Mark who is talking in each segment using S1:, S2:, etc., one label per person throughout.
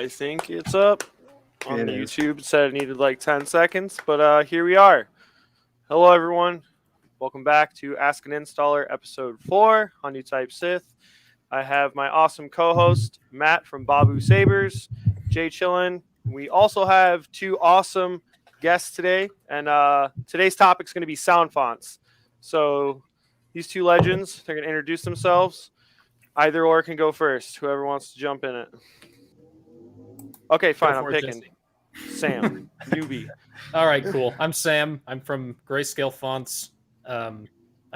S1: I think it's up on
S2: It
S1: the
S2: is.
S1: YouTube. It said it needed like 10 seconds, but here we are. Hello, everyone. Welcome back to Ask an Installer, episode 4 on New Type Sith. I have my awesome co-host, Matt from Babu Sabers, Jay Chillin. We also have two awesome guests today, and today's topic is going to be sound fonts. So these two legends, they're going to introduce themselves. Either or can go first, whoever wants to jump in it. Okay, fine, I'm picking Sam, newbie.
S3: All right, cool. I'm Sam. I'm from Grayscale Fonts. I'm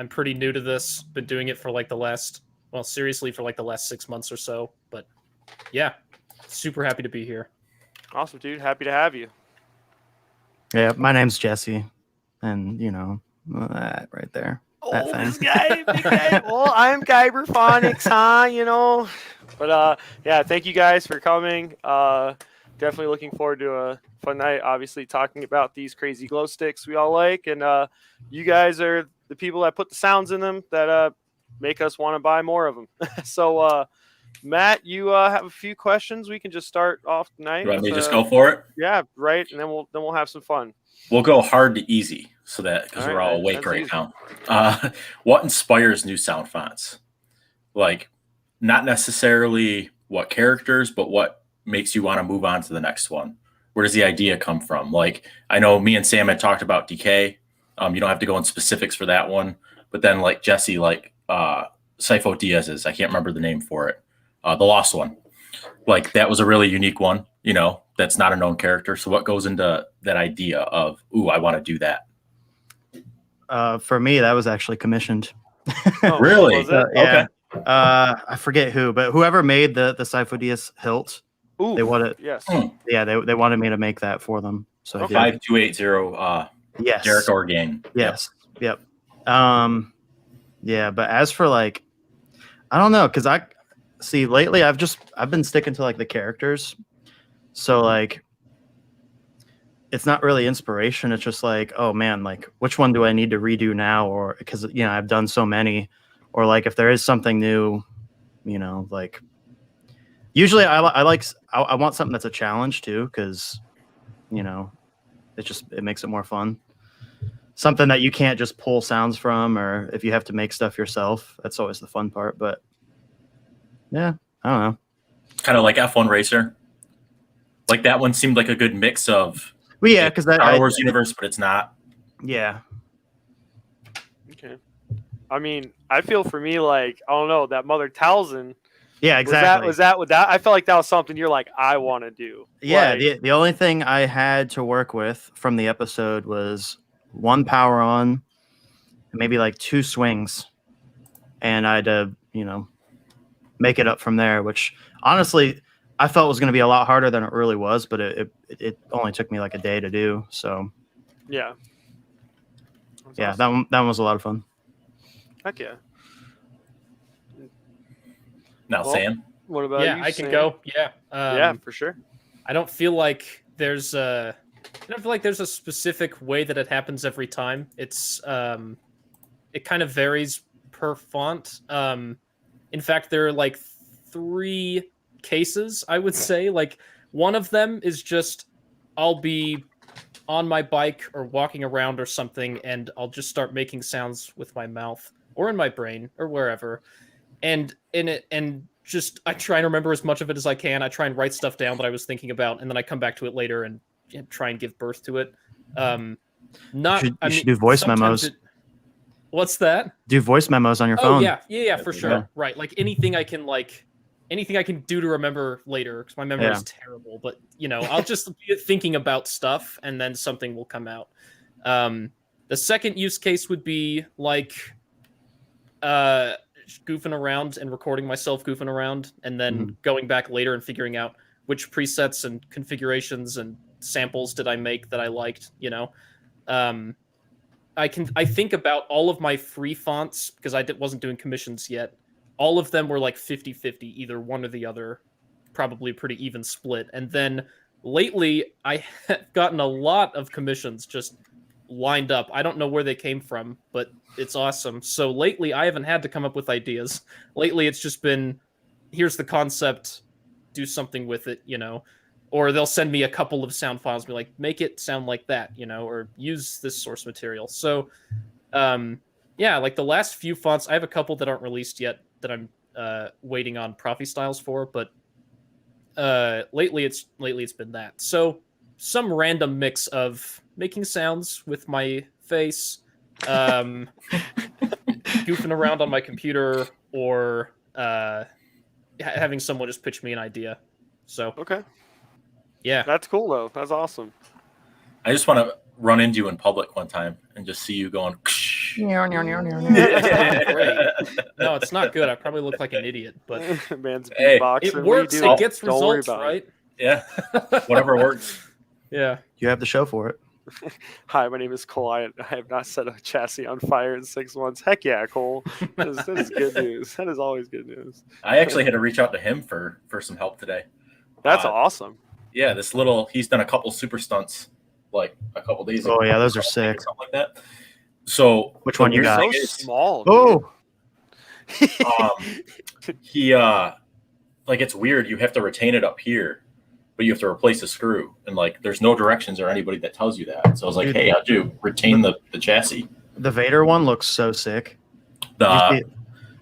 S3: pretty new to this. Been doing it for like the last 6 months or so. But yeah, super happy to be here.
S1: Awesome, dude. Happy to have you.
S2: Yeah, my name's Jesse, and that right there. That thing.
S1: This guy, big guy. Well, I'm Kyberphonics, huh? But yeah, thank you guys for coming. Definitely looking forward to a fun night. Obviously, talking about these crazy glow sticks we all like, and you guys are the people that put the sounds in them that make us want to buy more of them. So, Matt, you have a few questions. We can just start off tonight.
S4: You want me to just go for it?
S1: Yeah, right, and then we'll have some fun.
S4: We'll go hard to easy, so that because we're all awake right
S1: easy.
S4: now. What inspires new sound fonts? Like, not necessarily what characters, but what makes you want to move on to the next one. Where does the idea come from? Like, I know me and Sam had talked about Decay. You don't have to go in specifics for that one, but then like Jesse, like Sifo Diaz's, I can't remember the name for it, the Lost one. Like, that was a really unique one. That's not a known character. So what goes into that idea of, ooh, I want to do that?
S2: For me, that was actually commissioned.
S4: Really?
S1: Was it?
S2: Yeah. Okay. I forget who, but whoever made the Sifo-Dyas hilt,
S1: Ooh,
S2: they wanted.
S1: yes.
S2: Yeah, they wanted me to make that for them. So
S1: Okay.
S4: 5280.
S2: Yes.
S4: Derek Orgain.
S2: Yes. Yep. Yeah, but as for like, I don't know, because lately I've been sticking to like the characters. So like, it's not really inspiration. It's just like, oh man, like which one do I need to redo now? Or because I've done so many, or like if there is something new, like usually I want something that's a challenge too, because it makes it more fun. Something that you can't just pull sounds from, or if you have to make stuff yourself, that's always the fun part. But yeah, I don't know.
S4: Kind of like F1 Racer. Like, that one seemed like a good mix of
S2: because
S4: Star Wars universe, but it's not.
S2: Yeah.
S1: Okay. I mean, I feel for me like, I don't know, that Mother Talzin.
S2: Yeah, exactly.
S1: Was that I felt like that was something you're like, I want to do.
S2: Yeah,
S1: like,
S2: the only thing I had to work with from the episode was one power on, maybe like 2 swings, and I had to, make it up from there, which honestly I felt was going to be a lot harder than it really was, but it only took me like a day to do. So
S1: yeah.
S2: That's awesome. That one was a lot of fun.
S1: Heck yeah.
S4: Now, Sam?
S1: What about you,
S3: I can
S1: Sam?
S3: go. Yeah.
S1: Yeah, for sure.
S3: I don't feel like there's a specific way that it happens every time. It's it kind of varies per font. In fact, there are like 3 cases, I would say. Like, one of them is just I'll be on my bike or walking around or something, and I'll just start making sounds with my mouth or in my brain or wherever. And just I try and remember as much of it as I can. I try and write stuff down that I was thinking about, and then I come back to it later and try and give birth to it.
S2: You should do voice memos.
S3: What's that?
S2: Do voice memos on your phone.
S3: Yeah, for sure.
S2: Yeah.
S3: Right, like anything I can do to remember later, because my memory is terrible. But I'll just be thinking about stuff, and then something will come out. The second use case would be like goofing around and recording myself goofing around, and then going back later and figuring out which presets and configurations and samples did I make that I liked. I think about all of my free fonts, because I wasn't doing commissions yet. All of them were like 50-50, either one or the other, probably a pretty even split. And then lately, I have gotten a lot of commissions just lined up. I don't know where they came from, but it's awesome. So lately, I haven't had to come up with ideas. Lately, it's just been, here's the concept, do something with it, or they'll send me a couple of sound files, be like, make it sound like that, or use this source material. So, yeah, like the last few fonts, I have a couple that aren't released yet that I'm waiting on Profi styles for, but lately it's been that. So some random mix of making sounds with my face, goofing around on my computer, or having someone just pitch me an idea. So
S1: Okay.
S3: yeah,
S1: That's cool though. That's awesome.
S4: I just want to run into you in public one time and just see you going.
S3: great. No, it's not good. I probably look like an idiot, but
S1: Man's
S4: Hey,
S1: beatboxing.
S3: it
S1: What
S3: works.
S1: do you do?
S3: It gets
S1: Don't worry
S3: results,
S1: about it.
S3: right?
S4: Yeah, whatever works.
S3: Yeah.
S2: You have the show for it.
S1: Hi, my name is Cole. I have not set a chassis on fire in 6 months. Heck yeah, Cole. That is good news. That is always good news.
S4: I actually had to reach out to him for some help today.
S1: That's awesome.
S4: Yeah, he's done a couple super stunts like a couple days ago.
S2: Oh yeah, those are sick.
S4: Something like that. So
S2: Which one you
S4: weird
S2: got?
S1: So
S4: thing is,
S1: small. Dude.
S2: Oh,
S4: he like it's weird. You have to retain it up here, but you have to replace the screw, and like there's no directions or anybody that tells you that. So I was like,
S2: Dude.
S4: hey, how'd you retain the chassis?
S2: the Vader one looks so sick.
S4: The
S2: You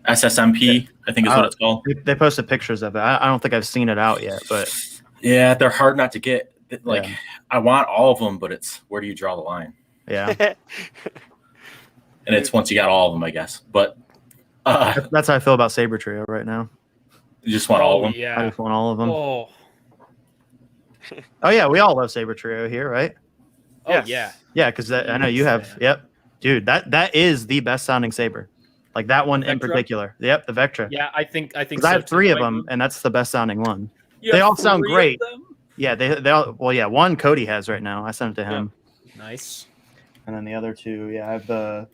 S4: SSMP, I think is what it's called.
S2: They posted pictures of it. I don't think I've seen it out yet, but
S4: Yeah, they're hard not to get. Like
S2: Yeah.
S4: I want all of them, but it's where do you draw the line?
S2: yeah,
S4: And it's once you got all of them, I guess. But
S2: that's how I feel about Saber Trio right now.
S4: you just want all of them.
S2: I
S3: Yeah.
S2: just want all of them.
S3: Oh.
S2: Oh yeah, we all love Saber Trio here, right?
S3: Oh
S1: Yes.
S3: yeah.
S2: Yeah, because I know you have. Yep, dude, that is the best sounding saber. Like that one in
S3: Vectra?
S2: particular. Yep, the Vectra.
S3: Yeah, I think.
S2: Because
S3: So
S2: I have
S3: too.
S2: 3 of
S3: Like,
S2: them, and that's the best sounding one.
S3: you
S2: They
S3: have
S2: all sound
S3: 3 of
S2: great.
S3: them?
S2: Yeah, they all. Well, yeah, one Cody has right now. I sent it to him,
S3: Nice.
S2: and then the other 2. Yeah, I have the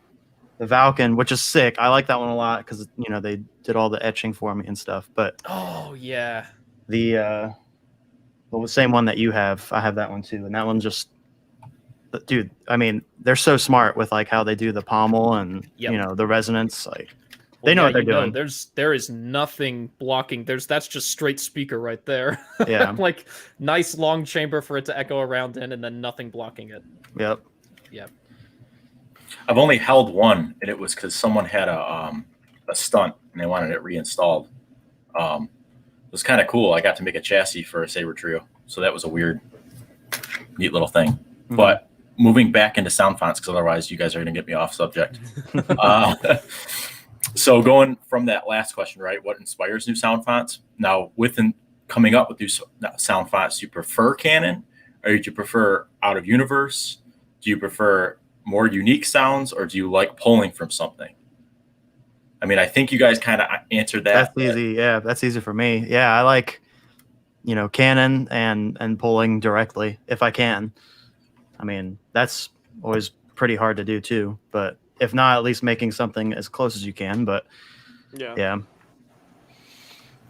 S2: Valken, which is sick. I like that one a lot because they did all the etching for me and stuff. But
S3: Oh yeah.
S2: the same one that you have, I have that one too, and that one just. Dude, I mean, they're so smart with like how they do the pommel and
S3: Yep.
S2: the resonance. Like
S3: Well,
S2: they know
S3: yeah,
S2: what they're
S3: you know,
S2: doing.
S3: there is nothing blocking. That's just straight speaker right there.
S2: Yeah.
S3: Like nice long chamber for it to echo around in, and then nothing blocking it.
S2: Yep.
S4: I've only held one, and it was because someone had a stunt and they wanted it reinstalled. It was kind of cool. I got to make a chassis for a Saber Trio, so that was a neat little thing.
S2: Mm-hmm.
S4: But moving back into sound fonts, because otherwise you guys are going to get me off subject. So going from that last question, right? What inspires new sound fonts? Now, coming up with new sound fonts, do you prefer canon, or do you prefer out of universe? Do you prefer more unique sounds, or do you like pulling from something? I mean, I think you guys kind of answered that.
S2: That's easy. Yeah, that's easy for me. Yeah, I like canon and pulling directly if I can. I mean, that's always pretty hard to do too, but if not, at least making something as close as you can. But yeah.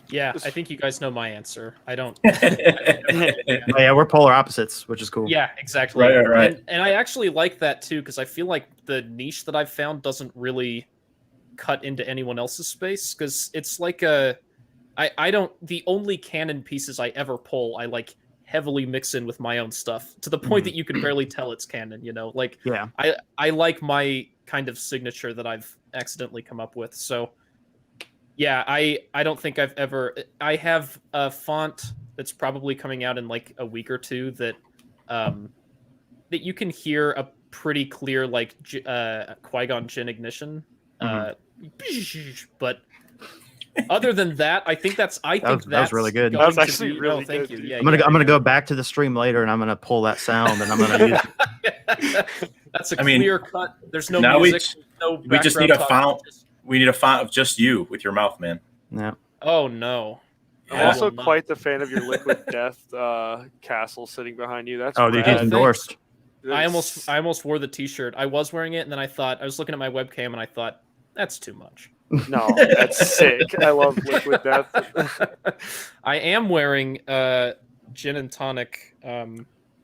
S3: Yeah, I think you guys know my answer. I don't.
S2: Oh, yeah, we're polar opposites, which is cool.
S3: Yeah, exactly.
S4: Right.
S3: And I actually like that too, because I feel like the niche that I've found doesn't really cut into anyone else's space, because it's like the only canon pieces I ever pull, I like heavily mix in with my own stuff to the point that you can barely tell it's canon, like
S2: Yeah.
S3: I like my kind of signature that I've accidentally come up with. So yeah, I don't think I have a font that's probably coming out in like a week or two that that you can hear a pretty clear like Qui-Gon Jinn ignition. But other than that, I think that
S2: was really good.
S1: That was actually really
S3: thank
S1: good,
S3: you.
S1: dude.
S3: Yeah,
S2: I'm gonna go back to the stream later and I'm gonna pull that sound and I'm gonna use it.
S3: That's a clear cut. There's no
S4: now
S3: music.
S4: we just need a font. We need a font of just you with your mouth, man.
S2: Yeah.
S3: Oh no.
S1: I'm
S4: Yeah.
S1: also quite the fan of your Liquid Death castle sitting behind you. That's
S2: Oh, dude,
S1: rad.
S2: he's endorsed.
S3: I almost wore the T-shirt. I was wearing it, and then I was looking at my webcam, and I thought that's too much.
S1: No, that's sick. I love Liquid Death.
S3: I am wearing Gin and Tonic.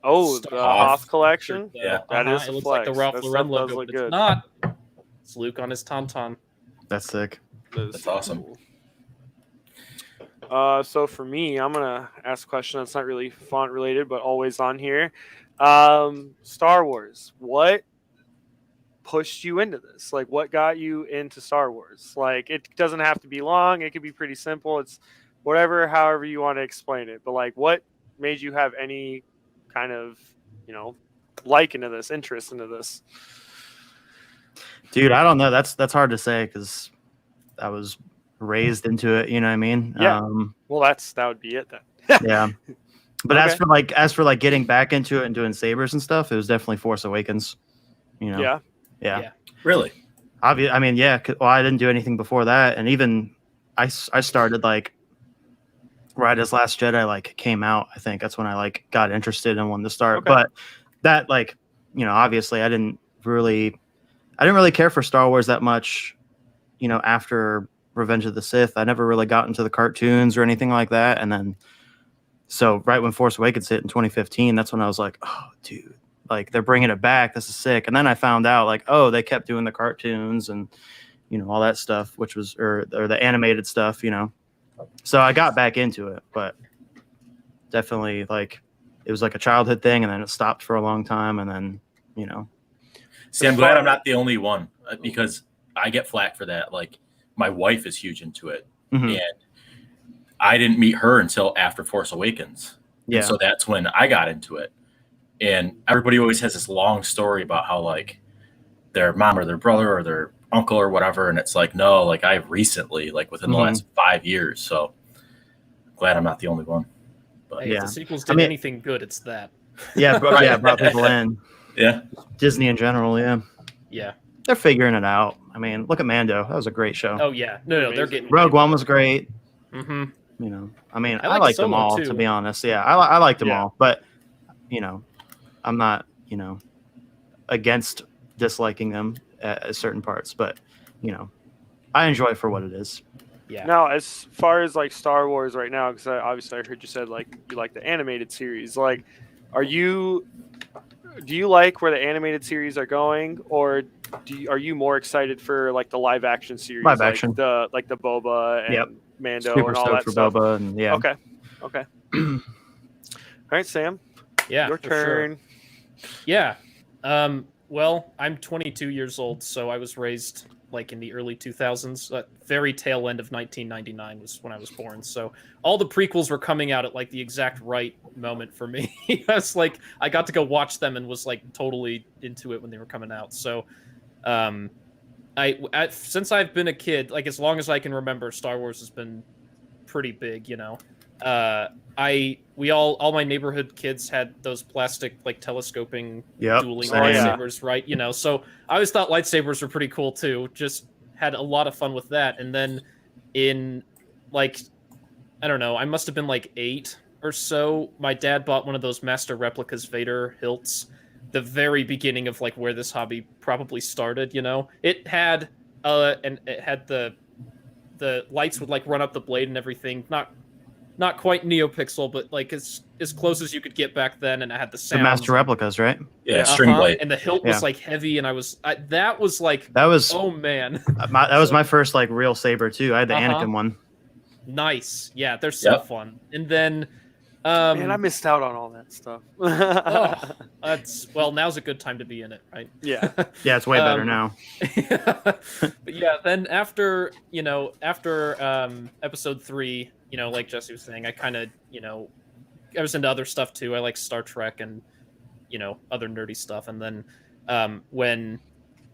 S1: Oh, the Hoth collection.
S4: Yeah.
S1: That is
S3: It
S1: a
S3: looks like the
S1: flex.
S3: Ralph
S1: That
S3: Lauren
S1: stuff does
S3: logo,
S1: look
S3: but it's
S1: good.
S3: not. It's Luke on his tauntaun.
S2: That's sick.
S1: That is
S4: That's awesome.
S1: cool. So for me, I'm gonna ask a question that's not really font related, but always on here. Star Wars. What pushed you into this? Like, what got you into Star Wars? Like, it doesn't have to be long. It could be pretty simple. It's whatever, however you want to explain it. But like, what made you have any kind of, you know, like into this, interest into this?
S2: Dude, I don't know. That's hard to say because I was raised into it. You know what I mean?
S1: Yeah. Well, that would be it then.
S2: Yeah. But
S1: Okay.
S2: as for like getting back into it and doing sabers and stuff, it was definitely Force Awakens. You know?
S1: Yeah.
S2: Yeah.
S4: Really?
S2: I mean, yeah. Well, I didn't do anything before that, and even I started like right as Last Jedi like came out. I think that's when I like got interested and wanted to start.
S1: Okay.
S2: But that like obviously I didn't really care for Star Wars that much. After Revenge of the Sith, I never really got into the cartoons or anything like that. And then, so right when Force Awakens hit in 2015, that's when I was like, oh, dude, like they're bringing it back. This is sick. And then I found out like, oh, they kept doing the cartoons and, all that stuff, which was, or the animated stuff, So I got back into it, but definitely like it was like a childhood thing. And then it stopped for a long time. And then,
S4: See, I'm glad I'm not the only one because I get flack for that. Like my wife is huge into it,
S2: Mhm.
S4: and I didn't meet her until after Force Awakens.
S2: Yeah.
S4: And so that's when I got into it. And everybody always has this long story about how like their mom or their brother or their uncle or whatever, and it's like no, like I've recently, like within the last 5 years. So I'm glad I'm not the only one. But
S3: Hey, if
S2: Yeah.
S3: the sequels
S2: I
S3: did
S2: mean-
S3: anything good, it's that.
S2: yeah, brought people in.
S4: yeah,
S2: Disney in general, yeah.
S3: Yeah.
S2: They're figuring it out. I mean, look at Mando. That was a great show.
S3: Oh yeah. No, they're
S1: Amazing.
S3: getting
S2: Rogue One was great.
S3: Mm-hmm.
S2: I mean,
S3: I
S2: I
S3: like
S2: liked them
S3: Solo,
S2: all,
S3: too.
S2: to be honest. Yeah, I liked them
S1: Yeah.
S2: all. But, I'm not, against disliking them at certain parts. But, I enjoy it for what it is.
S3: Yeah.
S1: Now, as far as like Star Wars right now, because obviously I heard you said like you like the animated series. Like, do you like where the animated series are going, or are you more excited for like the live action series,
S2: Live
S1: like
S2: action.
S1: the Boba and
S2: Yep.
S1: Mando
S2: Super
S1: and all
S2: stoked
S1: that
S2: for
S1: stuff?
S2: Boba. And yeah.
S1: Okay. All right, Sam,
S3: Yeah.
S1: your
S3: for sure.
S1: turn.
S3: Yeah. Well, I'm 22 years old, so I was raised like in the early 2000s. Very tail end of 1999 was when I was born. So all the prequels were coming out at like the exact right moment for me. I was like, I got to go watch them and was like totally into it when they were coming out. So, since I've been a kid, like as long as I can remember, Star Wars has been pretty big. All my neighborhood kids had those plastic like telescoping
S2: Yep.
S3: dueling
S2: same.
S3: lightsabers, right? So I always thought lightsabers were pretty cool too. Just had a lot of fun with that. And then in like, I don't know, I must have been like 8 or so. My dad bought one of those master replicas Vader hilts. The very beginning of like where this hobby probably started. It had and it had the lights would like run up the blade and everything. Not quite NeoPixel, but like as close as you could get back then, and I had the
S2: The
S3: sound.
S2: master replicas, right?
S4: yeah, string blade.
S3: And the hilt was like heavy, and that was like,
S2: That was
S3: oh man,
S2: that was my first like real saber too. I had the Anakin one.
S3: nice. Yeah, they're so
S4: Yep.
S3: fun. And then,
S1: Man, I missed out on all that stuff.
S3: well, now's a good time to be in it, right?
S1: Yeah.
S2: Yeah, it's way better now.
S3: But yeah, then after episode 3, like Jesse was saying, I kind of, I was into other stuff too. I like Star Trek and, other nerdy stuff. And then when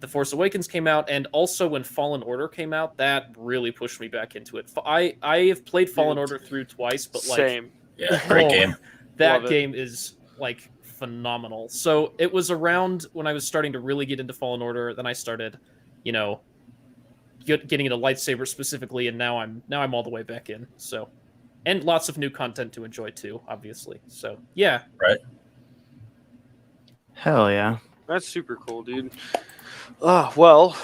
S3: The Force Awakens came out, and also when Fallen Order came out, that really pushed me back into it. I have played Fallen Order through twice, but like
S1: Same.
S4: Yeah, great game.
S3: that
S1: Love it.
S3: game is like phenomenal. So it was around when I was starting to really get into Fallen Order. Then I started, getting into lightsaber specifically, and now I'm all the way back in. So, and lots of new content to enjoy too, obviously. So yeah,
S4: Right.
S2: Hell yeah.
S1: That's super cool, dude. Well,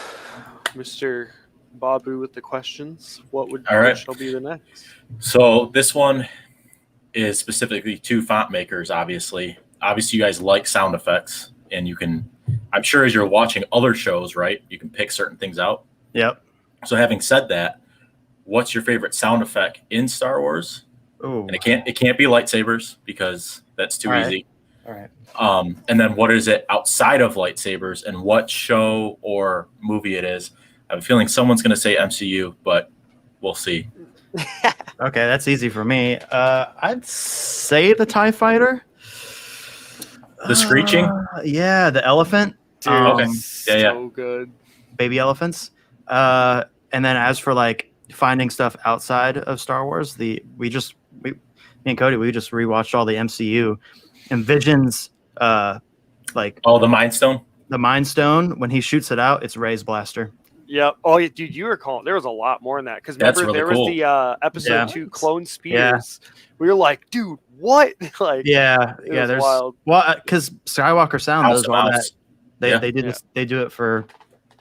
S1: Mr. Babu with the questions. What would
S4: All right.
S1: shall be the next?
S4: So this one is specifically to font makers, obviously. Obviously, you guys like sound effects, and you can, I'm sure as you're watching other shows, right, you can pick certain things out.
S2: Yep.
S4: So having said that, what's your favorite sound effect in Star Wars?
S2: Ooh.
S4: And it can't be lightsabers because that's too easy.
S2: All right.
S4: And then what is it outside of lightsabers, and what show or movie it is? I have a feeling someone's going to say MCU, but we'll see.
S2: Okay, that's easy for me. I'd say the TIE Fighter.
S4: The screeching?
S2: Yeah, the elephant.
S1: Dude,
S4: Okay. Yeah.
S1: so good.
S2: Baby elephants. And then as for like finding stuff outside of Star Wars, me and Cody, we just rewatched all the MCU and Vision's like
S4: the Mind Stone?
S2: the Mind Stone, when he shoots it out, it's Rey's blaster.
S1: Yep. Oh, yeah, dude, you were calling. There was a lot more in that because
S4: That's
S1: remember
S4: really
S1: there
S4: cool.
S1: was the episode
S2: Yeah.
S1: 2 clone spears. We were like, dude, what? Like,
S2: Yeah,
S1: it
S2: yeah.
S1: was
S2: There's
S1: wild.
S2: because Skywalker Sound
S4: House
S2: does
S4: to
S2: all that.
S4: Mouse.
S2: They
S4: Yeah.
S2: they did
S1: Yeah.
S2: this, they do it for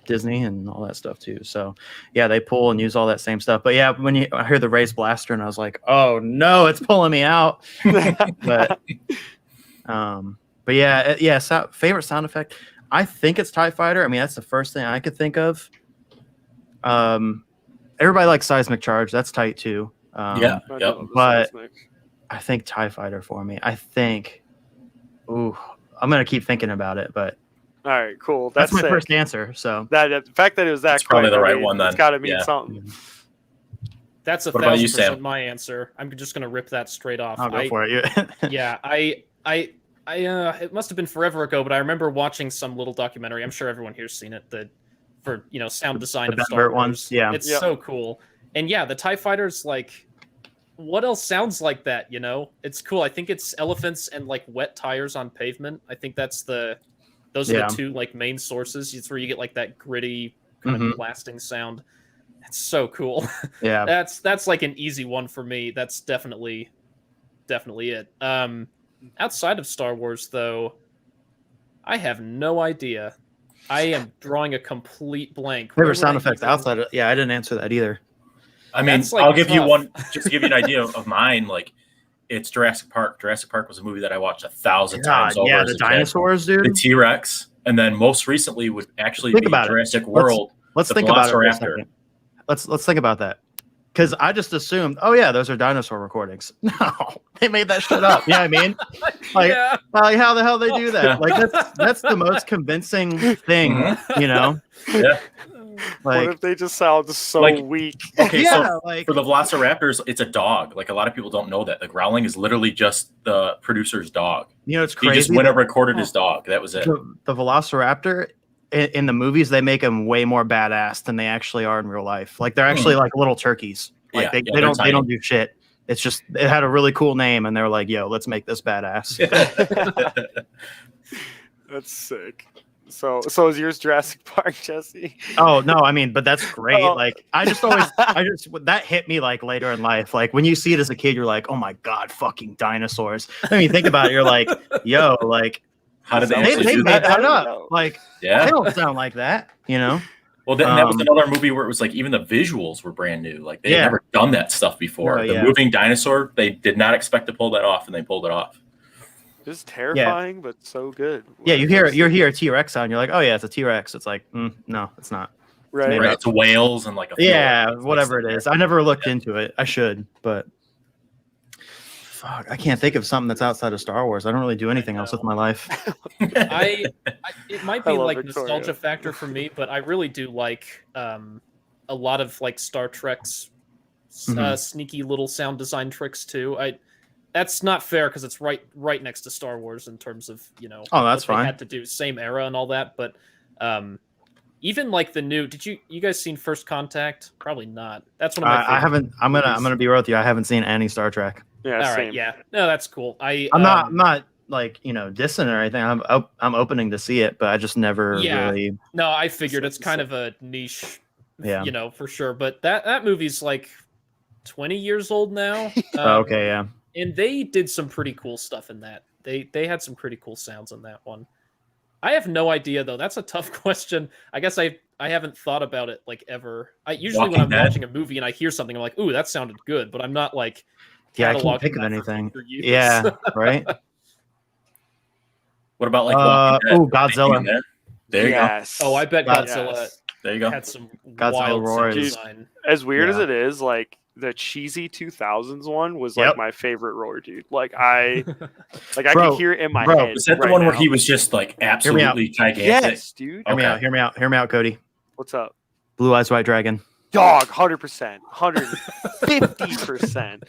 S2: Disney and all that stuff too. So yeah, they pull and use all that same stuff. But yeah, when I heard the Rey's blaster, and I was like, oh no, it's pulling me out. But yeah, favorite sound effect. I think it's TIE Fighter. I mean, that's the first thing I could think of. Everybody likes Seismic Charge. That's tight too.
S4: Yeah.
S1: I
S4: Yep.
S1: love the
S2: But-
S1: seismic.
S2: I think TIE Fighter for me. I think. Ooh, I'm gonna keep thinking about it, but
S1: All right, cool.
S2: that's
S1: That's
S2: my
S1: sick.
S2: first answer. So
S1: The fact that it was that
S4: That's probably
S1: quick,
S4: the
S1: I
S4: right
S1: mean,
S4: one then.
S1: It's got to mean
S4: Yeah.
S1: something.
S3: That's
S4: What about you,
S3: 1,000%
S4: Sam?
S3: my answer. I'm just gonna rip that straight off.
S2: I'll go for it.
S3: Yeah, it must have been forever ago, but I remember watching some little documentary. I'm sure everyone here's seen it. For sound design
S2: The
S3: of
S2: Ben
S3: Star
S2: Burt
S3: Wars.
S2: ones, yeah.
S3: It's
S1: Yep.
S3: so cool. And yeah, the TIE Fighter's like, what else sounds like that? It's cool. I think it's elephants and like wet tires on pavement. I think those are
S2: Yeah.
S3: the two like main sources. It's where you get like that gritty kind of
S2: Mhm.
S3: blasting sound. It's so cool.
S2: Yeah.
S3: That's like an easy one for me. That's definitely it. Outside of Star Wars, though, I have no idea. I am drawing a complete blank. Where
S2: Favorite
S3: would
S2: sound
S3: I
S2: effects
S3: even-
S2: outside of, yeah, I didn't answer that either.
S4: I mean,
S3: That's, like,
S4: I'll give you
S3: tough.
S4: one, just to give you an idea of mine. Like, it's Jurassic Park. Jurassic Park was a movie that I watched 1,000 times over.
S2: yeah,
S4: as
S2: the
S4: a kid.
S2: dinosaurs,
S4: The
S2: dude.
S4: T-Rex, and then most recently would actually
S2: Think
S4: be
S2: about it.
S4: Jurassic World.
S2: Let's
S4: the
S2: think about it for a
S4: Velociraptor.
S2: second. Let's think about that. Because I just assumed, oh yeah, those are dinosaur recordings. No, they made that shit up. You know what I mean? Like,
S3: Yeah.
S2: like how the hell they do that?
S4: Yeah.
S2: Like that's the most convincing thing,
S4: Mhm.
S2: you know?
S4: Yeah.
S1: What
S2: Like,
S1: if they just sound so
S4: Like-
S1: weak?
S4: Okay,
S2: yeah,
S4: so
S2: like
S4: for the Velociraptors, it's a dog. Like, a lot of people don't know that. The growling is literally just the producer's dog.
S2: you know, it's
S4: He
S2: crazy.
S4: just went and recorded his dog. That was it.
S2: The Velociraptor in the movies, they make them way more badass than they actually are in real life. Like they're actually like little turkeys. Like
S4: Yeah,
S2: they
S4: they're
S2: don't
S4: tiny.
S2: do shit. It's just it had a really cool name, and they were like, "Yo, let's make this badass."
S1: That's sick. So is yours Jurassic Park, Jesse?
S2: Oh no, I mean, but that's great.
S1: Oh.
S2: Like I just that hit me like later in life. Like when you see it as a kid, you're like, "Oh my god, fucking dinosaurs!" Then you think about it, you're like, "Yo, like
S4: How did they
S1: They-
S2: they
S4: actually
S2: made
S4: do
S2: that
S4: that?
S2: up. Like
S4: Yeah.
S2: they don't sound like that, you know."
S4: Well, that was
S2: Um,
S4: another movie where it was like even the visuals were brand new. Like they
S2: Yeah.
S4: had never done that stuff before.
S2: No,
S4: The
S2: yeah.
S4: moving dinosaur, they did not expect to pull that off, and they pulled it off.
S1: Just terrifying, but so good.
S2: Yeah, you hear a T-Rex sound, you're like, "Oh yeah, it's a T-Rex." It's like, no, it's not.
S1: right.
S2: made
S4: Right?
S2: up.
S4: It's whales and like a
S2: Yeah,
S4: field.
S2: whatever it is. I never looked into it. I should, but fuck, I can't think of something that's outside of Star Wars. I don't really do anything else with my life.
S3: It might
S1: I
S3: be
S1: love
S3: like
S1: Victoria.
S3: nostalgia factor for me, but I really do like a lot of like Star Trek's
S2: Mhm.
S3: sneaky little sound design tricks too. That's not fair because it's right next to Star Wars in terms of
S2: Oh, that's
S3: what they
S2: fine.
S3: had to do, same era and all that. But even like the new, you guys seen First Contact? Probably not. That's one of my.
S2: I haven't. I'm
S3: movies.
S2: gonna be real with you. I haven't seen any Star Trek.
S1: Yeah,
S3: All
S1: same.
S3: right, yeah, no, that's cool.
S2: I'm not like dissing or anything. I'm opening to see it, but I just never
S3: Yeah.
S2: really.
S3: No, I figured it's
S1: So-
S3: kind of a niche,
S2: Yeah.
S3: for sure. But that movie's like 20 years old now.
S2: Okay, yeah.
S3: And they did some pretty cool stuff in that. They had some pretty cool sounds in that one. I have no idea though. That's a tough question. I guess I haven't thought about it like ever. I usually when
S4: Walking
S3: I'm
S4: Dead.
S3: watching a movie and I hear something, I'm like, "Ooh, that sounded good," but I'm not like.
S2: Yeah, I can't
S3: cataloging
S2: think of
S3: that for
S2: anything.
S3: future use.
S2: Yeah, right.
S4: What about like Walking Dead?
S2: Godzilla.
S4: There you go.
S1: Yes.
S3: Oh, I bet
S2: God,
S3: Godzilla.
S1: yes.
S4: There you go.
S3: Had some
S2: Godzilla
S3: wild
S2: Roar
S3: sound
S2: is-
S3: design.
S1: As weird as
S2: Yeah.
S1: it is, like the cheesy 2000s one was
S2: Yep.
S1: like my favorite roar, dude. Like I I
S2: Bro,
S1: could hear it in my
S2: bro,
S1: head.
S4: Is that the
S1: right
S4: one where
S1: now.
S4: he was just like absolutely gigantic?
S1: Yes, dude.
S2: Hear me
S4: Okay.
S2: out. Hear me out, Cody.
S1: What's up?
S2: Blue Eyes White Dragon.
S1: Dog, 100%, 150%,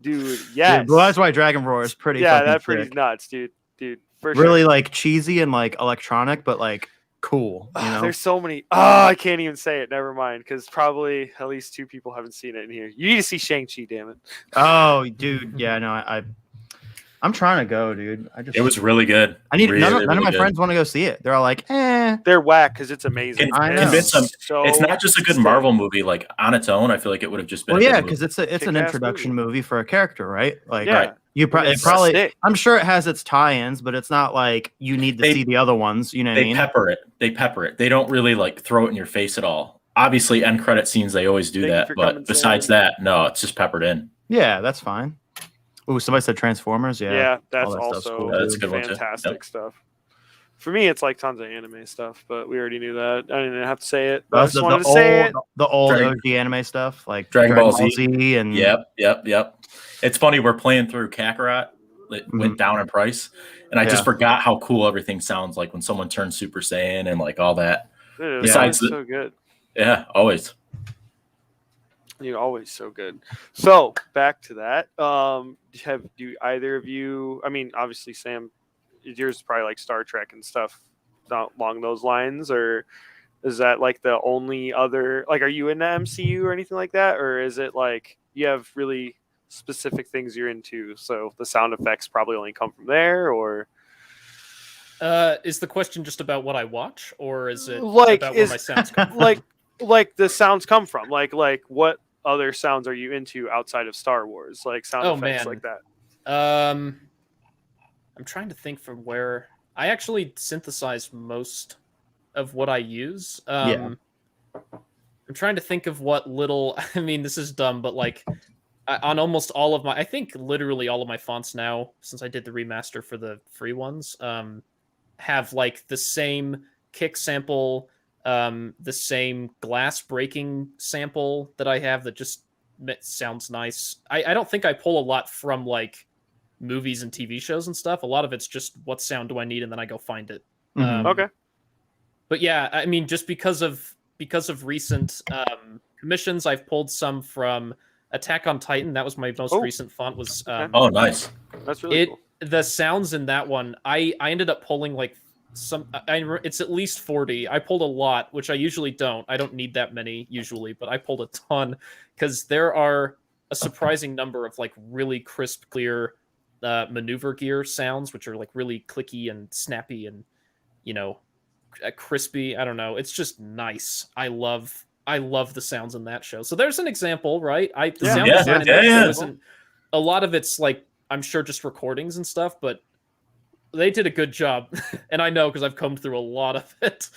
S1: dude. Yes,
S2: Dude, Blue Eyes White Dragon roar is pretty.
S1: yeah,
S2: fucking
S1: that's pretty
S2: sick.
S1: nuts, dude. Dude, for
S2: Really
S1: sure.
S2: like cheesy and like electronic, but like cool. You know.
S1: There's so many. Oh, I can't even say it. Never mind, because probably at least 2 people haven't seen it in here. You need to see Shang-Chi, damn it.
S2: Oh, dude. Yeah, no, I'm trying to go, dude.
S4: It was really good.
S2: I need
S4: really,
S2: none of
S4: really
S2: my
S4: good.
S2: friends want to go see it. They're all like, eh.
S1: They're whack because it's amazing.
S2: I know.
S4: Convince them.
S1: So
S4: It's not just a good
S1: sick.
S4: Marvel movie. Like on its own, I feel like it would have just been.
S2: Well,
S4: a good
S2: yeah,
S4: movie.
S2: because it's an
S1: Kick-ass
S2: introduction movie for a character, right? Like,
S1: Yeah.
S4: Right.
S2: you probably
S1: It's sick.
S2: I'm sure it has its tie-ins, but it's not like you need to
S4: They-
S2: see the other ones. You know what I
S4: They
S2: mean?
S4: pepper it. They pepper it. They don't really like throw it in your face at all. Obviously, end credit scenes they always do
S1: Thank you
S4: that,
S1: for
S4: but
S1: coming,
S4: besides
S1: Sam.
S4: that, no, it's just peppered in.
S2: Yeah, that's fine. Oh, somebody said Transformers. Yeah,
S1: Yeah, that's
S2: all that stuff's
S1: also
S2: cool,
S4: That's a
S2: too.
S4: good one, too.
S1: fantastic
S4: Yep.
S1: stuff. For me, it's like tons of anime stuff, but we already knew that. I didn't have to say it, but I
S2: That's
S1: just wanted to say it.
S2: the old
S4: Dragon-
S2: OG anime stuff, like
S4: Dragon Ball Z.
S2: and
S4: Yep. It's funny. We're playing through Kakarot. It went down in price, and I just
S2: Yeah.
S4: forgot how cool everything sounds like when someone turns Super Saiyan and like all that.
S1: Dude,
S4: Besides
S1: it's
S4: the-
S1: so good.
S4: Yeah, always.
S1: You're always so good. So back to that. Do either of you? I mean, obviously, Sam, yours is probably like Star Trek and stuff, not along those lines, or is that like the only other? Like, are you into MCU or anything like that, or is it like you have really specific things you're into? So the sound effects probably only come from there, or
S3: Is the question just about what I watch, or is it
S1: Like,
S3: about where
S1: is-
S3: my sounds come from?
S1: like the sounds come from? Like what other sounds are you into outside of Star Wars? Like sound
S3: Oh,
S1: effects
S3: man.
S1: like that.
S3: I'm trying to think from where I actually synthesize most of what I use.
S2: Yeah.
S3: I'm trying to think of what little. I mean, this is dumb, but like on almost all of my, I think literally all of my fonts now, since I did the remaster for the free ones, have like the same kick sample, the same glass breaking sample that I have that just sounds nice. I don't think I pull a lot from like movies and TV shows and stuff. A lot of it's just what sound do I need, and then I go find it.
S2: Mhm.
S1: Okay.
S3: But yeah, I mean, just because of recent commissions, I've pulled some from Attack on Titan. That was my most
S1: Oh.
S3: recent font. Was
S4: Oh, nice.
S1: That's really cool.
S3: the sounds in that one? I ended up pulling like it's at least 40. I pulled a lot, which I usually don't. I don't need that many usually, but I pulled a ton because there are a surprising number of like really crisp, clear maneuver gear sounds, which are like really clicky and snappy and crispy. I don't know. It's just nice. I love the sounds in that show. So there's an example, right? The
S1: Yeah.
S3: sound
S4: Yeah,
S3: design in
S4: yeah,
S3: that show
S4: yeah.
S3: isn't a lot of it's like I'm sure just recordings and stuff, but they did a good job, and I know because I've combed through a lot of it.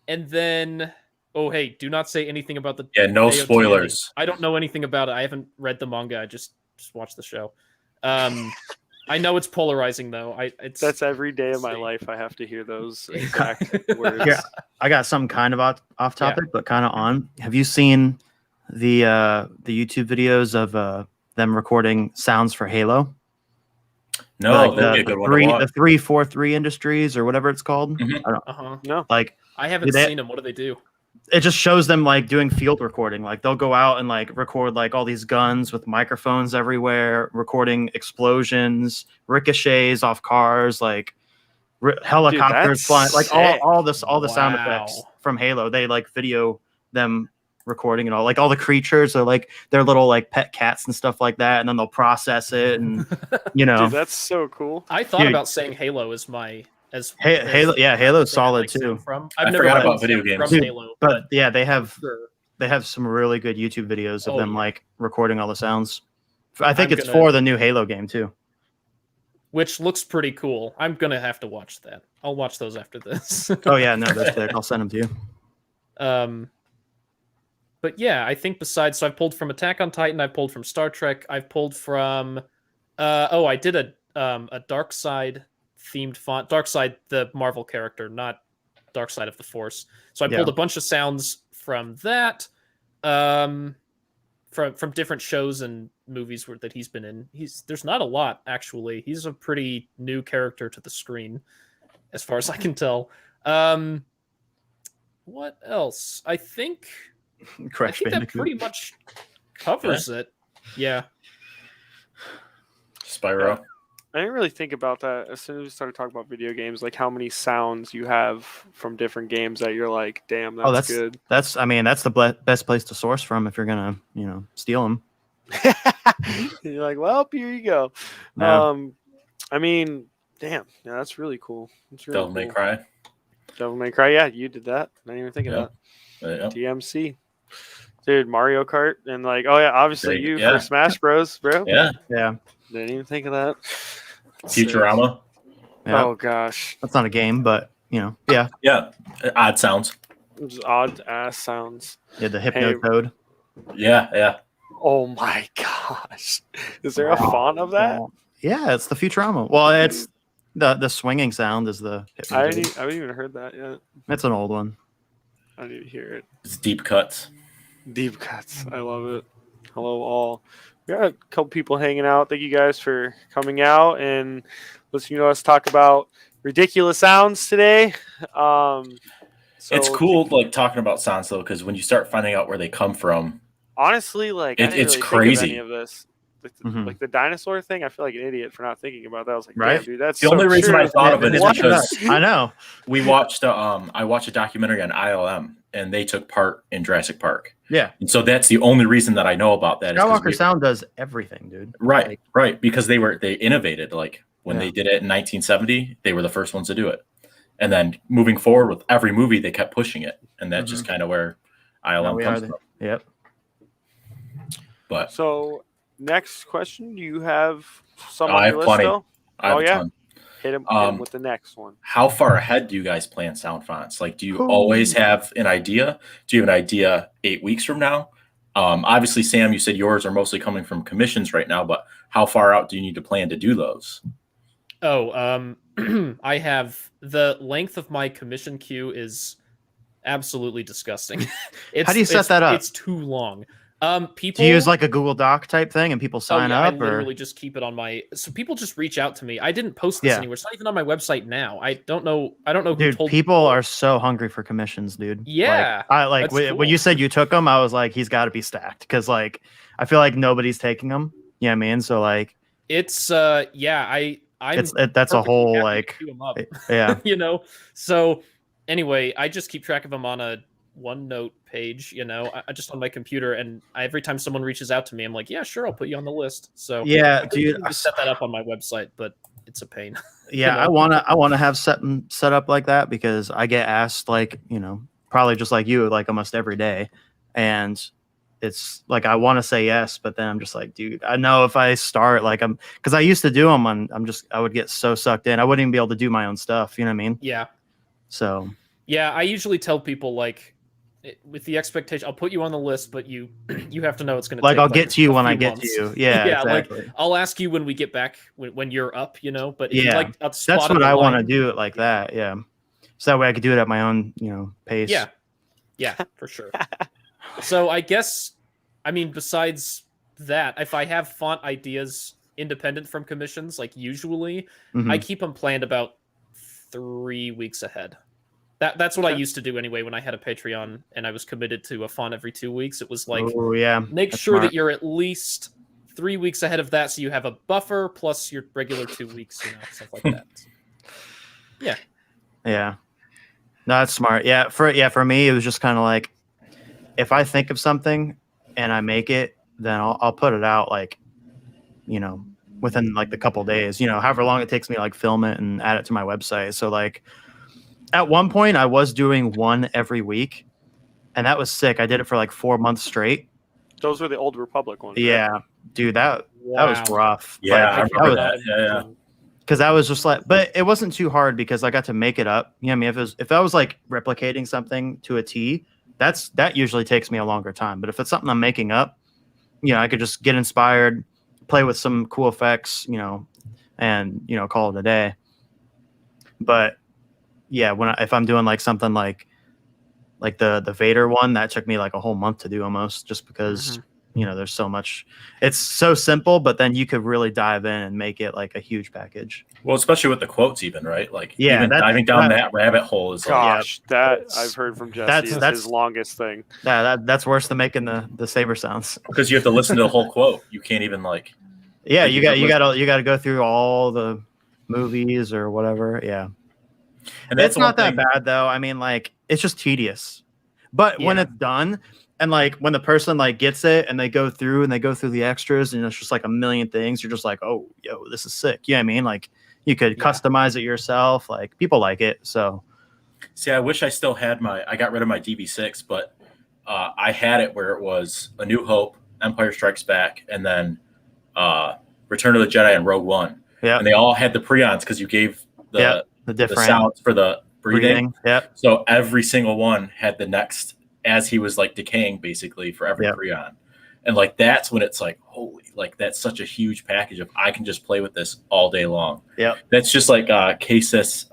S3: And then, oh hey, do not say anything about the
S4: Yeah, no
S3: AOT
S4: spoilers.
S3: ending. I don't know anything about it. I haven't read the manga. I just watched the show. I know it's polarizing though.
S1: That's every day of my
S3: Same.
S1: life. I have to hear those exact words.
S2: Yeah. I got something kind of off topic, but kind of on. Have you seen the YouTube videos of them recording sounds for Halo?
S4: No,
S2: Like
S4: that'd be a good one to watch.
S2: the 343 Industries or whatever it's called.
S4: Mhm.
S3: Uh-huh.
S1: No.
S2: Like
S3: I haven't
S2: They-
S3: seen them. What do they do?
S2: it just shows them like doing field recording. Like they'll go out and like record like all these guns with microphones everywhere, recording explosions, ricochets off cars, like helicopters
S1: that's
S2: flying, like
S1: sick.
S2: all the sound
S3: Wow.
S2: effects from Halo. They like video them recording and all, like all the creatures are like their little like pet cats and stuff like that, and then they'll process it and
S1: Dude, that's so cool.
S3: I thought
S2: Dude.
S3: about saying Halo as my
S2: Halo, yeah, Halo's
S3: thing I
S2: solid
S3: like sound
S2: too.
S3: From.
S4: I
S3: I've never
S4: forgot
S3: liked
S4: about
S3: sound
S4: video
S3: from
S4: games.
S2: Dude,
S3: Halo,
S2: But yeah, they have
S3: sure.
S2: some really good YouTube videos of
S3: Oh,
S2: them
S3: yeah.
S2: like recording all the sounds. I think
S3: I'm
S2: it's
S3: gonna-
S2: for the new Halo game too.
S3: Which looks pretty cool. I'm gonna have to watch that. I'll watch those after this.
S2: Oh yeah, no, that's sick. I'll send them to you.
S3: But yeah, I think besides, so I've pulled from Attack on Titan, I've pulled from Star Trek, I've pulled from, I did a Dark Side themed font. Dark Side, the Marvel character, not Dark Side of the Force. So I
S2: Yeah.
S3: pulled a bunch of sounds from that, from different shows and movies that he's been in. There's not a lot actually. He's a pretty new character to the screen, as far as I can tell. What else? I think
S2: Crash
S3: that
S2: Bandicoot.
S3: pretty much covers it. Yeah.
S4: Spyro.
S1: I didn't really think about that as soon as we started talking about video games, like how many sounds you have from different games that you're like, damn, that's good.
S2: That's the best place to source from if you're gonna, steal them.
S1: You're like, well, here you go.
S2: Yeah.
S1: I mean, damn, yeah, that's really cool. That's really
S4: Devil May
S1: cool.
S4: Cry.
S1: Devil May Cry, yeah, you did that. I didn't even think of that.
S4: Yeah.
S1: DMC. Dude, Mario Kart, and like, oh yeah, obviously you for Smash Bros, bro.
S4: Yeah.
S1: Didn't even think of that.
S4: Futurama.
S2: Yeah.
S1: Oh gosh,
S2: That's not a game, but yeah.
S4: Yeah. Odd sounds.
S1: just odd ass sounds.
S2: Yeah, the Hypnotoad.
S4: Yeah.
S1: Oh my gosh, is there a font of that?
S2: Yeah, it's the Futurama. Well, it's the swinging sound is the
S1: I
S2: Hypnotoad.
S1: haven't even heard that yet.
S2: That's an old one.
S1: I didn't even hear it.
S4: It's deep cuts.
S1: Deep cuts. I love it. Hello, all. We got a couple people hanging out. Thank you guys for coming out and listening to us talk about ridiculous sounds today.
S4: It's cool, like talking about sounds though, because when you start finding out where they come from,
S1: honestly, like I didn't
S4: it's
S1: really
S4: crazy.
S1: think of any of this. Like the dinosaur thing, I feel like an idiot for not thinking about that. I was like,
S2: Right?
S1: damn, dude, that's
S4: The only reason I thought of it is
S1: What?
S4: because
S2: I know.
S4: we watched I watched a documentary on ILM and they took part in Jurassic Park.
S2: Yeah.
S4: And so that's the only reason that I know about that.
S2: Skywalker Sound does everything, dude.
S4: Right, right. Because they innovated. Like when
S2: Yeah.
S4: they did it in 1970, they were the first ones to do it. And then moving forward with every movie, they kept pushing it. And that's just kind of where ILM comes from.
S2: Yep.
S4: But
S1: So, next question. Do you have some
S4: I
S1: on
S4: have
S1: your list
S4: plenty.
S1: still?
S4: I have a
S1: yeah?
S4: ton.
S1: Hit him with the next one.
S4: How far ahead do you guys plan sound fonts? Like, do you always have an idea? Do you have an idea 8 weeks from now? Obviously, Sam, you said yours are mostly coming from commissions right now, but how far out do you need to plan to do those?
S3: Oh, I have the length of my commission queue is absolutely disgusting.
S2: How do you set that up?
S3: It's too long. People
S2: Do you use like a Google Doc type thing and people sign up?
S3: I literally just keep it on my. So people just reach out to me. I didn't post this anywhere. It's not even on my website now. I don't know. Who
S2: dude,
S3: told
S2: people are so hungry for commissions, dude.
S3: Yeah,
S2: like when you said you took them, I was like, he's got to be stacked because like I feel like nobody's taking them. You know what I mean? So like,
S3: it's that's
S2: a whole like yeah.
S3: So anyway, I just keep track of them on a OneNote page, I just on my computer, and every time someone reaches out to me, I'm like, yeah, sure, I'll put you on the list. So
S2: yeah,
S3: dude, I set that up on my website, but it's a pain.
S2: Yeah, I wanna have set up like that because I get asked like probably just like you like almost every day, and it's like I want to say yes, but then I'm just like, dude, I know if I start like because I used to do them and I would get so sucked in, I wouldn't even be able to do my own stuff. You know what I mean?
S3: Yeah.
S2: So
S3: yeah, I usually tell people like, with the expectation, I'll put you on the list, but you have to know it's going to
S2: like
S3: take,
S2: I'll get to you when I get
S3: months.
S2: to you. Yeah,
S3: yeah.
S2: exactly.
S3: Like I'll ask you when we get back when you're up, But
S2: yeah,
S3: like
S2: that's what I want to do it like that. Yeah, so that way I could do it at my own pace.
S3: Yeah, for sure. So I guess besides that, if I have font ideas independent from commissions, like usually I keep them planned about 3 weeks ahead. That's what I used to do anyway when I had a Patreon and I was committed to a font every 2 weeks. It was like, make sure that you're at least 3 weeks ahead of that, so you have a buffer plus your regular 2 weeks, stuff like that. Yeah.
S2: No, that's smart. Yeah, for me, it was just kind of like, if I think of something and I make it, then I'll put it out like, within like the couple days, however long it takes me to like film it and add it to my website. So like, at one point, I was doing one every week, and that was sick. I did it for like 4 months straight.
S1: Those were the Old Republic ones.
S2: Yeah,
S1: right?
S2: Dude, that was rough.
S4: Yeah, I remember that. Yeah.
S2: Because I was just like, but it wasn't too hard because I got to make it up. You know what I mean? If I was like replicating something to a T, that usually takes me a longer time. But if it's something I'm making up, I could just get inspired, play with some cool effects, and call it a day. But yeah, if I'm doing like something like the Vader one, that took me like a whole month to do almost, just because there's so much. It's so simple, but then you could really dive in and make it like a huge package.
S4: Well, especially with the quotes, even right, like
S2: Yeah,
S4: even diving down that rabbit hole is like,
S1: Gosh, that I've heard from Jesse is his longest thing.
S2: That's worse than making the saber sounds,
S4: because you have to listen to the whole quote. You can't even like.
S2: Yeah, you got to go through all the movies or whatever. Yeah, and it's not that bad though. I mean, like it's just tedious. But when it's done, and like when the person like gets it and they go through the extras and it's just like a million things, you're just like, oh, yo, this is sick. You know what I mean? Like you could customize it yourself. Like people like it. So
S4: see, I wish I still had I got rid of my DB6, but I had it where it was A New Hope, Empire Strikes Back, and then Return of the Jedi and Rogue One. Yeah. And they all had the prions because you gave the different sounds for the breathing.
S2: Yeah.
S4: So every single one had the next as he was like decaying basically for every prion. And like that's when it's like, holy, like that's such a huge package of I can just play with this all day long.
S2: Yeah.
S4: That's just like Casis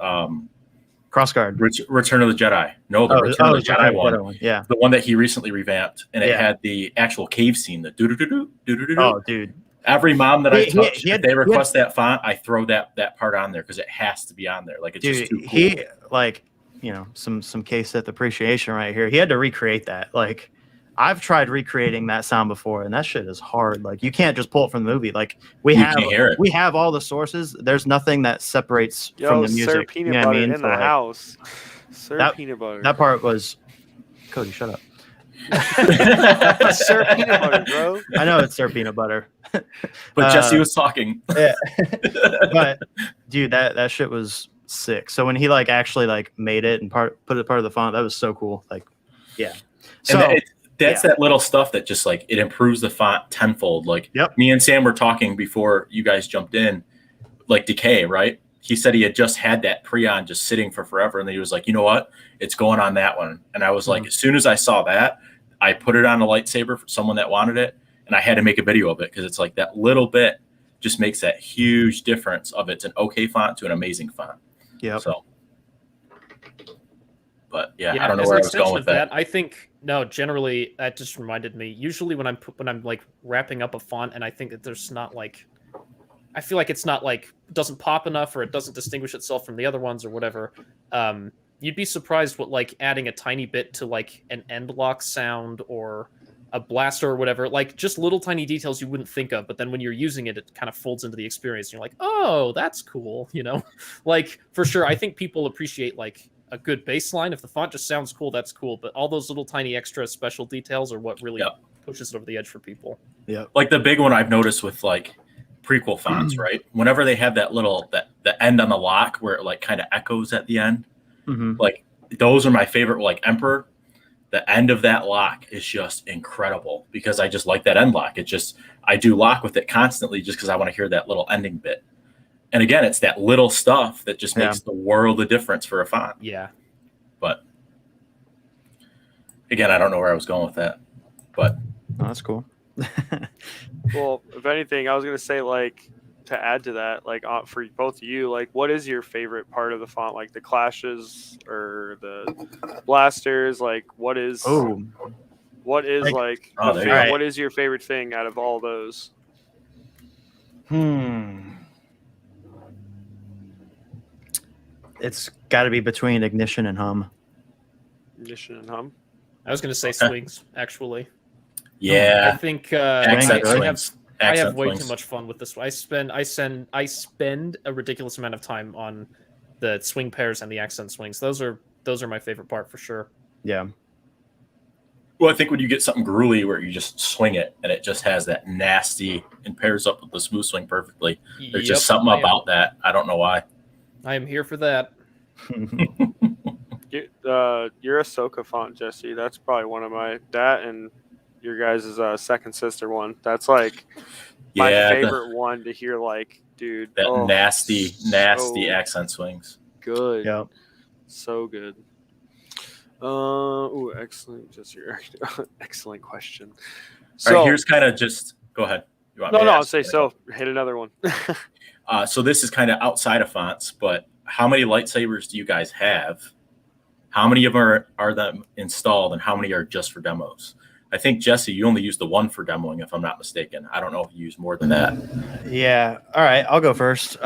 S2: Crossguard.
S4: Return of the Jedi. No, the Return of the Jedi one.
S2: Yeah.
S4: The one that he recently revamped. And it had the actual cave scene, the doo-doo-doo-doo.
S2: Oh, dude.
S4: Every mom that I touch, if they request that font, I throw that part on there because it has to be on there. Like it's just too cool.
S2: He like, some K-Sith appreciation right here. He had to recreate that. Like I've tried recreating that sound before, and that shit is hard. Like you can't just pull it from the movie. Like we have all the sources. There's nothing that separates from the music.
S1: Sir Peanut Butter in the house. Sir Peanut Butter.
S2: That part was Cody. Shut up.
S1: Sir Peanut Butter, bro.
S2: I know it's Sir Peanut Butter.
S4: But Jesse was talking.
S2: Yeah. But dude, that shit was sick. So when he like actually like made it and put it part of the font, that was so cool. Like, yeah. So
S4: that's that little stuff that just like it improves the font tenfold. Like me and Sam were talking before you guys jumped in, like Decay, right? He said he had just had that prion just sitting for forever, and then he was like, you know what? It's going on that one. And I was like, as soon as I saw that, I put it on a lightsaber for someone that wanted it, and I had to make a video of it because it's like that little bit just makes that huge difference of it's an okay font to an amazing font.
S2: Yeah.
S4: So, but I don't know where I was going with that.
S3: I think generally that just reminded me. Usually when I'm like wrapping up a font and I think that there's not like, I feel like it's not like doesn't pop enough or it doesn't distinguish itself from the other ones or whatever. You'd be surprised what like adding a tiny bit to like an end lock sound or a blaster or whatever, like just little tiny details you wouldn't think of, but then when you're using it, it kind of folds into the experience. And you're like, oh, that's cool. Like for sure. I think people appreciate like a good baseline. If the font just sounds cool, that's cool. But all those little tiny extra special details are what really pushes it over the edge for people.
S2: Yeah.
S4: Like the big one I've noticed with like prequel fonts, right? Whenever they have that little, the end on the lock where it like kind of echoes at the end, like those are my favorite. Like Emperor, the end of that lock is just incredible because I just like that end lock. I do lock with it constantly just because I want to hear that little ending bit. And again, it's that little stuff that just makes the world of difference for a font.
S3: Yeah.
S4: But again, I don't know where I was going with that, but
S2: that's cool.
S1: Well, if anything, I was going to say like, to add to that, like for both of you, like what is your favorite part of the font? Like the clashes or the blasters? Like what is what is your favorite thing out of all those?
S2: It's got to be between Ignition and Hum.
S1: Ignition and Hum.
S3: I was going to say swings, actually.
S4: Yeah,
S3: I think I have way too much fun with this. I spend a ridiculous amount of time on the swing pairs and the accent swings. Those are my favorite part for sure.
S2: Yeah.
S4: Well, I think when you get something gruely where you just swing it and it just has that nasty and pairs up with the smooth swing perfectly. There's just something about that. I don't know why.
S3: I am here for that.
S1: Your Ahsoka font, Jesse. That's probably one of that and your guys' second sister one. That's like my favorite one to hear. Like, dude,
S4: that nasty accent swings.
S1: Good.
S2: Yeah.
S1: So good. Excellent. Just your excellent question. So
S4: all right, here's kind of just go ahead.
S1: I'll say so. Hit another one.
S4: So this is kind of outside of fonts, but how many lightsabers do you guys have? How many of them are them installed, and how many are just for demos? I think, Jesse, you only use the one for demoing, if I'm not mistaken. I don't know if you use more than that.
S2: Yeah. All right. I'll go first.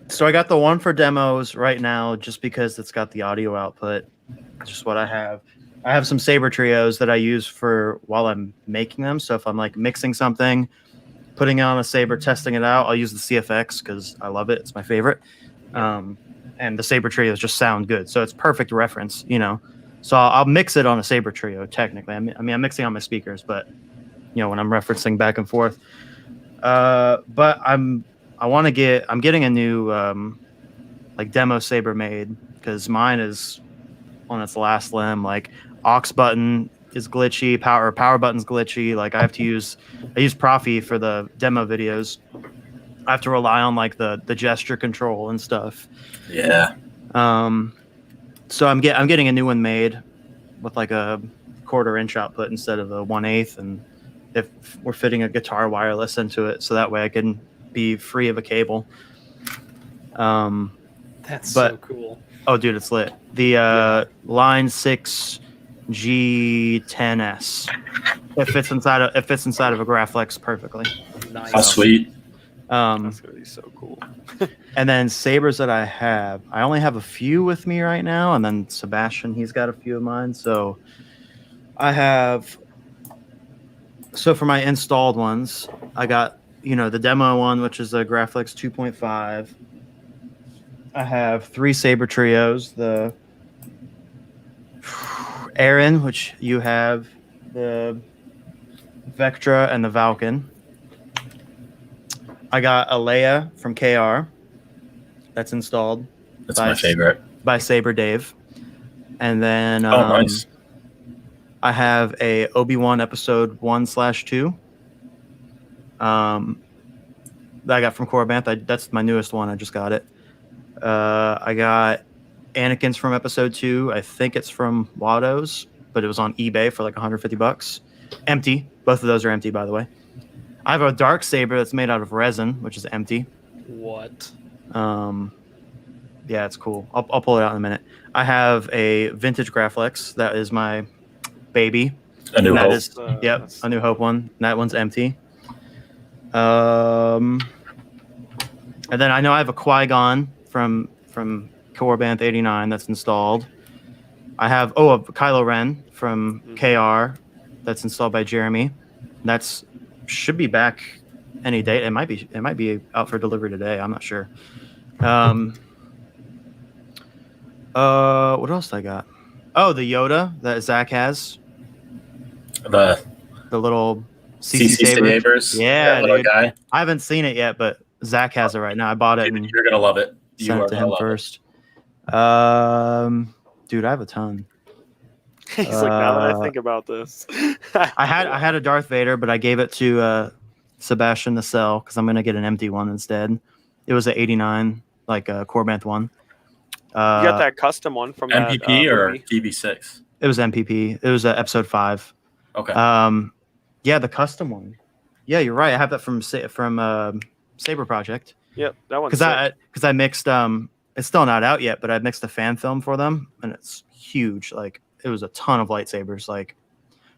S2: So I got the one for demos right now just because it's got the audio output. It's just what I have. I have some saber trios that I use for while I'm making them. So if I'm like mixing something, putting it on a saber, testing it out, I'll use the CFX because I love it. It's my favorite. And the saber trios just sound good. So it's perfect reference, you know. So I'll mix it on a saber trio technically. I mean, I'm mixing on my speakers, but you know, when I'm referencing back and forth. But I'm getting a new like demo saber made because mine is on its last limb. Like aux button is glitchy, power button's glitchy. Like I use Profi for the demo videos. I have to rely on like the gesture control and stuff.
S4: Yeah.
S2: So I'm getting a new one made with like a 1/4 inch output instead of a 1/8, and if we're fitting a guitar wireless into it, so that way I can be free of a cable.
S3: That's so cool.
S2: Oh, dude, it's lit. The Line 6 G10S. It fits inside of a Graflex perfectly.
S3: Nice.
S4: How sweet.
S1: That's gonna be so cool.
S2: And then sabers that I have, I only have a few with me right now, and then Sebastian, he's got a few of mine. So I have. So for my installed ones, I got the demo one, which is a Graflex 2.5. I have 3 saber trios. The Aaron, which you have, the Vectra, and the Valken. I got a Leia from KR. That's installed.
S4: That's my favorite.
S2: By Saber Dave. And then
S4: nice.
S2: I have a Obi-Wan episode 1/2. That I got from Corabanth. That's my newest one. I just got it. I got Anakin's from episode 2. I think it's from Watto's, but it was on eBay for like $150. Empty. Both of those are empty, by the way. I have a dark saber that's made out of resin, which is empty.
S3: What?
S2: Yeah, it's cool. I'll pull it out in a minute. I have a vintage Graflex that is my baby.
S4: A New Hope.
S2: A New Hope one. That one's empty. And then I know I have a Qui-Gon from Corabanth 89 that's installed. I have a Kylo Ren from KR that's installed by Jeremy. That's should be back any day. It might be out for delivery today. I'm not sure. What else did I got? Oh, the Yoda that Zach has.
S4: The
S2: little CC
S4: sabers.
S2: Yeah,
S4: little
S2: dude.
S4: guy.
S2: I haven't seen it yet, but Zach has it right now. I bought it.
S4: You're gonna love it. You
S2: sent
S4: are
S2: it to
S4: gonna
S2: him
S4: love
S2: first. Dude, I have a ton.
S1: He's like, now that I think about this,
S2: I had a Darth Vader, but I gave it to Sebastian to sell because I'm gonna get an empty one instead. It was an 89, like a Corabanth one.
S1: You got that custom one from
S4: MPP
S1: that,
S4: or
S1: movie?
S2: It
S4: DB6?
S2: was MPP. It was episode 5.
S4: Okay.
S2: Yeah, the custom one. Yeah, you're right. I have that from Saber Project.
S1: Yep, that one.
S2: Because I mixed. It's still not out yet, but I mixed a fan film for them, and it's huge. Like it was a ton of lightsabers. Like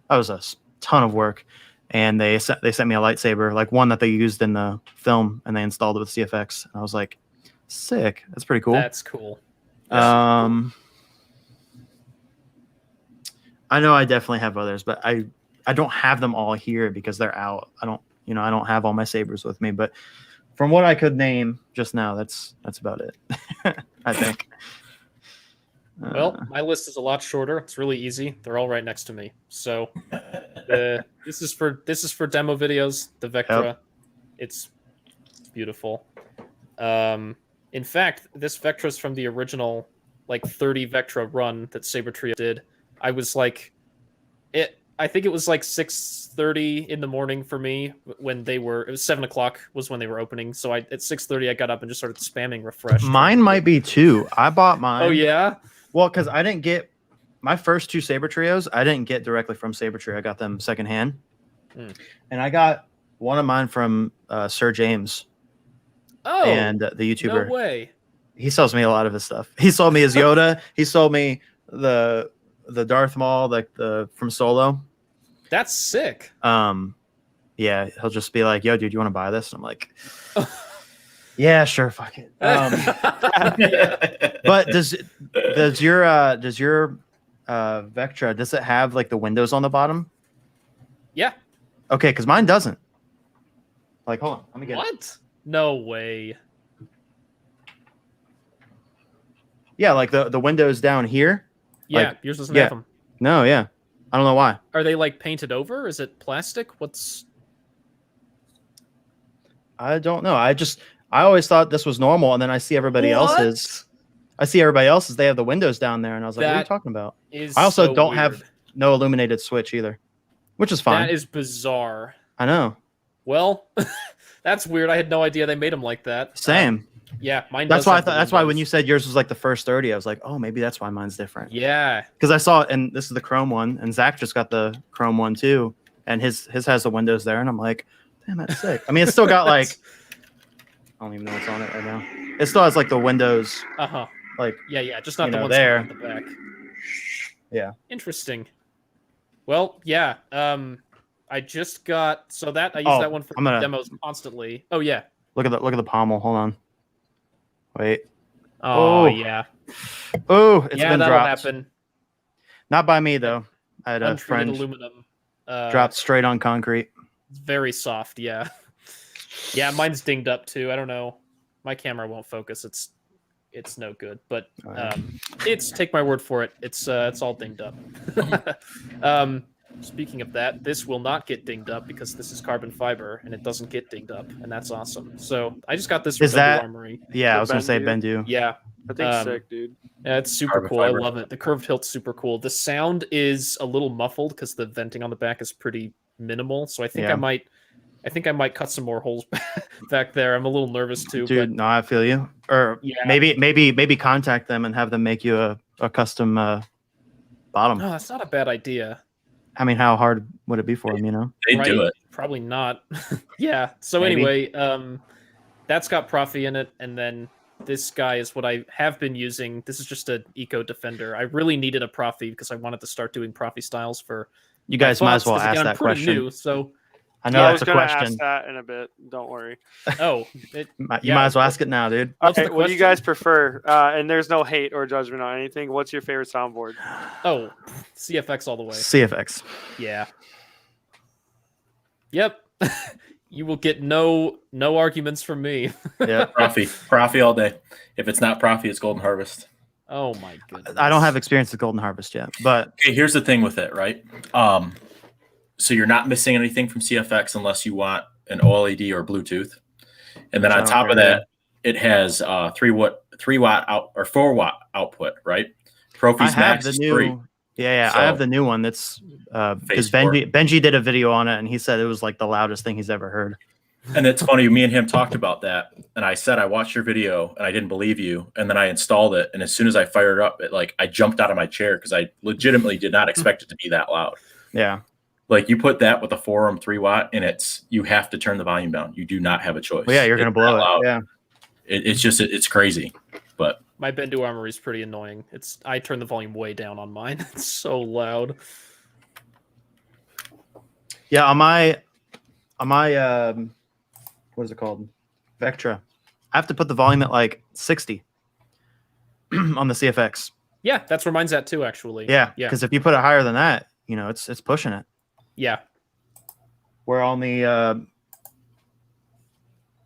S2: that was a ton of work, and they sent me a lightsaber, like one that they used in the film, and they installed it with CFX. And I was like, sick. That's pretty cool.
S3: That's cool.
S2: I know I definitely have others, but I don't have them all here because they're out. I don't have all my sabers with me, but from what I could name just now, that's about it. I think.
S3: Well, my list is a lot shorter. It's really easy. They're all right next to me. So this is for demo videos. The Vectra,
S2: Yep.
S3: It's beautiful. In fact, this Vectra is from the original 30 Vectra run that Saber Trio did. I was like, I think it was 6:30 in the morning for me when it was 7 o'clock was when they were opening. So at 6:30 I got up and just started spamming refresh.
S2: Mine might be 2. I bought mine.
S3: Oh yeah.
S2: Well, because I didn't get my first 2 Saber Trios. I didn't get directly from Saber Trio. I got them secondhand, and I got one of mine from Sir James.
S3: Oh,
S2: and the YouTuber.
S3: No way.
S2: he sells me a lot of his stuff. He sold me his Yoda. He sold me the Darth Maul, like the from Solo.
S3: That's sick.
S2: Yeah, he'll just be like, "Yo, dude, you want to buy this?" And I'm like, "Yeah, sure, fuck it." But does your Vectra, does it have like the windows on the bottom?
S3: Yeah.
S2: Okay, because mine doesn't. Like, hold on, let me get it.
S3: What? No way.
S2: Yeah, like the windows down here.
S3: Yeah,
S2: Like,
S3: yours doesn't
S2: yeah.
S3: have them.
S2: No, yeah, I don't know why.
S3: Are they like painted over? Is it plastic? What's?
S2: I don't know. I always thought this was normal, and then I see everybody else's. I see everybody else's. They have the windows down there, and I was like, "What are you
S3: That
S2: talking about?"
S3: is
S2: I also
S3: so
S2: don't
S3: weird.
S2: have no illuminated switch either, which is fine.
S3: That is bizarre.
S2: I know.
S3: Well, that's weird. I had no idea they made them like that.
S2: Same.
S3: Yeah, mine.
S2: That's
S3: does
S2: why I
S3: have the
S2: thought. That's why when
S3: windows.
S2: you said yours was like the first 30, I was like, "Oh, maybe that's why mine's different."
S3: Yeah.
S2: Because I saw it, and this is the chrome one, and Zach just got the chrome one too, and his has the windows there, and I'm like, "Damn, that's sick." I mean, it's still got like, I don't even know what's on it right now. It still has like the windows, like
S3: Yeah. Just not
S2: You
S3: the
S2: know,
S3: ones
S2: there.
S3: at the back.
S2: Yeah.
S3: Interesting. Well, yeah. I just got that I use
S2: Oh,
S3: that one for
S2: I'm gonna-
S3: demos constantly. Oh yeah.
S2: look at the pommel. Hold on. Wait.
S3: Oh,
S2: Oh.
S3: yeah.
S2: Oh, it's
S3: Yeah,
S2: been
S3: that'll
S2: dropped.
S3: happen.
S2: Not by me though. I had a
S3: Untreated
S2: friend
S3: aluminum.
S2: dropped straight on concrete.
S3: It's very soft. Yeah. Yeah, mine's dinged up too. I don't know. My camera won't focus. It's no good. But it's take my word for it. It's all dinged up. Speaking of that, this will not get dinged up because this is carbon fiber and it doesn't get dinged up, and that's awesome. So I just got this.
S2: Is that-
S3: Armory?
S2: Yeah,
S1: The
S2: I was gonna say
S1: Bendu?
S2: Bendu.
S3: Yeah,
S1: I think
S3: Um,
S1: sick, dude.
S3: yeah, it's super
S4: Carbon
S3: cool.
S4: fiber.
S3: I love it. The curved hilt's super cool. The sound is a little muffled because the venting on the back is pretty minimal. So I think
S2: Yeah.
S3: I might cut some more holes back there. I'm a little nervous too.
S2: Dude, no, I feel you. Or
S3: Yeah.
S2: maybe contact them and have them make you a custom bottom.
S3: But no, that's not a bad idea.
S2: I mean, how hard would it be for them? You know?
S4: They do
S3: Right?
S4: it.
S3: Probably not. Yeah. So
S2: Maybe.
S3: anyway, that's got Profi in it, and then this guy is what I have been using. This is just an Eco Defender. I really needed a Profi because I wanted to start doing Profi styles for.
S2: You guys
S3: my
S2: might as
S3: thoughts,
S2: well
S3: 'cause
S2: ask
S3: again, I'm
S2: that
S3: pretty
S2: question.
S3: New, so
S2: I know
S1: I
S2: that's
S1: was
S2: a
S1: gonna
S2: question.
S1: ask that in a bit. Don't worry.
S3: you
S2: You
S3: yeah,
S2: might as well ask it now, dude.
S3: What's
S1: Okay,
S3: the
S1: what do you
S3: question?
S1: guys prefer? And there's no hate or judgment on anything. What's your favorite soundboard?
S3: Oh, CFX all the way.
S2: CFX.
S3: Yeah. Yep. You will get no arguments from me.
S2: Yeah.
S4: Profi all day. If it's not Profi, it's Golden Harvest.
S3: Oh my goodness.
S2: I don't have experience with Golden Harvest yet, but
S4: Okay, here's the thing with it, right? So you're not missing anything from CFX unless you want an OLED or Bluetooth, and then
S2: Which I
S4: on
S2: don't
S4: top
S2: care,
S4: of that, it has 3-watt out or 4-watt output, right?
S2: I
S4: Profi's
S2: have
S4: Max
S2: the
S4: is
S2: new.
S4: 3.
S2: Yeah,
S4: So-
S2: I have the new one. That's because
S4: Phase 4.
S2: Benji did a video on it, and he said it was like the loudest thing he's ever heard.
S4: And it's funny, me and him talked about that, and I said I watched your video and I didn't believe you, and then I installed it, and as soon as I fired it up, I jumped out of my chair because I legitimately did not expect it to be that loud.
S2: Yeah,
S4: Like you put that with a 4-ohm 3-watt, and you have to turn the volume down. You do not have a choice.
S2: well, yeah, you're gonna
S4: It's
S2: blow
S4: that loud.
S2: it. Yeah,
S4: It's crazy. But
S3: My Bendu Armory is pretty annoying. I turn the volume way down on mine. It's so loud.
S2: yeah. On my what is it called? Vectra. I have to put the volume at like 60 on the CFX.
S3: Yeah, that's where mine's at too, actually.
S2: Yeah,
S3: Yeah.
S2: because if you put it higher than that, it's pushing it.
S3: Yeah.
S2: Where on the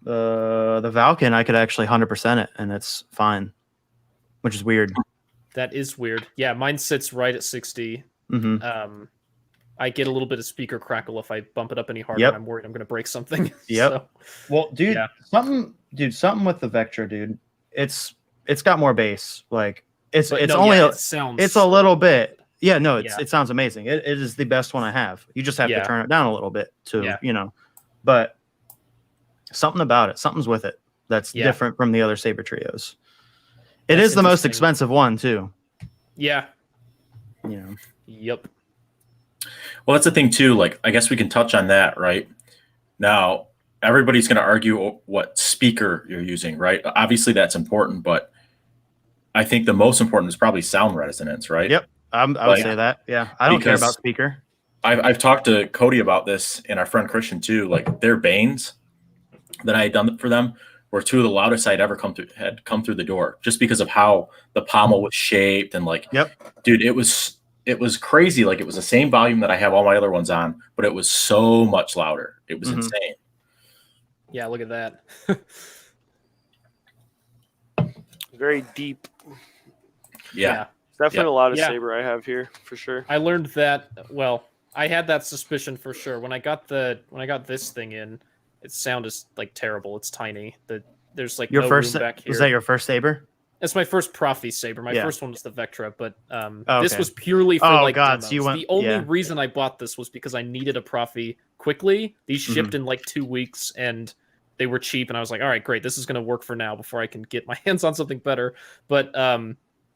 S2: Valken, I could actually 100% it, and it's fine, which is weird.
S3: That is weird. Yeah, mine sits right at 60.
S2: Hmm.
S3: I get a little bit of speaker crackle if I bump it up any harder.
S2: Yep.
S3: I'm worried I'm going to break something.
S2: Yep.
S3: So,
S2: Well, dude,
S3: Yeah.
S2: something with the Vectra, dude. It's got more bass. Like it's
S3: but
S2: it's
S3: no,
S2: only
S3: yeah,
S2: a,
S3: it sounds.
S2: it's a little bit. Yeah, no,
S3: Yeah.
S2: it sounds amazing. It is the best one I have. You just have
S3: Yeah.
S2: to turn it down a little bit to
S3: Yeah.
S2: but something about it, something's with it that's
S3: Yeah.
S2: different from the other Saber trios. It
S3: That's
S2: is the most
S3: interesting.
S2: expensive one too.
S3: Yeah.
S2: Yep.
S4: well, that's the thing too. Like I guess we can touch on that right now. Everybody's going to argue what speaker you're using, right? Obviously, that's important, but I think the most important is probably sound resonance, right?
S2: Yep. I would say that. Yeah. I don't care about speaker.
S4: I've talked to Cody about this and our friend Christian too. Like their Banes that I had done for them were two of the loudest I'd ever come through the door, just because of how the pommel was shaped and like,
S2: Yep.
S4: dude, it was crazy. Like it was the same volume that I have all my other ones on, but it was so much louder. It was insane.
S3: Yeah, look at that.
S1: Very deep.
S4: Yeah.
S1: It's definitely a lot of
S3: Yeah.
S1: saber I have here for sure.
S3: I learned that. Well, I had that suspicion for sure when I got this thing in. Its sound is like terrible. It's tiny. There's like
S2: Your
S3: no
S2: first
S3: room back here.
S2: was that your first saber?
S3: It's my first Profi saber. My
S2: Yeah.
S3: first one was the Vectra, but
S2: Oh,
S3: this
S2: okay.
S3: was purely for
S2: Oh,
S3: like
S2: God, so
S3: demos.
S2: you went-
S3: The only
S2: yeah.
S3: reason I bought this was because I needed a Profi quickly. These shipped in like 2 weeks, and they were cheap, and I was like, all right, great, this is going to work for now before I can get my hands on something better. But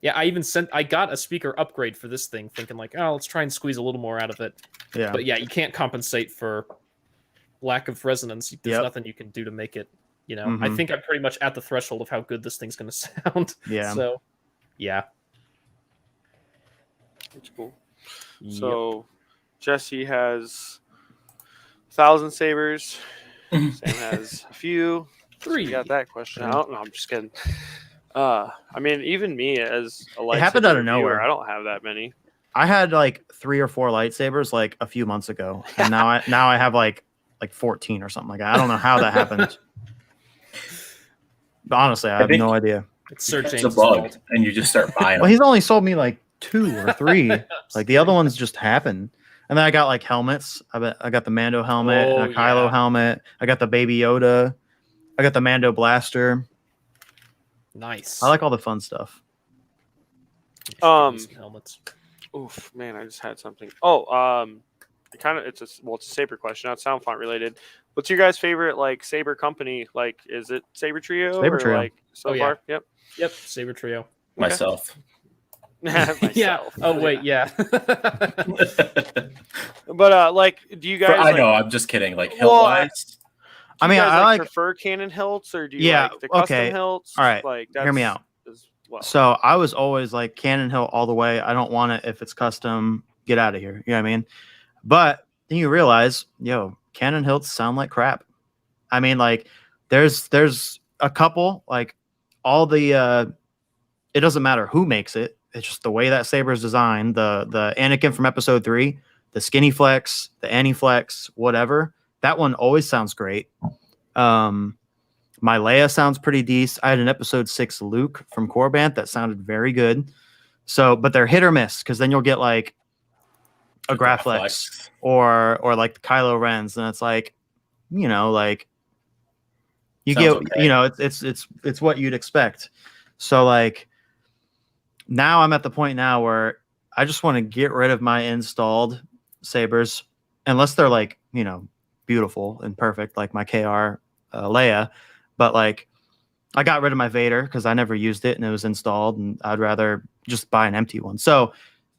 S3: yeah, I got a speaker upgrade for this thing, thinking like, oh, let's try and squeeze a little more out of it.
S2: Yeah.
S3: But yeah, you can't compensate for lack of resonance. There's nothing you can do to make it. You know, I think I'm pretty much at the threshold of how good this thing's going to sound.
S2: Yeah.
S3: So, yeah.
S1: It's cool.
S3: Yep.
S1: So Jesse has 1,000 sabers. Sam has a few.
S3: 3.
S1: You got that question. I don't know. I'm just kidding. I mean, even me as a lightsaber
S2: happened out of
S1: reviewer,
S2: nowhere.
S1: I don't have that many.
S2: I had like 3 or 4 lightsabers like a few months ago, and now I have like 14 or something like that. I don't know how that happened. But honestly, I have
S4: think
S2: no idea.
S3: It's Sir
S4: It's
S3: James'
S4: a bug,
S3: fault.
S4: and you just start buying
S2: Well,
S4: them.
S2: he's only sold me like 2 or 3. Like the other ones just happen. And then I got like helmets. I got the Mando helmet and a Kylo helmet. I got the Baby Yoda. I got the Mando blaster.
S3: Nice.
S2: I like all the fun stuff.
S3: Some helmets.
S1: Oof, man, I just had something. Oh, it's a saber question, not sound font related. What's your guys' favorite like saber company? Like, is it Saber Trio?
S2: Saber
S1: or,
S2: Trio.
S1: Like so far? Yep.
S3: Yep, Saber Trio.
S4: Myself.
S3: Yeah. Oh wait, yeah.
S1: But like, do you guys?
S4: I know. I'm just kidding. Like hilt
S1: Well,
S4: wise,
S2: I mean,
S1: do you guys,
S2: I like.
S1: prefer Canon hilts or do you
S2: Yeah,
S1: like the custom
S2: okay.
S1: hilts?
S2: All right,
S1: Like,
S2: hear me
S1: that's
S2: out.
S1: as well.
S2: So I was always like Cannon hilt all the way. I don't want it if it's custom. Get out of here. You know what I mean? But then you realize, Cannon hilts sound like crap. I mean, like there's a couple like all the. It doesn't matter who makes it. It's just the way that saber is designed. The Anakin from Episode 3, the Skinny Flex, the Annie Flex, whatever. That one always sounds great. My Leia sounds pretty decent. I had an Episode 6 Luke from Corbant that sounded very good. So, but they're hit or miss because then you'll get like a Graflex or like the Kylo Ren's, and it's like, like you
S4: Sounds
S2: get,
S4: okay.
S2: it's what you'd expect. So like. Now I'm at the point now where I just want to get rid of my installed sabers, unless they're like, beautiful and perfect, like my KR Leia. But like, I got rid of my Vader because I never used it and it was installed, and I'd rather just buy an empty one. So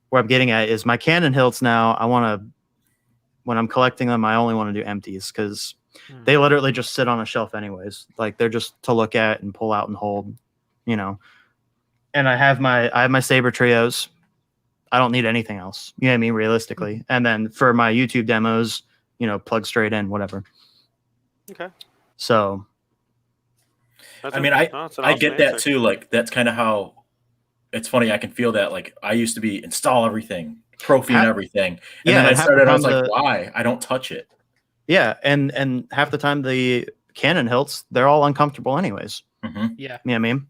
S2: where I'm getting at is my Canon hilts now. I want to, when I'm collecting them, I only want to do empties because they literally just sit on a shelf anyways. Like they're just to look at and pull out and hold, And I have my saber trios. I don't need anything else. You know what I mean? Realistically. And then for my YouTube demos, plug straight in, whatever.
S1: Okay.
S2: So.
S4: I mean, I get that too. Like that's kind of how. It's funny. I can feel that. Like I used to be install everything, trophy and everying, and then I started. I was like, why? I don't touch it.
S2: Yeah, and half the time the Canon hilts, they're all uncomfortable anyways.
S3: Yeah.
S2: You know what I mean?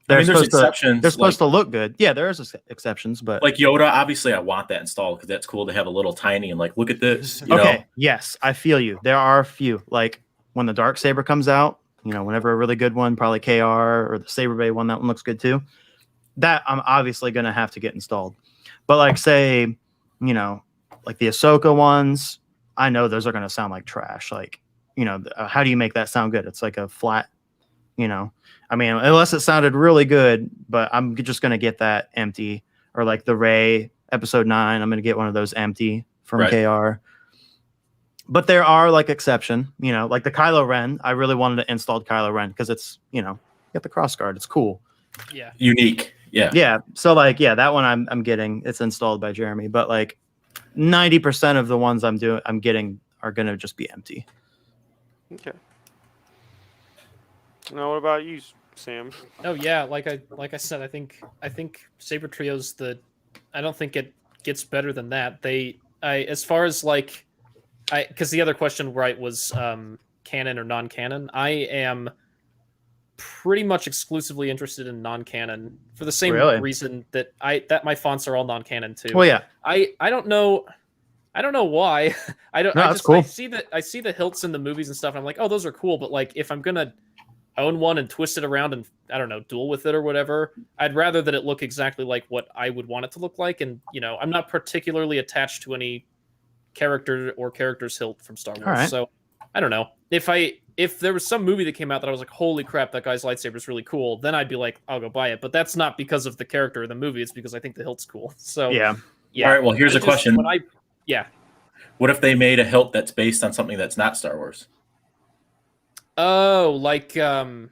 S4: There's exceptions.
S2: They're supposed to look good. Yeah, there's exceptions, but
S4: like Yoda, obviously, I want that installed because that's cool to have a little tiny and like look at this. You
S2: okay,
S4: know?
S2: Yes, I feel you. There are a few like when the Darksaber comes out. Whenever a really good one, probably KR or the Saber Bay one, that one looks good too. That I'm obviously gonna have to get installed. But like say, like the Ahsoka ones, I know those are gonna sound like trash. Like, how do you make that sound good? It's like a flat, I mean, unless it sounded really good, but I'm just going to get that empty. Or like the Rey Episode 9, I'm going to get one of those empty from KR. But there are like exception, like the Kylo Ren. I really wanted to install Kylo Ren because it's, get the cross guard. It's cool.
S3: Yeah.
S4: Unique. Yeah.
S2: Yeah. So like, yeah, that one I'm getting. It's installed by Jeremy, but like 90% of the ones I'm getting are gonna just be empty.
S1: Okay. Now, what about you, Sam?
S3: Oh yeah, like I said, I think Saber Trio's the. I don't think it gets better than that. As far as like because the other question right was canon or non-canon. I am pretty much exclusively interested in non-canon for the same
S2: Really?
S3: reason that my fonts are all non-canon too.
S2: Well, yeah.
S3: I don't know. I don't know why. I don't.
S2: No,
S3: I
S2: that's
S3: just
S2: cool.
S3: I see the hilts in the movies and stuff. And I'm like, oh, those are cool. But like, if I'm gonna own one and twist it around and I don't know, duel with it or whatever, I'd rather that it look exactly like what I would want it to look like. And I'm not particularly attached to any character or character's hilt from Star Wars.
S2: Right.
S3: So I don't know. If there was some movie that came out that I was like, holy crap, that guy's lightsaber is really cool, then I'd be like, I'll go buy it. But that's not because of the character of the movie. It's because I think the hilt's cool. So
S2: Yeah.
S4: All right. Well, here's a question.
S3: What
S4: if they made a hilt that's based on something that's not Star Wars?
S3: Oh, like
S1: the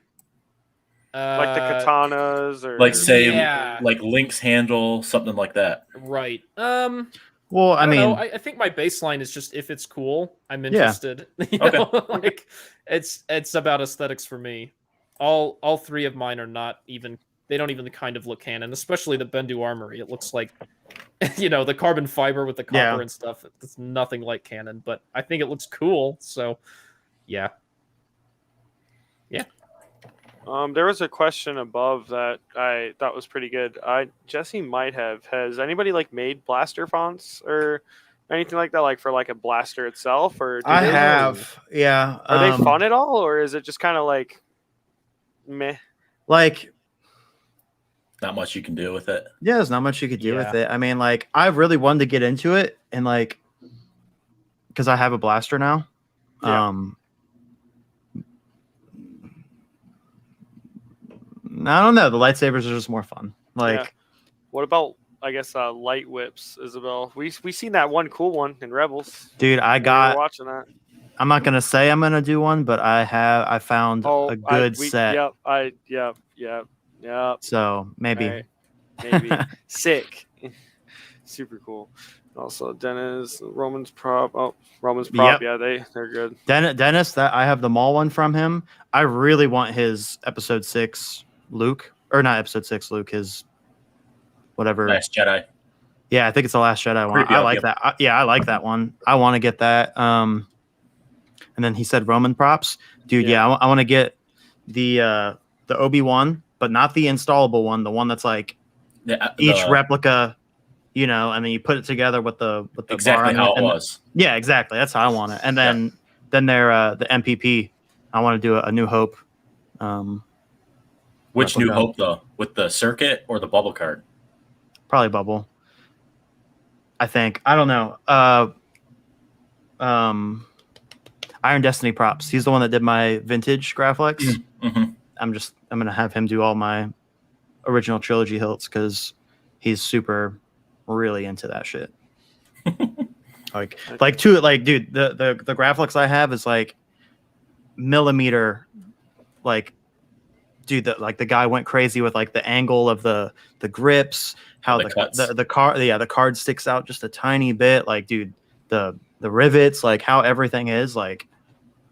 S1: katanas, or
S4: Like say,
S3: yeah.
S4: like Link's handle, something like that.
S3: Right.
S2: Well, I
S3: I don't
S2: mean,
S3: know. I think my baseline is just if it's cool, I'm interested. You
S4: Okay.
S3: know? Like it's about aesthetics for me. All three of mine are not even. They don't even kind of look canon, especially the Bendu Armory. It looks like, the carbon fiber with the copper
S2: Yeah.
S3: and stuff. It's nothing like canon, but I think it looks cool. So, yeah.
S1: There was a question above that I thought was pretty good. Jesse might have. Has anybody like made blaster fonts or anything like that, like for like a blaster itself, or do
S2: I
S1: they-
S2: have. Yeah.
S1: Are they fun at all, or is it just kind of like meh?
S2: Like,
S4: Not much you can do with it.
S2: yeah, there's not much you could do
S3: Yeah.
S2: with it. I mean, like, I really wanted to get into it, and like, because I have a blaster now.
S1: Yeah.
S2: I don't know. The lightsabers are just more fun. Like,
S1: Yeah. What about, I guess, light whips, Isabel? We seen that one cool one in Rebels.
S2: dude,
S1: We were watching that.
S2: I'm not gonna say I'm gonna do one, but I found a good set.
S1: Yep.
S2: So maybe.
S1: Right. Maybe. Sick. Super cool. Also, Dennis, Roman's prop. Oh, Roman's prop.
S2: Yep.
S1: Yeah, they're good.
S2: Dennis, that I have the mall one from him. I really want his episode 6 Luke, or not episode 6 Luke, his whatever.
S4: Last Jedi.
S2: Yeah, I think it's the Last Jedi one.
S4: Creepy,
S2: I like
S4: yep.
S2: that. I like that one. I want to get that. And then he said Roman props, dude. Yeah, I want to get the Obi-Wan, but not the installable one. The one that's like each replica, and then you put it together with the
S4: exactly
S2: bar
S4: how it
S2: and
S4: was.
S2: Yeah, exactly. That's how I want it. And then they're the MPP. I want to do a New Hope.
S4: Which New
S2: replica.
S4: Hope though? With the circuit or the bubble card?
S2: Probably Bubble. I think. I don't know. Iron Destiny props. He's the one that did my vintage graphics.
S4: Mm-hmm.
S2: I'm gonna have him do all my original trilogy hilts because he's super really into that shit. like dude, the graphics I have is like millimeter, like dude, the guy went crazy with like the angle of the grips, how the card sticks out just a tiny bit, like dude, the rivets, like how everything is, like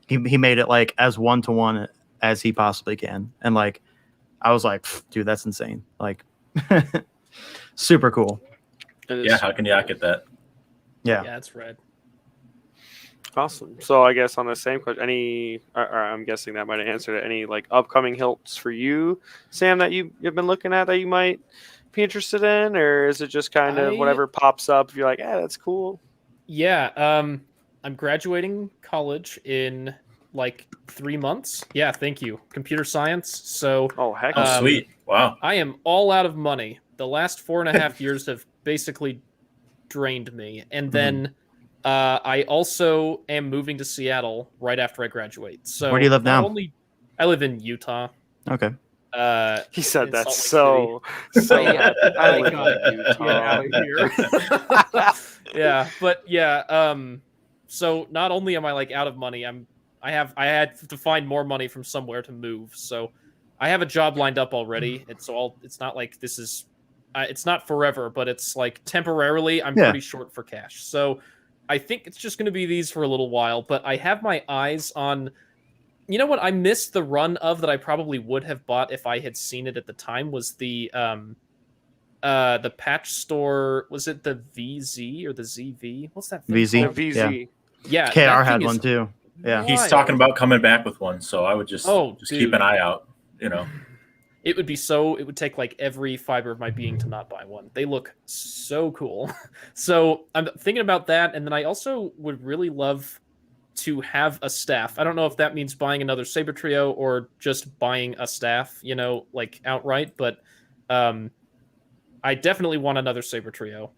S2: he made it like as one-to-one as he possibly can. And like I was like, dude, that's insane. Like super cool.
S4: Yeah, how can you not get that?
S2: Yeah.
S3: Yeah, it's red.
S1: Awesome. So I guess on the same question, I'm guessing that might have answered it. Any like upcoming hilts for you, Sam, that you've been looking at that you might be interested in, or is it just kind of whatever pops up? If you're like, that's cool.
S3: Yeah. I'm graduating college in like 3 months. Yeah, thank you. Computer science. So
S1: Heck.
S4: Oh, sweet. Wow.
S3: I am all out of money. The last 4.5 years have basically drained me. And then I also am moving to Seattle right after I graduate. So
S2: where do you live now?
S3: I live in Utah.
S2: Okay.
S1: He said
S3: in
S1: that
S3: Salt Lake
S1: so
S3: Yeah,
S1: I
S3: like,
S1: live in Utah.
S3: get out of here. Yeah, but yeah, so not only am I like out of money, I had to find more money from somewhere to move. So I have a job lined up already. It's not like this is it's not forever, but it's like temporarily I'm
S2: Yeah.
S3: pretty short for cash. So I think it's just going to be these for a little while, but I have my eyes on, you know what I missed the run of that I probably would have bought if I had seen it at the time was the patch store. Was it the VZ or the ZV? What's that thing
S2: VZ?
S3: called?
S1: The VZ.
S3: Yeah,
S2: KR
S3: that
S2: had
S3: thing
S2: one
S3: is
S2: too. Yeah.
S4: He's
S3: wild.
S4: talking about coming back with one, so I would just
S3: Dude.
S4: keep an eye out. You know,
S3: It would take like every fiber of my being to not buy one. They look so cool. So I'm thinking about that. And then I also would really love to have a staff. I don't know if that means buying another Saber Trio or just buying a staff, like outright. But I definitely want another Saber Trio.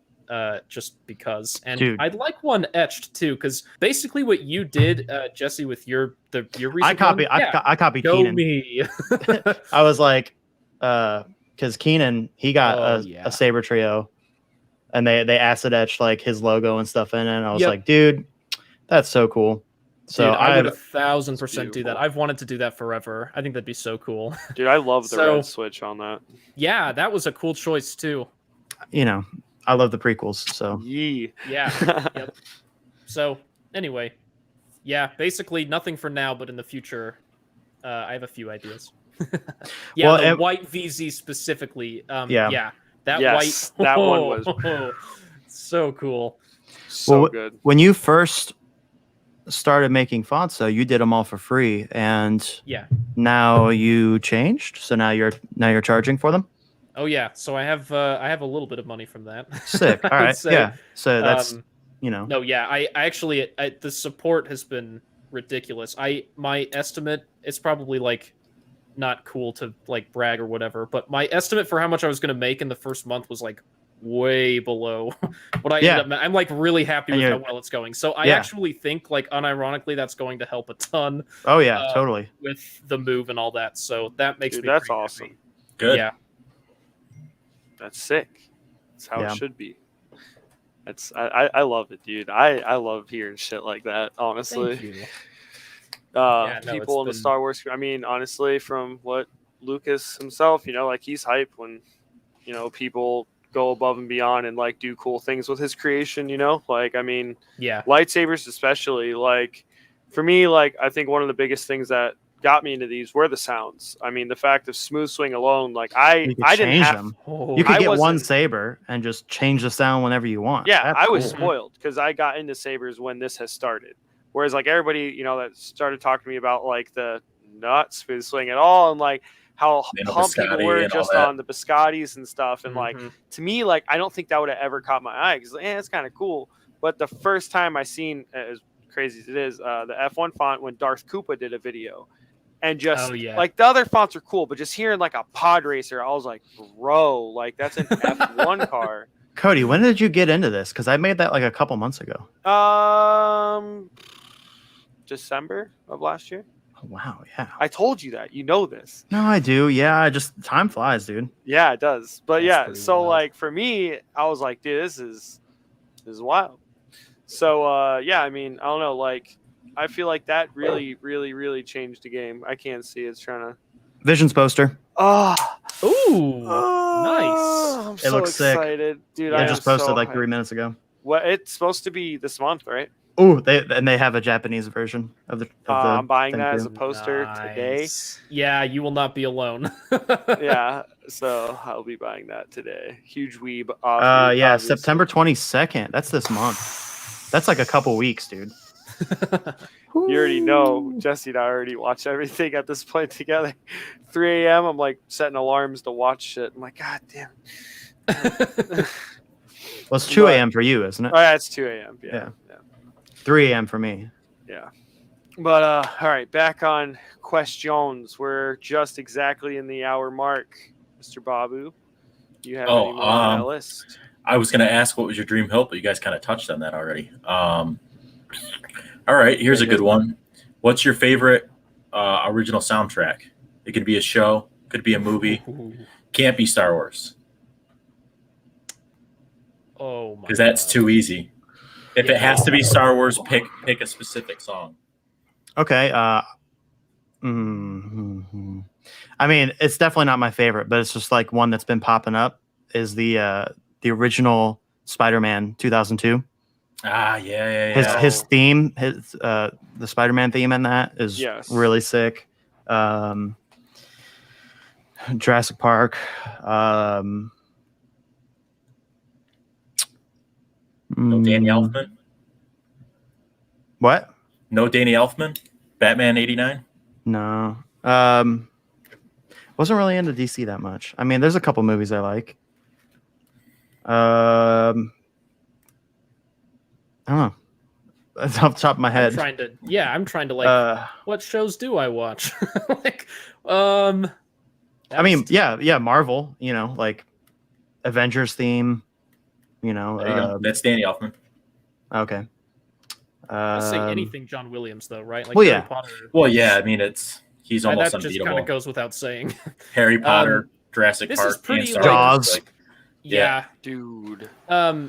S3: Just because, and
S2: Dude.
S3: I'd like one etched too, because basically what you did, Jesse, with your recent
S2: I copied
S3: Show
S2: Keenan.
S3: me.
S2: I was like, because Keenan, he got
S3: yeah.
S2: a Saber Trio, and they acid etched like his logo and stuff in it. And I was
S3: Yep.
S2: like, dude, that's so cool. So
S3: Dude, I would
S2: I
S3: 1,000% do that.
S1: beautiful.
S3: I've wanted to do that forever. I think that'd be so cool.
S1: Dude, I love the
S3: So-
S1: red switch on that.
S3: Yeah, that was a cool choice too.
S2: I love the prequels. So
S1: Yee.
S3: Yeah. Yep. So anyway, yeah, basically nothing for now, but in the future, I have a few ideas. Yeah,
S2: Well,
S3: the white VZ specifically.
S2: Yeah.
S3: That
S1: Yes,
S3: white.
S1: that one was-
S3: so cool.
S1: So
S2: Well,
S1: good.
S2: when you first started making fonts, though, you did them all for free, and
S3: Yeah.
S2: now you changed. So now you're charging for them.
S3: Oh yeah. So I have a little bit of money from that.
S2: Sick. All
S3: I would
S2: right.
S3: say.
S2: Yeah. So that's
S3: Um,
S2: you know.
S3: No, yeah, I actually the support has been ridiculous. My estimate, it's probably like not cool to like brag or whatever, but my estimate for how much I was going to make in the first month was like way below what I ended up. I'm like really happy
S2: And
S3: with how
S2: you're-
S3: well it's going. So I
S2: Yeah.
S3: actually think like unironically that's going to help a ton
S2: Oh yeah,
S3: uh,
S2: totally.
S3: with the move and all that. So that makes
S1: Dude,
S3: me
S1: that's
S3: pretty
S1: awesome.
S3: happy.
S4: good.
S3: Yeah.
S1: That's sick. That's how
S2: Yeah.
S1: it should be. I love it, dude. I love hearing shit like that, honestly.
S3: Thank you.
S1: Yeah,
S3: no,
S1: people in the
S3: it's been-
S1: Star Wars. I mean, honestly, from what Lucas himself, like he's hyped when, people go above and beyond and like do cool things with his creation. Like I mean,
S3: Yeah.
S1: lightsabers especially. Like for me, like I think one of the biggest things that got me into these were the sounds. I mean, the fact of smooth swing alone. Like
S2: You could
S1: I didn't
S2: change
S1: have.
S2: them.
S3: Oh,
S2: You could
S1: I
S2: get one
S1: wasn't-
S2: saber and just change the sound whenever you want.
S1: Yeah,
S2: That's
S1: I was
S2: cool.
S1: spoiled because I got into sabers when this has started. Whereas like everybody, that started talking to me about like the not smooth swing at all and like how
S4: And the
S1: pumped people
S4: biscotti
S1: were
S4: and all
S1: just
S4: that.
S1: on the biscottis and stuff. And like
S3: Mhm.
S1: to me, like I don't think that would have ever caught my eye because it's kind of cool. But the first time I seen, as crazy as it is, the F1 font when Darth Koopa did a video. And just
S3: Oh, yeah.
S1: like the other fonts are cool, but just hearing like a pod racer, I was like, bro, like that's an F1 car.
S2: Cody, when did you get into this? Because I made that like a couple months ago.
S1: December of last year.
S2: Oh, wow, yeah.
S1: I told you that. You know this.
S2: No, I do. Yeah, I just time flies, dude.
S1: Yeah, it does. But
S3: That's
S1: yeah,
S3: pretty
S1: so
S3: wild.
S1: like for me, I was like, dude, this is wild. So yeah, I mean, I don't know, like I feel like that really, really, really changed the game. I can't see it's trying to.
S2: Visions poster.
S1: Oh,
S3: Ooh,
S1: I'm
S2: It
S1: so
S2: looks sick.
S1: excited, dude.
S2: I
S1: I
S2: just
S1: am
S2: posted
S1: so
S2: like
S1: hyped.
S2: 3 minutes ago.
S1: Well, it's supposed to be this month, right?
S2: Oh, they have a Japanese version of the.
S1: I'm buying
S2: thing
S1: that as
S2: too.
S1: a poster today.
S3: Nice. Yeah, you will not be alone.
S1: Yeah, so I'll be buying that today. Huge weeb.
S2: Yeah,
S1: obviously.
S2: September 22nd. That's this month. That's like a couple weeks, dude.
S1: You already know. Jesse and I already watch everything at this point together. 3 a.m. I'm like setting alarms to watch shit. I'm like, God damn.
S2: Well, it's 2 a.m. for you, isn't it?
S1: Oh, yeah, it's 2 a.m. Yeah.
S2: Yeah.
S1: Yeah.
S2: 3 a.m. for me.
S1: Yeah. But all right, back on questions. We're just exactly in the hour mark. Mr. Babu, do you have any more on that list?
S4: I was going to ask what was your dream hilt, but you guys kind of touched on that already. All right, here's a good one. What's your favorite original soundtrack? It could be a show, could be a movie, can't be Star Wars
S3: Oh my.
S4: because that's
S3: God.
S4: too easy. If it has to be Star Wars, pick a specific song.
S2: Okay. Mhm. I mean, it's definitely not my favorite, but it's just like one that's been popping up. Is the original Spider-Man 2002?
S4: Ah, yeah.
S2: His theme, the Spider-Man theme in that is
S1: Yes.
S2: really sick. Jurassic Park.
S4: No Danny Elfman.
S2: What?
S4: No Danny Elfman. Batman '89.
S2: No. Wasn't really into DC that much. I mean, there's a couple movies I like. I don't know. That's off the top of my head.
S3: I'm trying to like what shows do I watch? Like
S2: I mean, yeah, Marvel, you know, like Avengers theme, you know.
S4: There you go. That's Danny Elfman.
S2: Okay.
S3: I'll say anything John Williams though, right? Like
S2: well,
S3: Harry
S2: yeah.
S3: Potter.
S4: Well, yeah, I mean he's almost
S3: that just
S4: unbeatable.
S3: kind of goes without saying.
S4: Harry Potter, Jurassic
S3: this
S4: Park,
S3: is pretty,
S4: and Star
S3: like-
S4: Wars,
S2: Jaws.
S4: like,
S3: Yeah.
S1: Dude.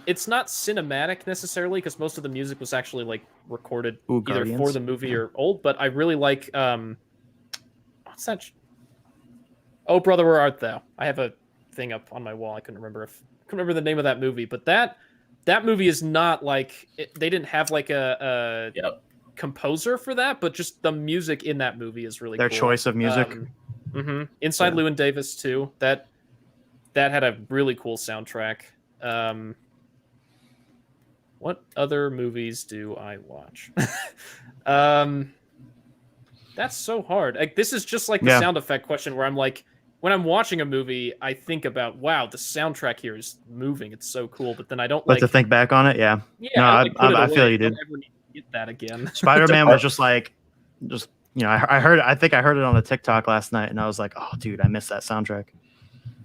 S3: It's not cinematic necessarily because most of the music was actually like recorded
S2: Ooh,
S3: either
S2: Guardians.
S3: for the movie or old. But I really like what's that? Oh, Brother, Where Art Thou? I have a thing up on my wall. I couldn't remember the name of that movie, but that movie is not like they didn't have like a composer for that, but just the music in that movie is really
S2: Their
S3: cool.
S2: choice of music.
S3: Inside
S2: Yeah.
S3: Llewyn Davis too. That had a really cool soundtrack. What other movies do I watch? That's so hard. Like, this is just like the
S2: Yeah.
S3: sound effect question where I'm like, when I'm watching a movie, I think about, wow, the soundtrack here is moving. It's so cool. But then I don't
S2: But
S3: like
S2: to think back on it, yeah.
S3: Yeah,
S2: No,
S3: I, like, put it
S2: I feel
S3: away.
S2: you,
S3: Don't
S2: dude.
S3: ever need to get that again.
S2: Spider-Man was just like, you know, I think I heard it on a TikTok last night, and I was like, oh, dude, I missed that soundtrack.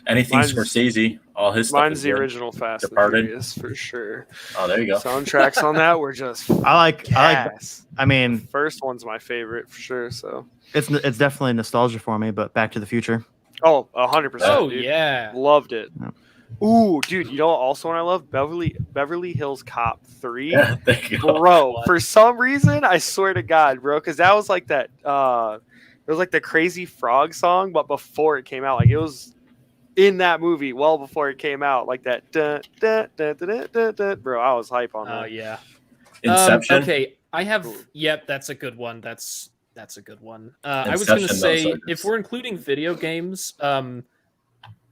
S4: anything
S1: Mine's-
S4: Scorsese, all his stuff.
S1: Mine's
S4: is
S1: the
S4: good.
S1: original Fast
S4: Departed.
S1: and Furious for sure.
S4: Oh, there you go.
S1: Soundtracks on that were just
S2: I like.
S1: gas.
S2: I mean,
S1: First one's my favorite for sure. So
S2: it's definitely nostalgia for me. But Back to the Future.
S1: 100%.
S3: Oh,
S1: dude.
S3: yeah.
S1: Loved it.
S2: Yeah.
S1: Ooh, dude, you know what also one I love? Beverly Hills Cop 3.
S4: Yeah, there you go.
S1: Bro, for some reason, I swear to God, bro, because that was like that it was like the Crazy Frog song, but before it came out. Like it was in that movie well before it came out. Like that dun, dun, dun, dun, dun, dun, dun. Bro, I was hype on
S3: Oh,
S1: that.
S3: yeah.
S4: Inception.
S3: Okay, I have.
S1: Ooh.
S3: Yep, that's a good one. That's a good one. I was going to
S4: Inception,
S3: say,
S4: though, so
S3: if we're including video games,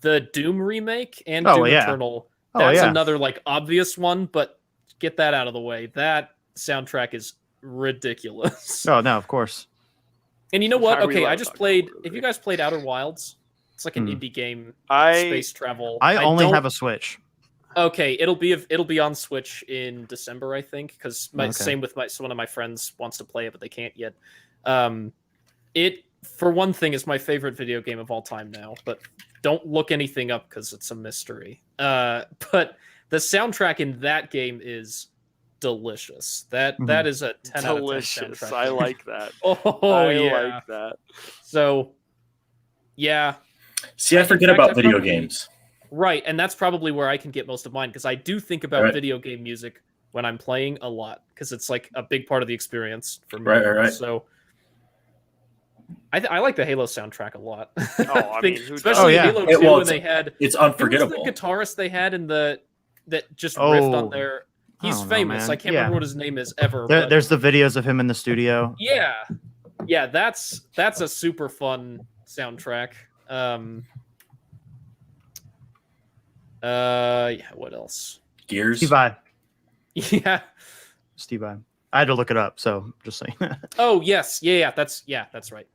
S3: the Doom remake and
S2: Oh,
S3: Doom
S2: yeah.
S3: Eternal,
S2: Oh,
S3: that's
S2: yeah.
S3: another like obvious one. But get that out of the way. That soundtrack is ridiculous.
S2: Oh no, of course.
S3: And you know what?
S1: Why are we
S3: Okay,
S1: allowed
S3: I
S1: to
S3: just
S1: talk
S3: played.
S1: about it,
S3: If you
S1: really?
S3: guys played Outer Wilds, it's like an
S2: Hmm.
S3: indie game,
S1: I
S3: space travel.
S2: I only
S3: don't-
S2: have a Switch.
S3: Okay, it'll be on Switch in December, I think, because
S2: Okay.
S3: same with one of my friends wants to play it, but they can't yet. It for one thing is my favorite video game of all time now, but don't look anything up because it's a mystery. But the soundtrack in that game is delicious. That is a 10 out of 10
S1: delicious.
S3: soundtrack.
S1: I like that.
S3: Oh
S1: I
S3: yeah.
S1: like that.
S3: So yeah,
S4: See, I
S3: In
S4: forget
S3: fact,
S4: about
S3: I
S4: video
S3: probably-
S4: games.
S3: right, and that's probably where I can get most of mine because I do think about
S4: Right.
S3: video game music when I'm playing a lot because it's like a big part of the experience for me.
S4: Right.
S3: So I like the Halo soundtrack a lot.
S1: Oh, I mean, who
S3: especially
S2: doesn't?
S3: Halo
S4: It
S3: 2 when
S4: was-
S3: they had
S4: It's
S3: who was
S4: unforgettable.
S3: the guitarist they had in that just riffed
S2: Oh,
S3: on their.
S2: I
S3: He's
S2: don't know,
S3: famous.
S2: man.
S3: I can't
S2: Yeah.
S3: remember what his name is ever.
S2: There,
S3: but-
S2: there's the videos of him in the studio.
S3: yeah, that's a super fun soundtrack. Yeah, what else?
S4: Gears.
S2: Steve I.
S3: Yeah.
S2: Steve I. I had to look it up, so just saying.
S3: Oh yes, yeah, that's right.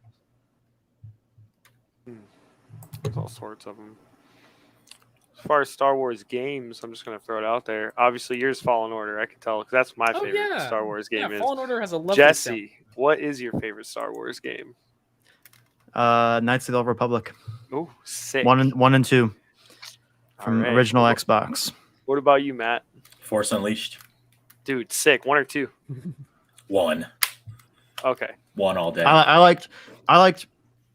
S1: There's all sorts of them. As far as Star Wars games, I'm just gonna throw it out there. Obviously, yours Fallen Order. I can tell because that's my
S3: Oh
S1: favorite
S3: yeah,
S1: Star Wars game.
S3: Yeah,
S1: Is
S3: Fallen Order has a lovely
S1: Jesse? What is your favorite Star Wars game?
S2: Knights of the Old Republic.
S1: Oh, sick.
S2: 1 and 2 from
S1: Alright.
S2: original
S1: What-
S2: Xbox.
S1: What about you, Matt?
S4: Force Unleashed.
S1: Dude, sick. 1 or 2?
S4: One
S1: Okay.
S4: all day.
S2: I liked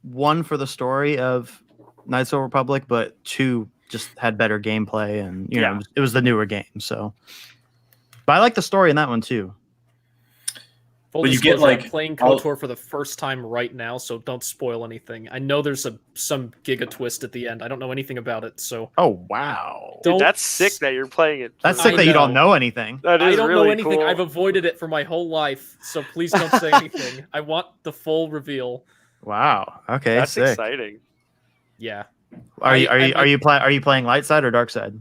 S2: 1 for the story of Knights of the Old Republic, but 2 just had better gameplay, and you
S1: Yeah.
S2: know, it was the newer game. So, but I like the story in that one too.
S3: Full
S4: But you get,
S3: disclosure, I'm
S4: like,
S3: playing
S4: all-
S3: KOTOR for the first time right now, so don't spoil anything. I know there's some giga twist at the end. I don't know anything about it, so
S2: Oh wow.
S1: Dude,
S3: don't.
S1: that's sick that you're playing it.
S2: That's
S1: for-
S2: sick
S3: I
S2: that you don't
S3: know.
S2: know anything.
S1: That
S3: I
S1: is
S3: don't
S1: really
S3: know anything.
S1: cool.
S3: I've avoided it for my whole life, so please don't say anything. I want the full reveal.
S2: Wow. Okay.
S1: That's
S2: sick.
S1: exciting.
S3: Yeah.
S2: Are you
S3: I-
S2: are you playing light side or dark side?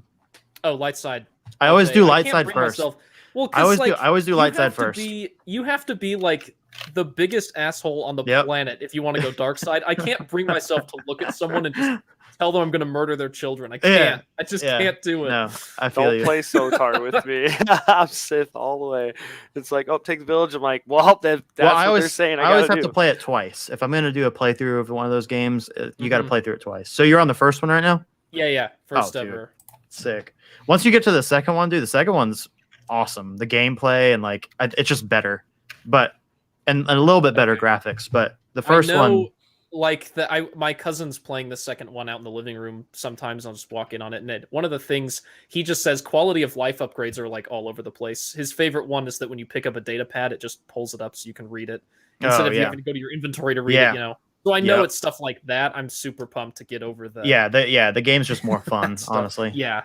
S3: Oh, light side.
S2: I always do
S3: I
S2: light
S3: can't
S2: side
S3: bring
S2: first.
S3: myself- Well, 'cause,
S2: I always do
S3: you
S2: light side
S3: have to
S2: first.
S3: You have to be like the biggest asshole on the
S2: Yep.
S3: planet if you want to go dark side. I can't bring myself to look at someone and just tell them I'm going to murder their children. I can't.
S2: Yeah.
S3: I just
S2: Yeah.
S3: can't do it.
S2: No, I feel
S1: Don't
S2: you.
S1: play Sotar with me. I'm Sith all the way. It's like, oh, take the village. I'm like, well, that's
S2: Well,
S1: what they're saying.
S2: I always
S1: gotta
S2: have
S1: do.
S2: to play it twice. If I'm gonna do a playthrough of one of those games, you got to
S3: Mhm.
S2: play through it twice. So you're on the first one right now.
S3: Yeah. First
S2: dude.
S3: ever.
S2: Sick. Once you get to the second one, dude, the second one's awesome. The gameplay and like it's just better, but and a little bit better graphics. But the first
S3: I know,
S2: one,
S3: like my cousin's playing the second one out in the living room. Sometimes I'll just walk in on it, and one of the things he just says quality of life upgrades are like all over the place. His favorite one is that when you pick up a data pad, it just pulls it up so you can read it instead of you
S2: yeah.
S3: having to go to your inventory to read
S2: Yeah.
S3: it. You know, so I know
S2: Yep.
S3: it's stuff like that. I'm super pumped to get over that.
S2: the game's just more fun,
S3: stuff.
S2: honestly.
S3: Yeah.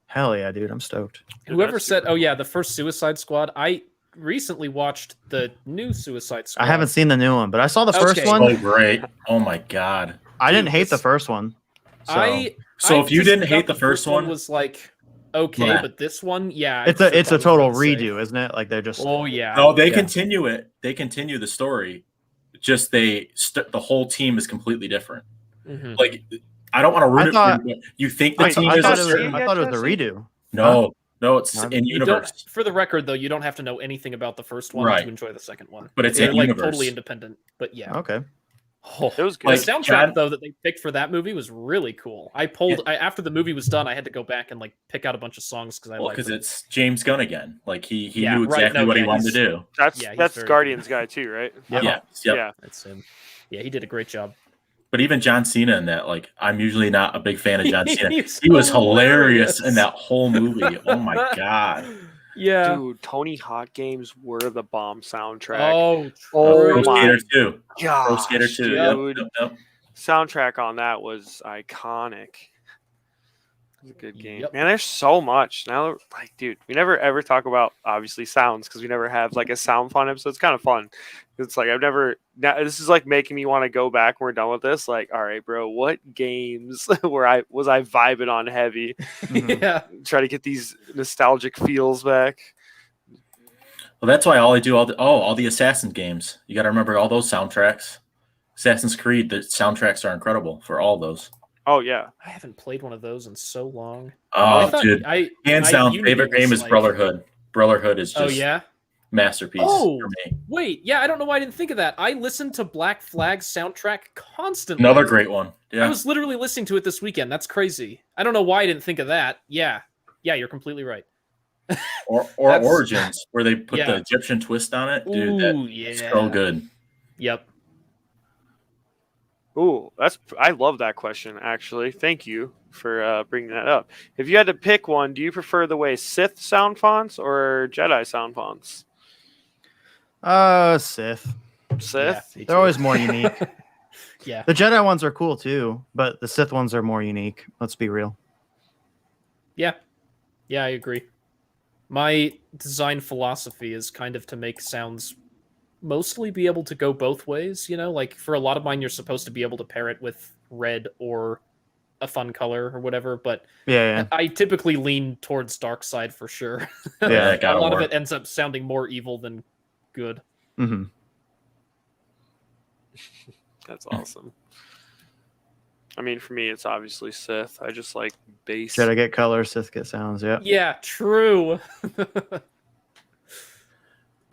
S2: Hell yeah, dude, I'm stoked.
S1: Dude,
S3: Whoever
S1: that's
S3: said,
S1: super
S3: "Oh yeah, the first Suicide Squad." I recently watched the new Suicide Squad.
S2: I haven't seen the new one, but I saw the first
S3: Okay.
S2: one.
S4: Oh, great. Oh, my God.
S2: I didn't
S3: dude,
S2: hate the
S3: this-
S2: first one. So
S4: So
S3: I
S4: if you
S3: just
S4: didn't
S3: thought
S4: hate the first one,
S3: was like okay,
S4: Yeah.
S3: but this one, yeah,
S2: it's
S3: I
S2: a
S3: forgot what I was
S2: total
S3: about to say.
S2: redo, isn't it? Like they're just
S3: Oh yeah.
S4: no, they
S2: Yeah.
S4: continue it. They continue the story. Just the whole team is completely different.
S3: Mhm.
S4: Like, I don't want to ruin
S2: I
S4: it
S2: thought-
S4: for you. You think the
S2: I,
S4: team
S2: I
S4: is
S2: thought
S4: a
S2: it was,
S4: certain.
S2: I thought it was a
S1: Jesse?
S2: redo.
S4: No, it's
S2: No,
S4: in
S3: You don't,
S4: universe,
S3: for the record, though, you don't have to know anything about the first one
S4: Right.
S3: to enjoy the second one.
S4: but it's
S3: They're
S4: in
S3: like
S4: universe.
S3: totally independent. But yeah,
S2: Okay.
S3: oh,
S1: It was
S3: the
S1: good.
S4: Like,
S3: soundtrack
S4: John-
S3: though that they picked for that movie was really cool. After the movie was done, I had to go back and like pick out a bunch of songs because I
S4: Well,
S3: liked
S4: because
S3: them.
S4: it's James Gunn again. Like he
S3: Yeah,
S4: knew
S3: right,
S4: exactly
S3: no,
S4: what he
S3: yeah,
S4: wanted to
S3: he's-
S4: do.
S1: That's
S3: Yeah, he's
S1: that's
S3: very
S1: Guardians guy too, right?
S2: Yep.
S4: Yep.
S1: Yeah.
S3: That's him. Yeah, he did a great job.
S4: But even John Cena in that, like, I'm usually not a big fan of John Cena.
S3: He's
S4: He was hilarious
S3: hilarious.
S4: in that whole movie. Oh my God.
S3: Yeah.
S1: Dude, Tony Hawk games were the bomb soundtrack.
S3: Oh,
S1: Oh
S3: true.
S4: Pro
S1: my
S4: Skater 2. Pro
S1: gosh,
S4: Skater 2.
S1: dude.
S4: Yep.
S1: Soundtrack on that was iconic. It was a good game.
S3: Yep.
S1: Man, there's so much. Now, like, dude, we never ever talk about obviously sounds because we never have like a sound fun episode. It's kind of fun. It's like now this is like making me want to go back when we're done with this. Like, all right, bro, what games were I vibing on heavy?
S2: Mhm.
S3: Yeah.
S1: Try to get these nostalgic feels back.
S4: Well, that's why all I do all the Assassin games. You got to remember all those soundtracks. Assassin's Creed, the soundtracks are incredible for all those.
S1: Oh yeah.
S3: I haven't played one of those in so long.
S4: Oh, dude. Hands down,
S3: Unity
S4: favorite
S3: was
S4: game is
S3: like-
S4: Brotherhood. Brotherhood is just
S3: Oh yeah.
S4: masterpiece
S3: Oh.
S4: for me.
S3: Wait, yeah, I don't know why I didn't think of that. I listened to Black Flag's soundtrack constantly.
S4: Another great one.
S3: I
S4: Yeah.
S3: was literally listening to it this weekend. That's crazy. I don't know why I didn't think of that. Yeah, you're completely right.
S4: Or
S3: That's-
S4: Origins, where they put
S3: Yeah.
S4: the Egyptian twist on it. Dude,
S3: Ooh,
S4: that's
S3: yeah.
S4: so good.
S3: Yep.
S1: Ooh, I love that question actually. Thank you for bringing that up. If you had to pick one, do you prefer the way Sith sound fonts or Jedi sound fonts?
S2: Sith.
S1: Sith.
S3: me
S2: They're
S3: too.
S2: always more unique.
S3: Yeah.
S2: The Jedi ones are cool too, but the Sith ones are more unique. Let's be real.
S3: Yeah, I agree. My design philosophy is kind of to make sounds mostly be able to go both ways, you know? Like for a lot of mine you're supposed to be able to pair it with red or a fun color or whatever, but
S2: Yeah,
S3: I typically lean towards dark side for sure.
S2: yeah.
S4: that
S3: A
S4: gotta
S3: lot
S4: work.
S3: of it ends up sounding more evil than good.
S2: hmm
S1: That's awesome. I mean, for me, it's obviously Sith. I just like bass.
S2: Jedi get color, Sith get sounds. Yeah.
S3: Yeah, true.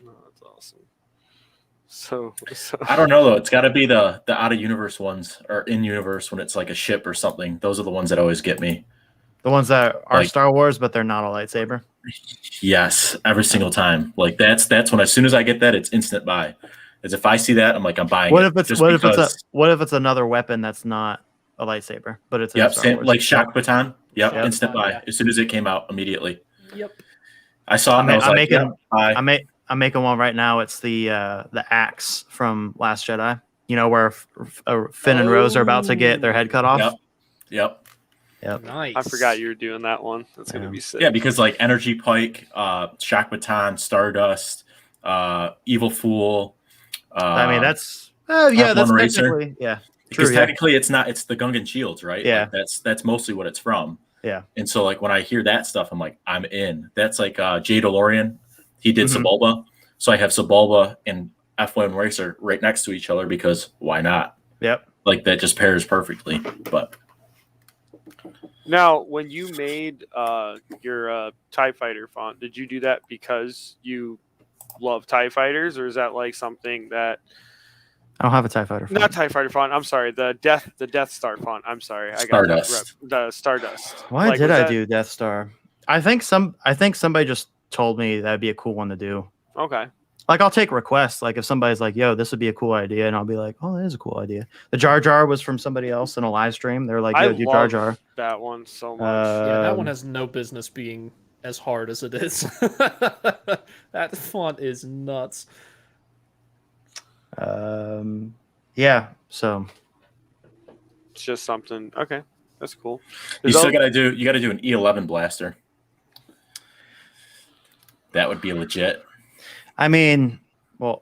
S1: Oh, that's awesome. So
S4: I don't know though. It's got to be the out of universe ones or in universe when it's like a ship or something. Those are the ones that always get me.
S2: The ones that are
S4: Like-
S2: Star Wars, but they're not a lightsaber.
S4: Yes, every single time. Like that's when as soon as I get that, it's instant buy. As if I see that, I'm like I'm buying.
S2: What
S4: it,
S2: if it's
S4: just
S2: what if
S4: because-
S2: it's another weapon that's not a lightsaber, but it's in
S4: Yep,
S2: Star
S4: same,
S2: Wars?
S4: like shock baton. Yep,
S2: Yep.
S4: instant buy.
S3: Yeah.
S4: As soon as it came out, immediately.
S3: Yep.
S4: I saw it and I was
S2: I'm
S4: like,
S2: making-
S4: yeah, buy.
S2: I'm making one right now. It's the axe from Last Jedi. You know where Finn and Rose are about to get their head cut off.
S4: Yep.
S3: Nice.
S1: I forgot you were doing that one. That's gonna be sick.
S4: Yeah, because like Energy Pike, Shock Baton, Stardust, Evil Fool.
S2: I mean, that's that's technically
S4: Because technically it's not. It's the Gungan shields, right?
S2: Yeah.
S4: Like, that's mostly what it's from.
S2: Yeah.
S4: And so like when I hear that stuff, I'm like, I'm in. That's like Jay DeLorean. He did Sebulba, so I have Sebulba and F1 Racer right next to each other because why not?
S2: Yep.
S4: Like that just pairs perfectly. But
S1: now, when you made your TIE Fighter font, did you do that because you love TIE Fighters, or is that like something that
S2: I don't have a TIE Fighter font.
S1: not TIE Fighter font? I'm sorry, the Death Star font. I'm sorry,
S4: Stardust.
S1: The Stardust.
S2: Why did I do Death Star? I think somebody just told me that'd be a cool one to do.
S1: Okay.
S2: Like I'll take requests. Like if somebody's like, "Yo, this would be a cool idea," and I'll be like, "Oh, that is a cool idea." The Jar Jar was from somebody else in a live stream. They're like, "Yo, do Jar Jar."
S1: That one so much.
S3: Yeah, that one has no business being as hard as it is. That font is nuts.
S2: Yeah. So
S1: It's just something. Okay, that's cool.
S4: you still gotta do an E11 blaster. That would be legit.
S2: I mean, well,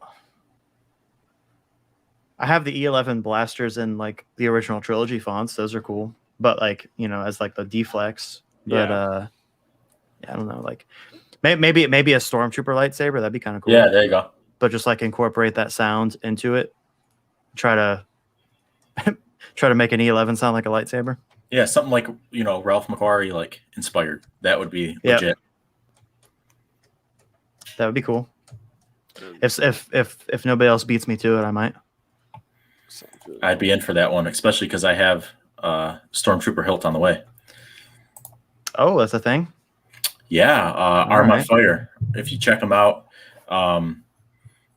S2: I have the E11 blasters in like the original trilogy fonts. Those are cool, but like as like the deflex. But I don't know. Like maybe a stormtrooper lightsaber. That'd be kind of cool.
S4: Yeah, there you go.
S2: But just like incorporate that sound into it. Try to make an E11 sound like a lightsaber.
S4: Yeah, something like Ralph McQuarrie like inspired. That would be legit.
S2: That would be cool. If nobody else beats me to it, I might.
S4: I'd be in for that one, especially because I have Stormtrooper Hilt on the way.
S2: Oh, that's a thing?
S4: Yeah, Arm on Fire. If you check him out,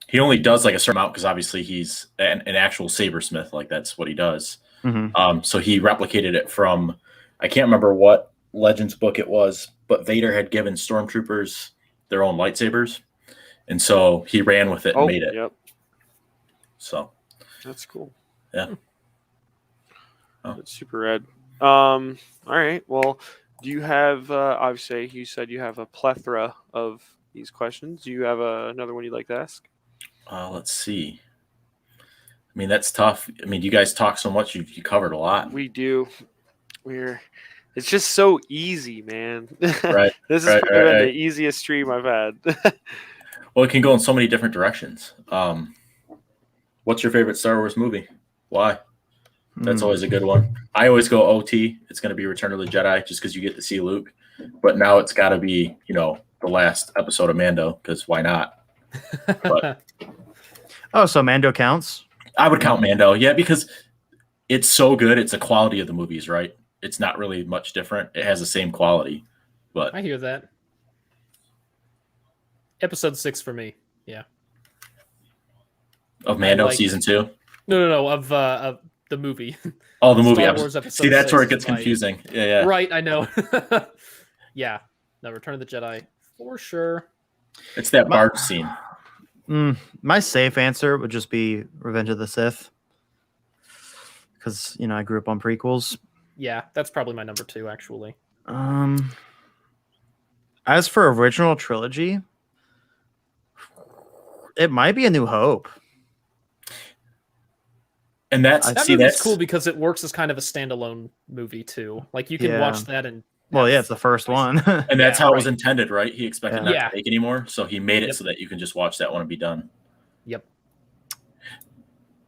S4: he only does like a certain amount because obviously he's an actual sabersmith. Like that's what he does.
S2: Mm-hmm.
S4: So he replicated it from, I can't remember what Legends book it was, but Vader had given Stormtroopers their own lightsabers. And so he ran with it and made it.
S1: Yep.
S4: So
S1: that's cool.
S4: Yeah.
S1: That's super rad. All right. Well, do you have obviously you said you have a plethora of these questions. Do you have another one you'd like to ask?
S4: Let's see. I mean, that's tough. I mean, you guys talk so much, you covered a lot.
S1: We do. It's just so easy, man.
S4: Right.
S1: This has probably been the easiest stream I've had.
S4: Well, it can go in so many different directions. What's your favorite Star Wars movie? Why? That's always a good one. I always go OT. It's going to be Return of the Jedi just because you get to see Luke. But now it's got to be, the last episode of Mando because why not? But,
S2: so Mando counts?
S4: I would count Mando, yeah, because it's so good. It's the quality of the movies, right? It's not really much different. It has the same quality. But
S3: I hear that. Episode 6 for me, yeah.
S4: Of Mando season 2?
S3: No, of the movie.
S4: Oh, the movie.
S3: Star Wars episode
S4: See, that's
S3: 6
S4: where it gets confusing. Yeah.
S3: Right, I know. Yeah. No, Return of the Jedi for sure.
S4: It's that barge scene.
S2: My safe answer would just be Revenge of the Sith. Because, I grew up on prequels.
S3: Yeah, that's probably my number 2, actually.
S2: As for original trilogy, it might be A New Hope.
S4: And that's
S3: cool because it works as kind of a standalone movie too. Like you can watch that and
S2: it's the first one.
S4: And that's how it was intended, right? He expected not to make anymore, so he made it so that you can just watch that one and be done.
S3: Yep.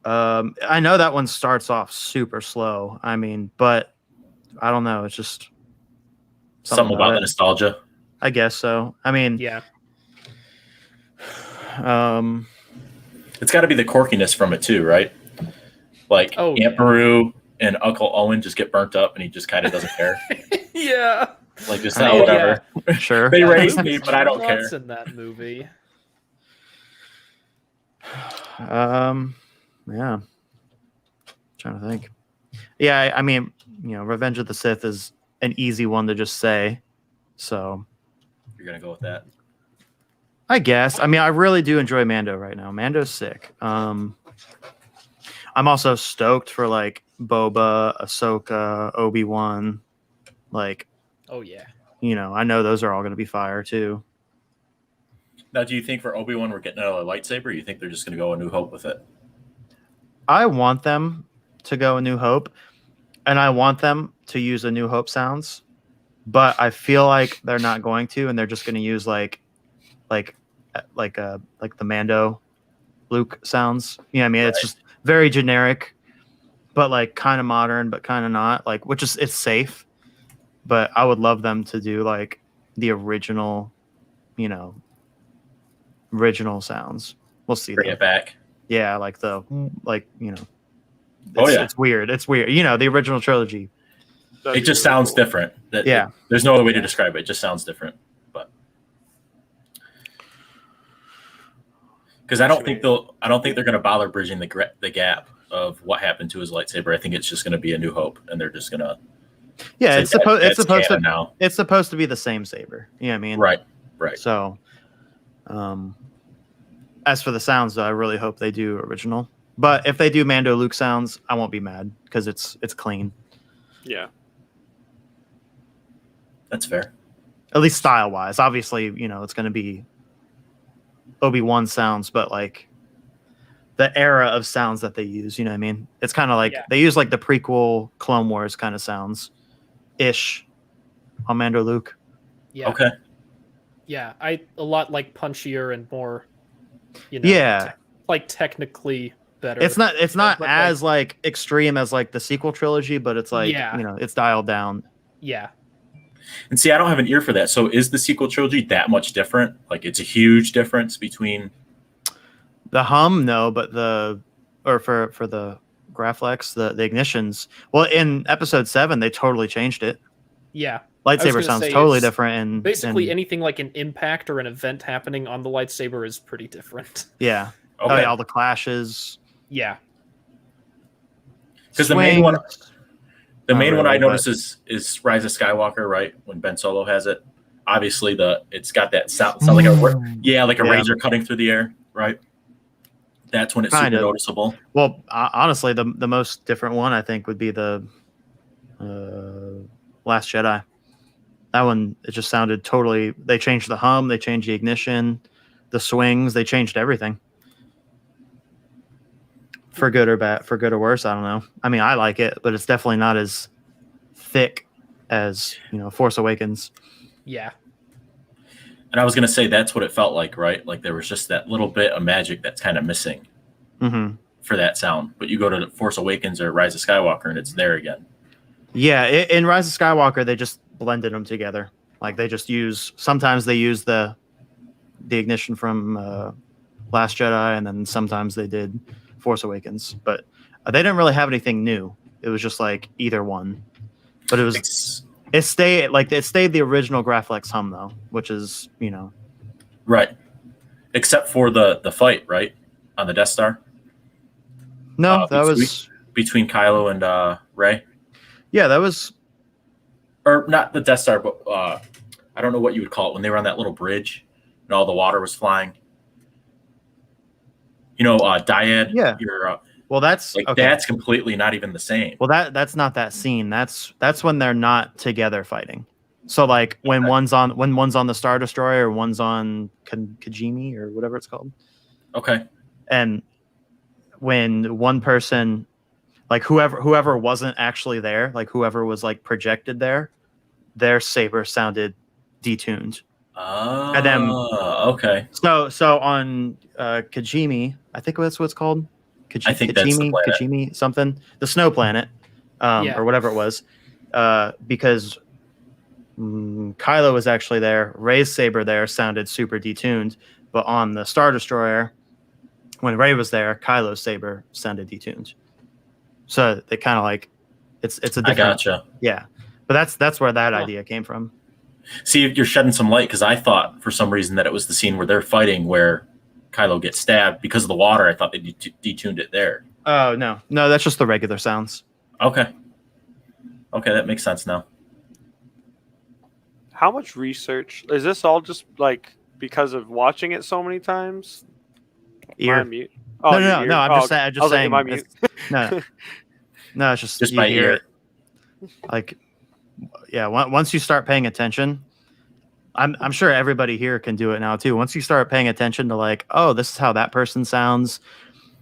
S2: I know that one starts off super slow. I mean, but I don't know. It's just
S4: something about the nostalgia.
S2: I guess so. I mean,
S3: yeah.
S4: It's got to be the quirkiness from it too, right? Like Aunt Beru and Uncle Owen just get burnt up, and he just kind of doesn't care.
S3: Yeah.
S4: Like just whatever.
S2: Yeah. Sure.
S4: They raised me, but I don't care.
S3: In that movie.
S2: Yeah. Trying to think. Yeah, I mean, Revenge of the Sith is an easy one to just say. So
S4: you're gonna go with that.
S2: I guess. I mean, I really do enjoy Mando right now. Mando's sick. I'm also stoked for like Boba, Ahsoka, Obi-Wan. Like,
S3: Oh yeah.
S2: I know those are all going to be fire too.
S4: Now, do you think for Obi-Wan we're getting another lightsaber? Or you think they're just going to go A New Hope with it?
S2: I want them to go A New Hope, and I want them to use A New Hope sounds, but I feel like they're not going to, and they're just going to use like the Mando Luke sounds. You know what I mean? It's just very generic, but like kind of modern, but kind of not. Like, which is it's safe, but I would love them to do like the original, original sounds. We'll see.
S4: Bring
S2: though.
S4: it back.
S2: Yeah, it's
S4: yeah.
S2: it's weird. It's weird. The original trilogy.
S4: It just sounds different.
S2: Yeah.
S4: There's no other way to describe it. It just sounds different. But because I don't think they're going to bother bridging the gap of what happened to his lightsaber. I think it's just going to be A New Hope, and they're just going to.
S2: Yeah, it's supposed to
S4: now.
S2: It's supposed to be the same saber. You know what I mean?
S4: Right.
S2: So, as for the sounds, though, I really hope they do original. But if they do Mando Luke sounds, I won't be mad because it's clean.
S1: Yeah.
S4: That's fair.
S2: At least style wise. Obviously, it's going to be Obi-Wan sounds, but like the era of sounds that they use, you know what I mean? It's kind of like they use like the prequel Clone Wars kind of sounds ish on Mando Luke.
S3: Yeah.
S4: Okay.
S3: Yeah, a lot like punchier and more, like technically better.
S2: It's not
S3: But,
S2: as like extreme as like the sequel trilogy, but it's like it's dialed down.
S3: Yeah.
S4: And see, I don't have an ear for that. So is the sequel trilogy that much different? Like it's a huge difference between
S2: the hum, no, but for the Graflex, the ignitions. Well, in episode 7, they totally changed it.
S3: Yeah.
S2: Lightsaber sounds totally different, and
S3: basically anything like an impact or an event happening on the lightsaber is pretty different.
S2: Yeah.
S4: Okay.
S2: Oh yeah, all the clashes.
S3: Yeah.
S4: Because the main one I notice is Rise of Skywalker, right? When Ben Solo has it, obviously it's got that sound like a razor cutting through the air, right? That's when it's super noticeable.
S2: Well, honestly, the most different one I think would be the Last Jedi. That one, it just sounded totally. They changed the hum, they changed the ignition, the swings, they changed everything. For good or bad, for good or worse, I don't know. I mean, I like it, but it's definitely not as thick as Force Awakens.
S3: Yeah.
S4: And I was gonna say that's what it felt like, right? Like there was just that little bit of magic that's kind of missing for that sound. But you go to Force Awakens or Rise of Skywalker, and it's there again.
S2: Yeah, in Rise of Skywalker, they just blended them together. Like they just sometimes they use the ignition from Last Jedi, and then sometimes they did Force Awakens. But they didn't really have anything new. It was just like either one. But it stayed the original Graflex hum though, which is
S4: right, except for the fight right on the Death Star.
S2: No, that was
S4: between Kylo and Rey.
S2: Yeah, that was,
S4: or not the Death Star, but I don't know what you would call it when they were on that little bridge and all the water was flying. Dyad.
S2: Yeah. Well, that's
S4: like
S2: okay.
S4: That's completely not even the same.
S2: Well, that's not that scene. That's when they're not together fighting. So like when one's on the Star Destroyer, or one's on Kajimi or whatever it's called.
S4: Okay.
S2: And when one person, like whoever wasn't actually there, like whoever was like projected there, their saber sounded detuned.
S4: Oh.
S2: And then
S4: okay.
S2: So on Kajimi, I think that's what it's called.
S4: I think that's the planet.
S2: Kajimi something, the snow planet, or whatever it was, because Kylo was actually there. Rey's saber there sounded super detuned, but on the Star Destroyer, when Rey was there, Kylo's saber sounded detuned. So they kind of like it's a different. I
S4: gotcha.
S2: Yeah, but that's where that idea came from.
S4: See, you're shedding some light because I thought for some reason that it was the scene where they're fighting where Kylo gets stabbed because of the water. I thought they detuned it there.
S2: Oh no, that's just the regular sounds.
S4: Okay, that makes sense now.
S1: How much research is this? All just like because of watching it so many times.
S2: Ear.
S1: My mute. Oh,
S2: No.
S1: your ear.
S2: I'm
S1: Oh,
S2: just saying. I'm
S1: I
S2: just
S1: was like,
S2: saying.
S1: am I mute?
S2: No, it's just
S4: Just
S2: you
S4: by
S2: hear
S4: ear.
S2: it. Like, yeah. Once you start paying attention, I'm sure everybody here can do it now too. Once you start paying attention to like, oh, this is how that person sounds,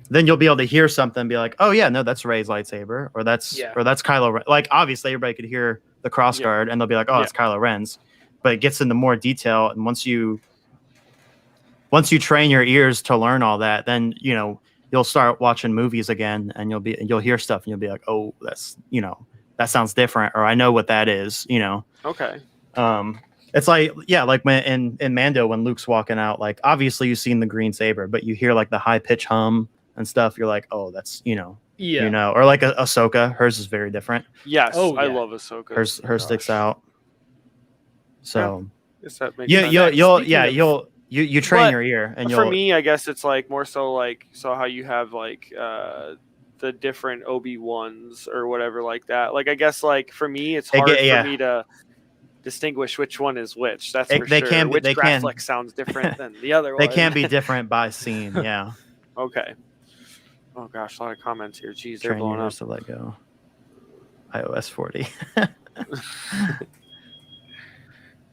S2: then you'll be able to hear something and be like, oh yeah, no, that's Rey's lightsaber, or that's Kylo Ren. Like obviously everybody could hear the crossguard and they'll be like, oh, it's Kylo Ren's. But it gets into more detail, and once you train your ears to learn all that, then you'll start watching movies again and you'll hear stuff and you'll be like, oh, that's that sounds different, or I know what that is,
S1: Okay.
S2: It's like like when in Mando when Luke's walking out, like obviously you've seen the green saber, but you hear like the high pitch hum and stuff. You're like, oh, that's or like Ahsoka, hers is very different.
S1: Yes, I love Ahsoka.
S2: Hers sticks out. So
S1: guess that makes
S2: sense. You train your ear, and
S1: for me, I guess it's like more so like how you have like the different Obi-Wans or whatever like that. Like I guess like for me, it's hard for me to distinguish which one is which. That's for sure. Which Graflex sounds different than the other one.
S2: They can be different by scene. Yeah.
S1: Okay. Oh gosh, a lot of comments here. Jeez, they're
S2: train
S1: blowing up.
S2: To let go. iOS 40.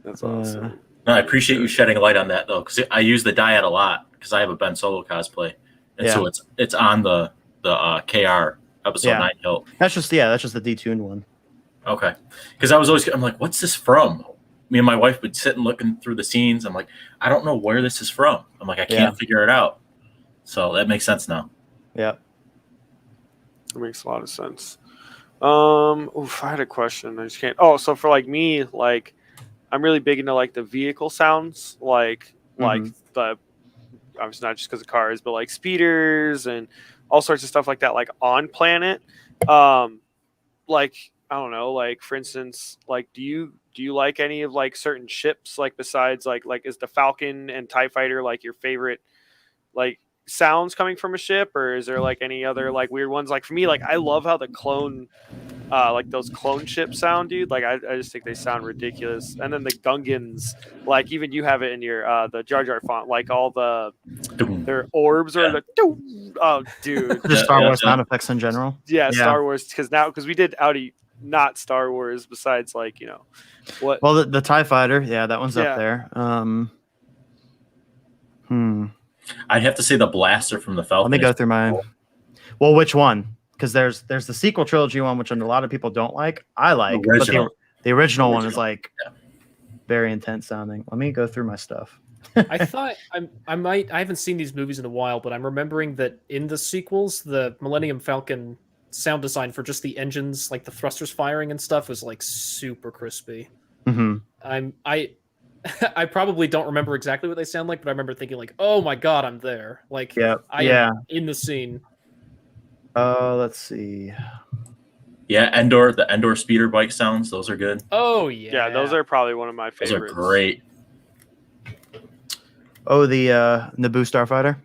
S1: That's awesome.
S4: No, I appreciate you shedding light on that though, because I use the dyad a lot because I have a Ben Solo cosplay, and so it's on the KR episode 9 hilt.
S2: That's just the detuned one.
S4: Okay, because I'm like, what's this from? Me and my wife would sit and looking through the scenes. I'm like, I don't know where this is from. I'm like, I can't figure it out. So that makes sense now.
S2: Yeah,
S1: it makes a lot of sense. I had a question. I just can't. Oh, so for like me, like I'm really big into like the vehicle sounds, like the obviously not just because of cars, but like speeders and all sorts of stuff like that, like on planet. Like I don't know, like for instance, like do you like any of like certain ships, like besides like is the Falcon and TIE Fighter like your favorite like sounds coming from a ship, or is there like any other like weird ones? Like for me, like I love how the clone like those clone ships sound, dude. Like I just think they sound ridiculous. And then the Gungans, like even you have it in your the Jar Jar font, like all their orbs or the oh dude.
S2: Just Star Wars sound effects in general.
S1: Yeah, Star Wars because we did Audi not Star Wars besides like what
S2: well the TIE Fighter, that one's up there.
S4: I'd have to say the blaster from the Falcon.
S2: Let me go through my well, which one? Because there's the sequel trilogy one, which a lot of people don't like. I like, but the original one is like very intense sounding. Let me go through my stuff.
S3: I thought I haven't seen these movies in a while, but I'm remembering that in the sequels, the Millennium Falcon sound design for just the engines, like the thrusters firing and stuff, was like super crispy. I probably don't remember exactly what they sound like, but I remember thinking like, oh my god, I'm there. Like I am in the scene.
S2: Let's see.
S4: Yeah, the Endor speeder bike sounds, those are good.
S3: Oh yeah.
S1: Yeah, those are probably one of my favorites.
S4: Those are great.
S2: Oh, the Naboo Starfighter.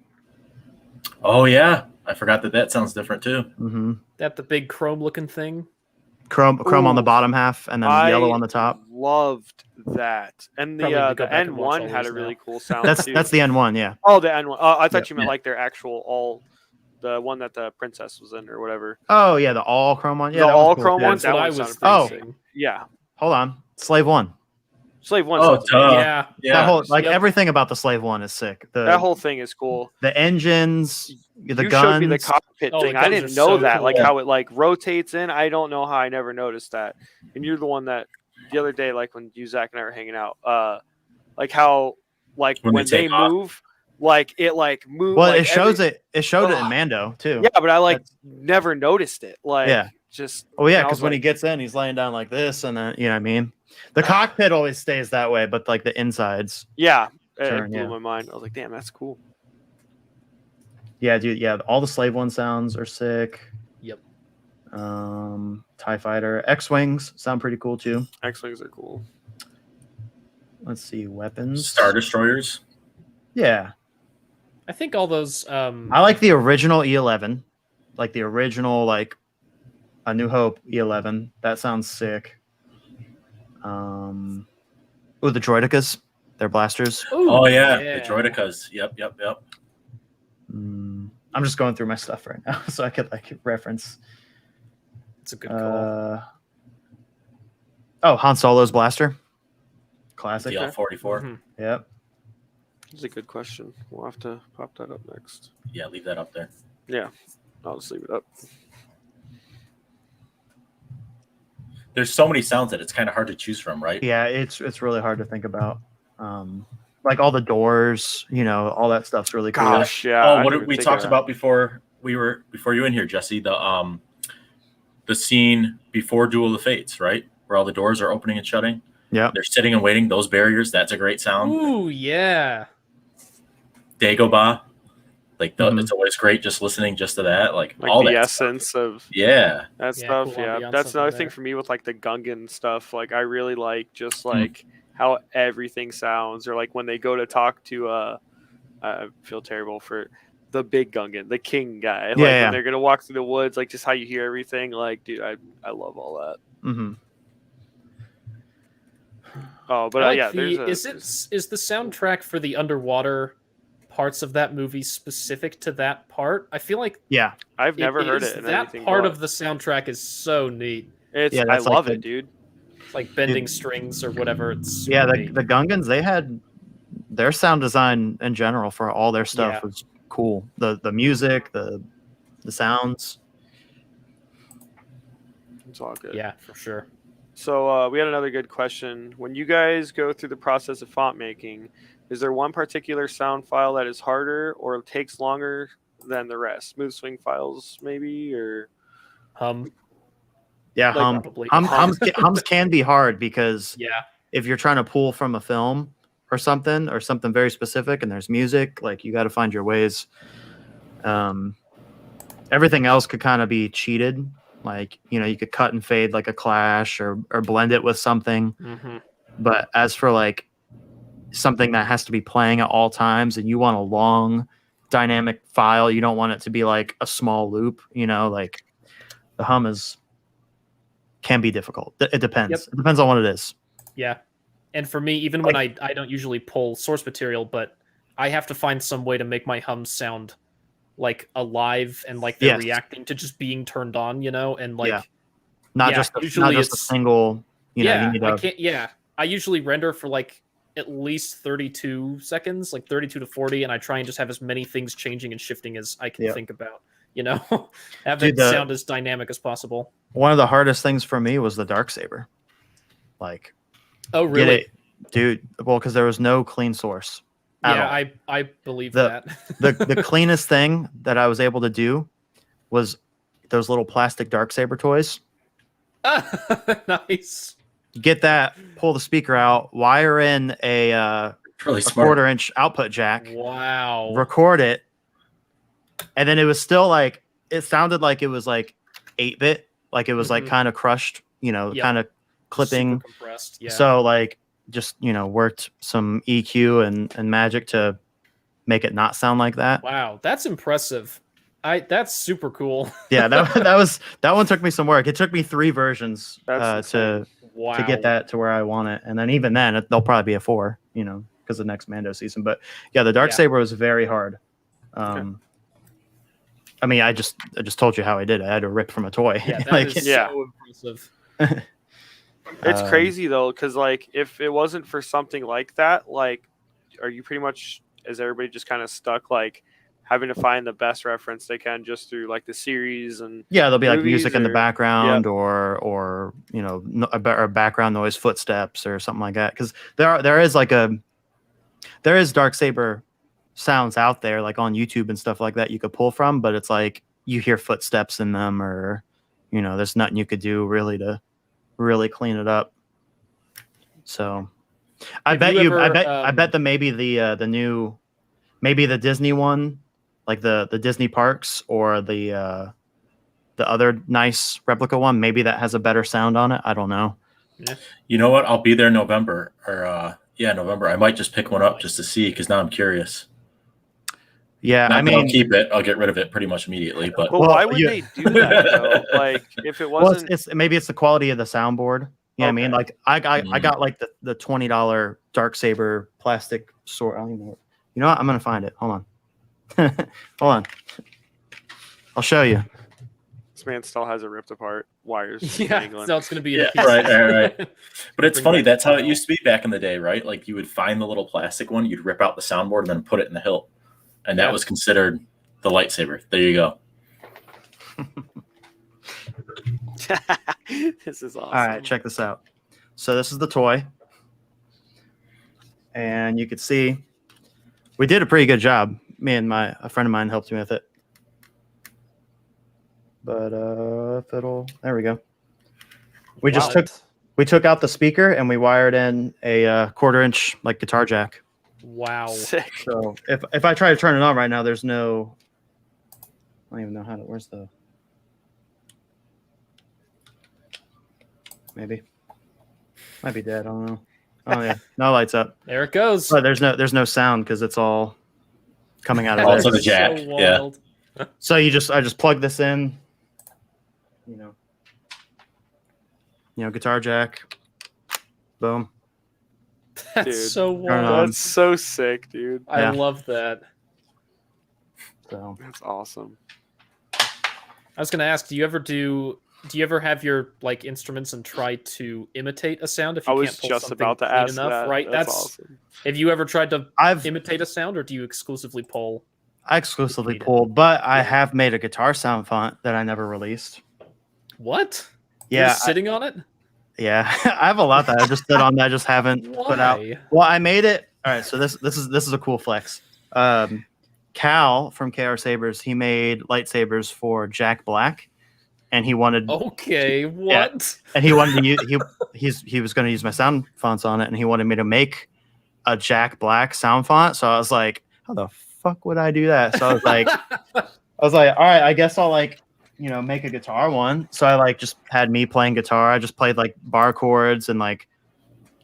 S4: Oh yeah, I forgot that sounds different too.
S3: That the big chrome looking thing.
S2: Chrome on the bottom half, and then yellow on the top.
S1: Loved that, and the N1 had a really cool sound.
S2: That's the N1, yeah.
S1: Oh, the N1. Oh, I thought you meant like their actual the one that the princess was in or whatever.
S2: Oh yeah, the all chrome one. Yeah,
S1: the all chrome
S2: cool.
S1: one. That one sounded pretty sick. Yeah.
S2: Hold on, Slave One.
S1: Slave One.
S4: Oh,
S1: yeah.
S2: That whole everything about the Slave One is sick.
S1: That whole thing is cool.
S2: The engines, the guns. You
S1: showed me the cockpit thing. I didn't know that.
S3: Cool.
S1: Like how it like rotates in. I don't know how I never noticed that. And you're the one that the other day, like when you, Zach, and I were hanging out, like how like when they move. Like it like moves.
S2: Well, it shows it. It showed it in Mando too.
S1: Yeah, but I never noticed it. Like just.
S2: Oh yeah, because when he gets in, he's laying down like this, and then you know what I mean. The cockpit always stays that way, but like the insides.
S1: Yeah, it blew my mind. I was like, damn, that's cool.
S2: Yeah, dude. Yeah, all the Slave One sounds are sick.
S3: Yep.
S2: TIE Fighter, X-wings sound pretty cool too.
S1: X-wings are cool.
S2: Let's see, weapons.
S4: Star Destroyers.
S2: Yeah.
S3: I think all those.
S2: I like the original E11, like the original like A New Hope E11. That sounds sick. The Droidicas. their blasters.
S3: Ooh,
S4: Oh yeah, the droidicas. Yep.
S2: I'm just going through my stuff right now so I could like reference.
S3: It's a good call.
S2: Han Solo's blaster. Classic.
S4: DL-44.
S3: Mhm.
S2: Yep.
S1: That's a good question. We'll have to pop that up next.
S4: Yeah, leave that up there.
S1: Yeah, I'll just leave it up.
S4: There's so many sounds that it's kind of hard to choose from, right?
S2: Yeah, it's really hard to think about. Like all the doors, all that stuff's really cool.
S1: Gosh, yeah.
S4: Oh,
S1: I
S4: what
S1: didn't
S4: did we
S1: even think
S4: talked
S1: of
S4: about before you were in here, Jesse? The scene before Duel of the Fates, right? Where all the doors are opening and shutting.
S2: Yeah.
S4: They're sitting and waiting. Those barriers, that's a great sound.
S3: Ooh, yeah.
S4: Dagobah. Like
S2: Mhm.
S4: it's always great just listening just to that. Like
S1: Like
S4: all
S1: the
S4: that
S1: essence of
S4: Yeah.
S1: that
S3: Yeah,
S1: stuff.
S3: cool
S1: Yeah,
S3: ambiance
S1: that's
S3: up
S1: another
S3: in
S1: thing
S3: there.
S1: for me with like the Gungan stuff. Like I really like just like how everything sounds, or like when they go to talk to I feel terrible for the big Gungan, the king guy. Like
S2: Yeah.
S1: when they're gonna walk through the woods, like just how you hear everything. Like, dude, I love all that.
S2: Mm-hmm.
S1: Oh, but
S3: I like
S1: yeah,
S3: is the soundtrack for the underwater parts of that movie specific to that part? I feel like
S2: Yeah.
S1: I've never heard
S3: is.
S1: it in
S3: That
S1: anything.
S3: part
S1: but
S3: of the soundtrack is so neat.
S1: it's
S2: Yeah,
S1: I
S2: that's like
S1: love
S2: the-
S1: it, dude.
S3: It's like bending strings or whatever. It's
S2: Yeah,
S3: super
S2: the
S3: neat.
S2: Gungans, they had their sound design in general for all their stuff
S3: Yeah.
S2: was cool. The music, the sounds.
S1: It's all good.
S3: Yeah, for sure.
S1: So we had another good question. When you guys go through the process of font making, is there one particular sound file that is harder or takes longer than the rest? Smooth swing files, maybe, or
S2: Yeah,
S1: Like,
S3: probably.
S2: hums can be hard because
S3: Yeah.
S2: if you're trying to pull from a film or something very specific and there's music, like you got to find your ways. Everything else could kind of be cheated. Like, you could cut and fade like a Clash or blend it with something.
S3: Mm-hmm.
S2: But as for like something that has to be playing at all times and you want a long dynamic file, you don't want it to be like a small loop, like the hum can be difficult. It depends.
S3: Yep.
S2: It depends on what it is.
S3: Yeah. And for me, even when I don't usually pull source material, but I have to find some way to make my hums sound like alive and like they're
S2: Yes.
S3: reacting to just being turned on, and like
S2: Yeah. Not
S3: Yeah,
S2: just
S3: usually
S2: a
S3: it's-
S2: single, you
S3: yeah,
S2: need
S3: I
S2: to,
S3: can't. Yeah, I usually render for like at least 32 seconds, like 32 to 40, and I try and just have as many things changing and shifting as I can
S2: Yep.
S3: think about. Have
S2: Dude,
S3: it sound as dynamic as possible.
S2: one of the hardest things for me was the darksaber. Like,
S3: Oh,
S2: get
S3: really?
S2: it, dude. Well, because there was no clean source. at
S3: Yeah,
S2: all.
S3: I believe
S2: The-
S3: that.
S2: the cleanest thing that I was able to do was those little plastic darksaber toys.
S3: Nice.
S2: Get that, pull the speaker out, wire in a
S4: Really smart.
S2: 1/4-inch output jack,
S3: Wow.
S2: record it, and then it was still like it sounded like it was like 8-bit, like it was like
S3: Mhm.
S2: kind of crushed,
S3: Yep.
S2: kind of clipping.
S3: Super compressed. Yeah.
S2: So like just worked some EQ and magic to make it not sound like that.
S3: Wow, that's impressive. That's super cool.
S2: Yeah, that one took me some work. It took me 3 versions
S1: That's
S2: to
S3: Wow.
S2: get that to where I want it, and then even then there'll probably be a 4, because of next Mando season. But yeah, the darksaber was very hard. I mean, I just told you how I did it. I had to rip from a toy.
S3: Yeah, that
S2: Like,
S3: is
S1: Yeah.
S3: so impressive.
S1: It's crazy though, because like if it wasn't for something like that, like, are you pretty much, is everybody just kind of stuck like having to find the best reference they can just through like the series and
S2: Yeah, there'll be like
S1: movies
S2: music in the
S1: or-
S2: background or a background noise, footsteps or something like that. Because there is darksaber sounds out there like on YouTube and stuff like that you could pull from, but it's like you hear footsteps in them, or there's nothing you could do really to really clean it up. So I
S3: Have
S2: bet
S3: you
S2: I
S3: ever,
S2: bet that maybe the new, maybe the Disney one, like the Disney parks, or the other nice replica one, maybe that has a better sound on it. I don't know.
S4: You know what? I'll be there November November. I might just pick one up just to see, because now I'm curious.
S2: Yeah,
S4: Not
S2: I
S4: that I'll
S2: mean,
S4: keep it. I'll get rid of it pretty much immediately. But
S1: Well,
S2: Well,
S1: why would
S2: you-
S1: they do that though? Like if it
S2: well,
S1: wasn't
S2: maybe it's the quality of the soundboard. You know what I mean?
S1: Okay.
S2: Like I got like the $20 dark saber plastic sword. I don't even know. You know what? I'm gonna find it. Hold on. Hold on. I'll show you.
S1: This man still has it ripped apart. Wires
S3: Yeah,
S1: dangling.
S3: so it's gonna be in
S4: Yeah,
S3: pieces.
S4: right. But it's
S3: Bring
S4: funny.
S3: back
S4: That's
S3: the
S4: how it
S3: file.
S4: used to be back in the day, right? Like you would find the little plastic one, you'd rip out the soundboard, and then put it in the hilt, and that
S3: Yeah.
S4: was considered the lightsaber. There you go.
S1: This is awesome.
S2: All right, check this out. So this is the toy, and you could see we did a pretty good job. Me and a friend of mine helped me with it. But if it'll, there we go. We just took out the speaker and we wired in a 1/4-inch like guitar jack.
S3: Wow.
S1: Sick.
S2: So if I try to turn it on right now, there's no. I don't even know how to. Where's the? Maybe. Might be dead. I don't know. Oh yeah, no lights up.
S3: There it goes.
S2: But there's no sound because it's all coming out of
S4: Also
S2: there.
S4: the jack,
S3: So
S4: yeah.
S3: wild.
S2: So I just plug this in. You know, guitar jack. Boom.
S3: That's
S1: Dude,
S3: so
S2: turn
S3: wild.
S1: That's so sick, dude.
S3: I
S2: Yeah.
S3: love that.
S2: So
S1: That's awesome.
S3: I was gonna ask, do you ever have your like instruments and try to imitate a sound if you
S1: I was
S3: can't pull
S1: just
S3: something
S1: about to
S3: clean
S1: ask
S3: enough,
S1: that.
S3: right?
S1: That's awesome.
S3: Have you ever tried to
S2: I've
S3: imitate a sound, or do you exclusively pull?
S2: I exclusively
S3: Repeat it.
S2: pulled, but I
S3: Yeah.
S2: have made a guitar sound font that I never released.
S3: What? You're
S2: Yeah,
S3: just sitting on it?
S2: yeah. I have a lot that I just sit on that I just haven't put out.
S3: Why?
S2: Well, I made it. All right, so this is a cool flex. Cal from KR Sabers, he made lightsabers for Jack Black, and he wanted
S3: Okay, what?
S2: and he wanted to use he was going to use my sound fonts on it, and he wanted me to make a Jack Black sound font. So I was like, how the fuck would I do that? So I was like, all right, I guess I'll like, make a guitar one. So I like just had me playing guitar. I just played like bar chords and like,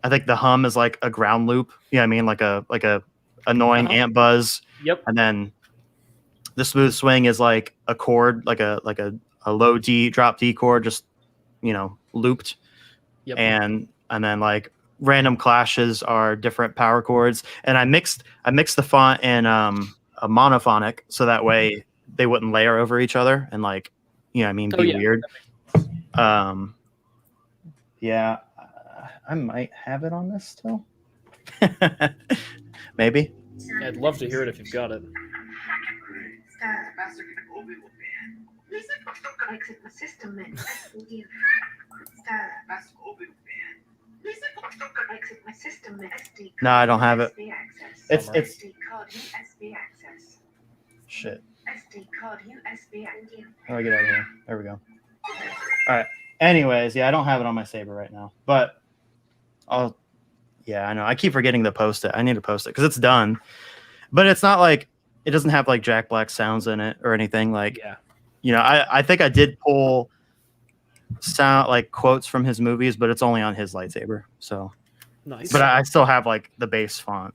S2: I think the hum is like a ground loop. You know what I mean? Like a annoying
S3: Uh-huh.
S2: amp buzz.
S3: Yep.
S2: And then the smooth swing is like a chord, like a low D drop D chord, just, looped.
S3: Yep.
S2: And then like random clashes are different power chords. And I mixed the font in a monophonic so that way they wouldn't layer over each other and like, be weird. Yeah, I might have it on this still. Maybe.
S3: I'd love to hear it if you've got it.
S5: Exit my system. Exit my system.
S2: No, I don't have it.
S5: USB access.
S2: It's
S5: SD card USB access.
S2: shit.
S5: SD card USB access.
S2: How do I get out of here? There we go. All right. Anyways, yeah, I don't have it on my Saber right now, but I know. I keep forgetting to post it. I need to post it because it's done, but it's not like it doesn't have like Jack Black sounds in it or anything. Like,
S3: Yeah.
S2: I think I did pull sound like quotes from his movies, but it's only on his lightsaber. So,
S3: Nice.
S2: but I still have like the base font,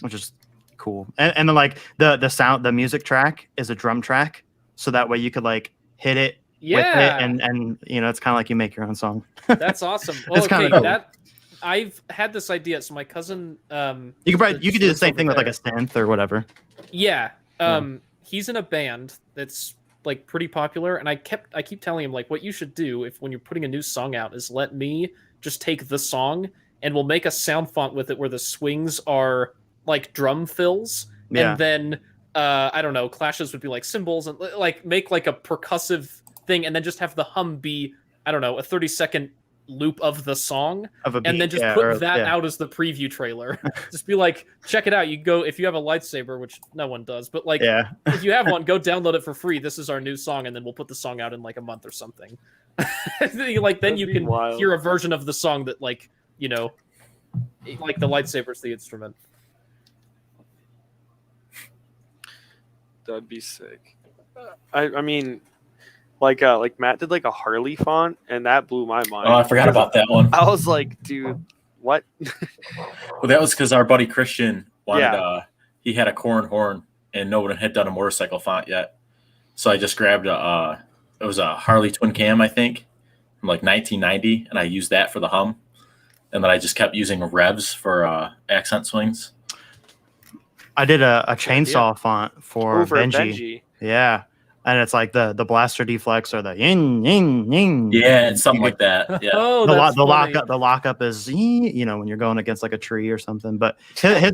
S2: which is cool. And then like the music track is a drum track, so that way you could like hit it with
S3: yeah.
S2: it, and it's kind of like you make your own song.
S3: That's awesome. Well,
S2: It's kinda
S3: okay,
S2: cool.
S3: I've had this idea. So my cousin,
S2: You could do the
S3: lives
S2: same
S3: over
S2: thing with like
S3: there.
S2: a synth or whatever.
S3: Yeah. He's in a band that's like pretty popular, and I keep telling him like what you should do if when you're putting a new song out is let me just take the song and we'll make a sound font with it where the swings are like drum fills,
S2: Yeah.
S3: and then I don't know, clashes would be like cymbals and like make like a percussive thing, and then just have the hum be I don't know a 30-second loop of the song,
S2: Of a beat,
S3: and then just
S2: yeah,
S3: put
S2: or-
S3: that
S2: yeah.
S3: out as the preview trailer. Just be like, check it out. You go if you have a lightsaber, which no one does, but like
S2: Yeah.
S3: if you have one, go download it for free. This is our new song, and then we'll put the song out in like a month or something. Like then
S1: That'd
S3: you
S1: be
S3: can
S1: wild.
S3: hear a version of the song that like like the lightsaber's the instrument.
S1: That'd be sick. I mean, like Matt did like a Harley font, and that blew my mind.
S4: Oh, I forgot about that one.
S1: I was like, dude, what?
S4: Well, that was because our buddy Christian wanted.
S1: Yeah.
S4: He had a corn horn, and no one had done a motorcycle font yet. So I just grabbed it was a Harley twin cam, I think. from like 1990, and I used that for the hum, and then I just kept using revs for accent swings.
S2: I did a chainsaw font for
S1: Over
S2: Benji.
S1: Benji.
S2: Yeah. And it's like the blaster deflex or the yin yin yin.
S4: Yeah, it's something like that. Yeah.
S3: Oh,
S2: The,
S3: that's
S2: the
S3: funny.
S2: lockup is when you're going against like a tree or something. But his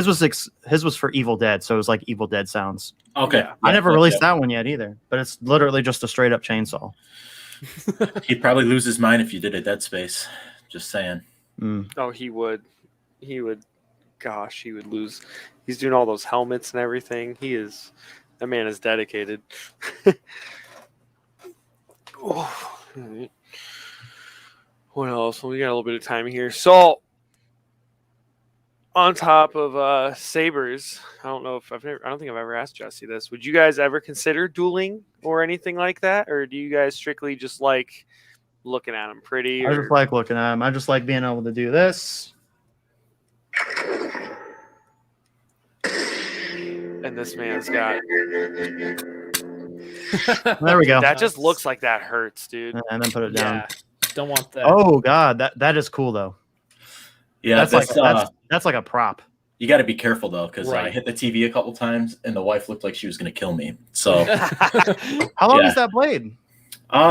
S2: was for Evil Dead, so it was like Evil Dead sounds.
S4: Okay.
S1: Yeah.
S2: I never
S4: Yeah,
S2: released
S4: yeah.
S2: that one yet either, but it's literally just a straight up chainsaw.
S4: He'd probably lose his mind if you did a Dead Space. Just saying.
S1: Oh, he would. He would. Gosh, he would lose. He's doing all those helmets and everything. That man is dedicated. Oh, all right. What else? Well, we got a little bit of time here. So, on top of sabers, I don't think I've ever asked Jesse this. Would you guys ever consider dueling or anything like that, or do you guys strictly just like looking at them pretty?
S2: I
S1: Or...
S2: just like looking at them. I just like being able to do this.
S1: And this man's got.
S2: There we go.
S1: That just looks like that hurts, dude.
S2: And then put it down.
S3: Yeah, don't want that.
S2: Oh god, that is cool though.
S4: Yeah,
S2: That's like a prop.
S4: you got to be careful though, because I
S3: Right.
S4: hit the TV a couple times, and the wife looked like she was going to kill me. So,
S2: How long
S4: Yeah.
S2: is that blade?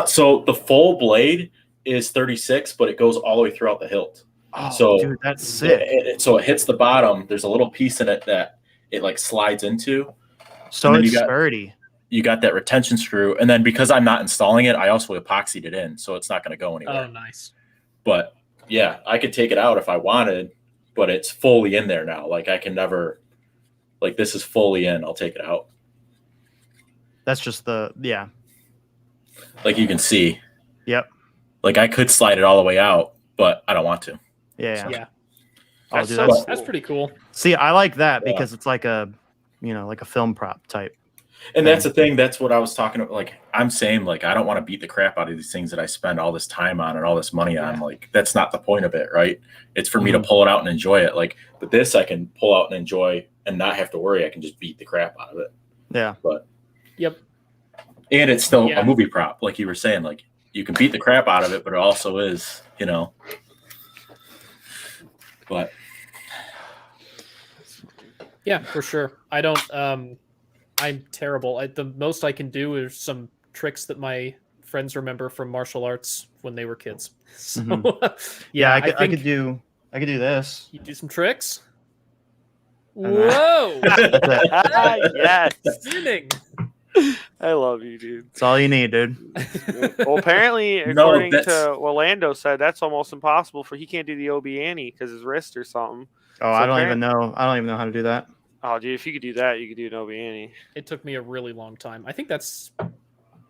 S4: so the full blade is 36, but it goes all the way throughout the hilt.
S2: Oh,
S4: So-
S2: dude, that's sick.
S4: So it hits the bottom. There's a little piece in it that it like slides into.
S2: So
S4: and then
S2: it's
S4: you got-
S2: sturdy.
S4: You got that retention screw, and then because I'm not installing it, I also epoxied it in, so it's not going to go anywhere.
S3: Oh, nice.
S4: But yeah, I could take it out if I wanted, but it's fully in there now. Like I can never, like this is fully in. I'll take it out.
S2: That's just yeah.
S4: Like you can see.
S2: Yep.
S4: Like I could slide it all the way out, but I don't want to.
S2: Yeah.
S3: Yeah,
S2: Oh,
S1: That's
S2: dude,
S1: so
S2: that's,
S1: cool.
S3: that's pretty cool.
S2: see, I like that
S4: Yeah.
S2: because it's like a film prop type.
S4: And that's the thing. That's what I was talking about. Like I'm saying, like I don't want to beat the crap out of these things that I spend all this time on and all this money on. Like that's not the point of it, right? It's for me to pull it out and enjoy it. Like, but this I can pull out and enjoy and not have to worry. I can just beat the crap out of it.
S2: Yeah.
S3: Yep.
S4: And it's still
S3: Yeah.
S4: a movie prop, like you were saying. Like you can beat the crap out of it, but it also is, But
S3: Yeah, for sure. I don't. I'm terrible. The most I can do is some tricks that my friends remember from martial arts when they were kids. So,
S2: Yeah, I
S3: think
S2: could do this.
S3: you do some tricks.
S2: And
S3: Whoa!
S1: Yes.
S3: Spinning.
S1: I love you, dude.
S2: That's all you need, dude.
S1: Well, apparently,
S4: No,
S1: according
S4: that's-
S1: to what Lando said, that's almost impossible for he can't do the Obiani because his wrist or something.
S2: Oh, I don't even know how to do that.
S1: Oh, dude, if you could do that, you could do an Obiani.
S3: It took me a really long time. I think that's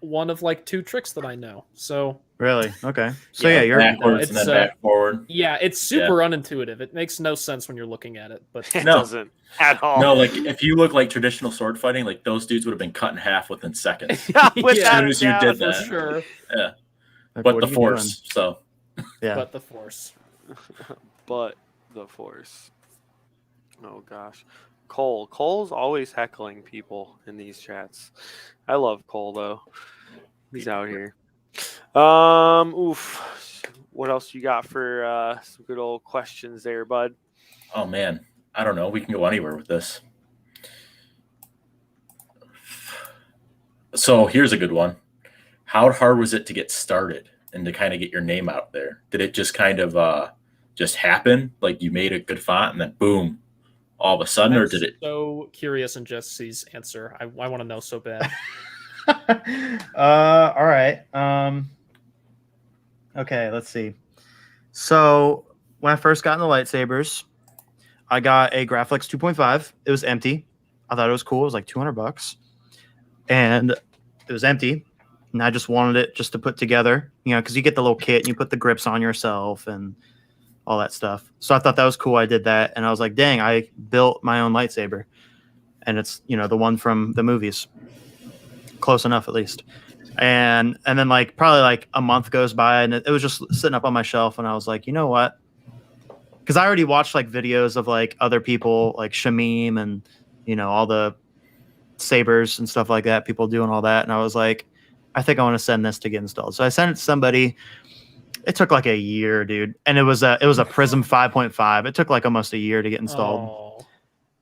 S3: one of like 2 tricks that I know. So
S2: Really? Okay. So
S3: Yeah,
S2: yeah, you're
S4: backwards and
S3: it's,
S4: then back forward.
S3: yeah, it's super unintuitive. It makes no sense when you're looking at it. But
S1: It
S4: No.
S1: doesn't at all.
S4: No, like if you look like traditional sword fighting, like those dudes would have been cut in half within seconds.
S1: Yeah,
S3: Yeah.
S1: without
S4: As soon as you
S1: a doubt.
S4: did
S3: for
S4: that.
S3: sure.
S2: like,
S4: But
S2: what
S4: the
S2: are you
S4: force. So
S2: doing? Yeah.
S3: But the force.
S1: But the force. Oh gosh, Cole's always heckling people in these chats. I love Cole though. He's out here. Oof. What else you got for some good old questions there, bud?
S4: oh man, I don't know. We can go anywhere with this. So here's a good one. How hard was it to get started and to kind of get your name out there? Did it just kind of just happen? Like you made a good font and then boom, all of a sudden, or
S3: I'm
S4: did it?
S3: so curious in Jesse's answer. I want to know so bad.
S2: All right. Okay, let's see. So when I first got into lightsabers, I got a Graphics 2.5. It was empty. I thought it was cool. It was like $200, and it was empty. And I just wanted it just to put together, because you get the little kit and you put the grips on yourself and all that stuff. So I thought that was cool. I did that, and I was like, dang, I built my own lightsaber, and it's the one from the movies. Close enough, at least. And then probably a month goes by, and it was just sitting up on my shelf, and I was like, you know what? Because I already watched videos of other people like Shamim and all the sabers and stuff like that, people doing all that, and I was like, I think I want to send this to get installed. So I sent it to somebody, It took like a year, dude, and it was a Prism 5.5. It took like almost a year to get installed,
S3: Oh.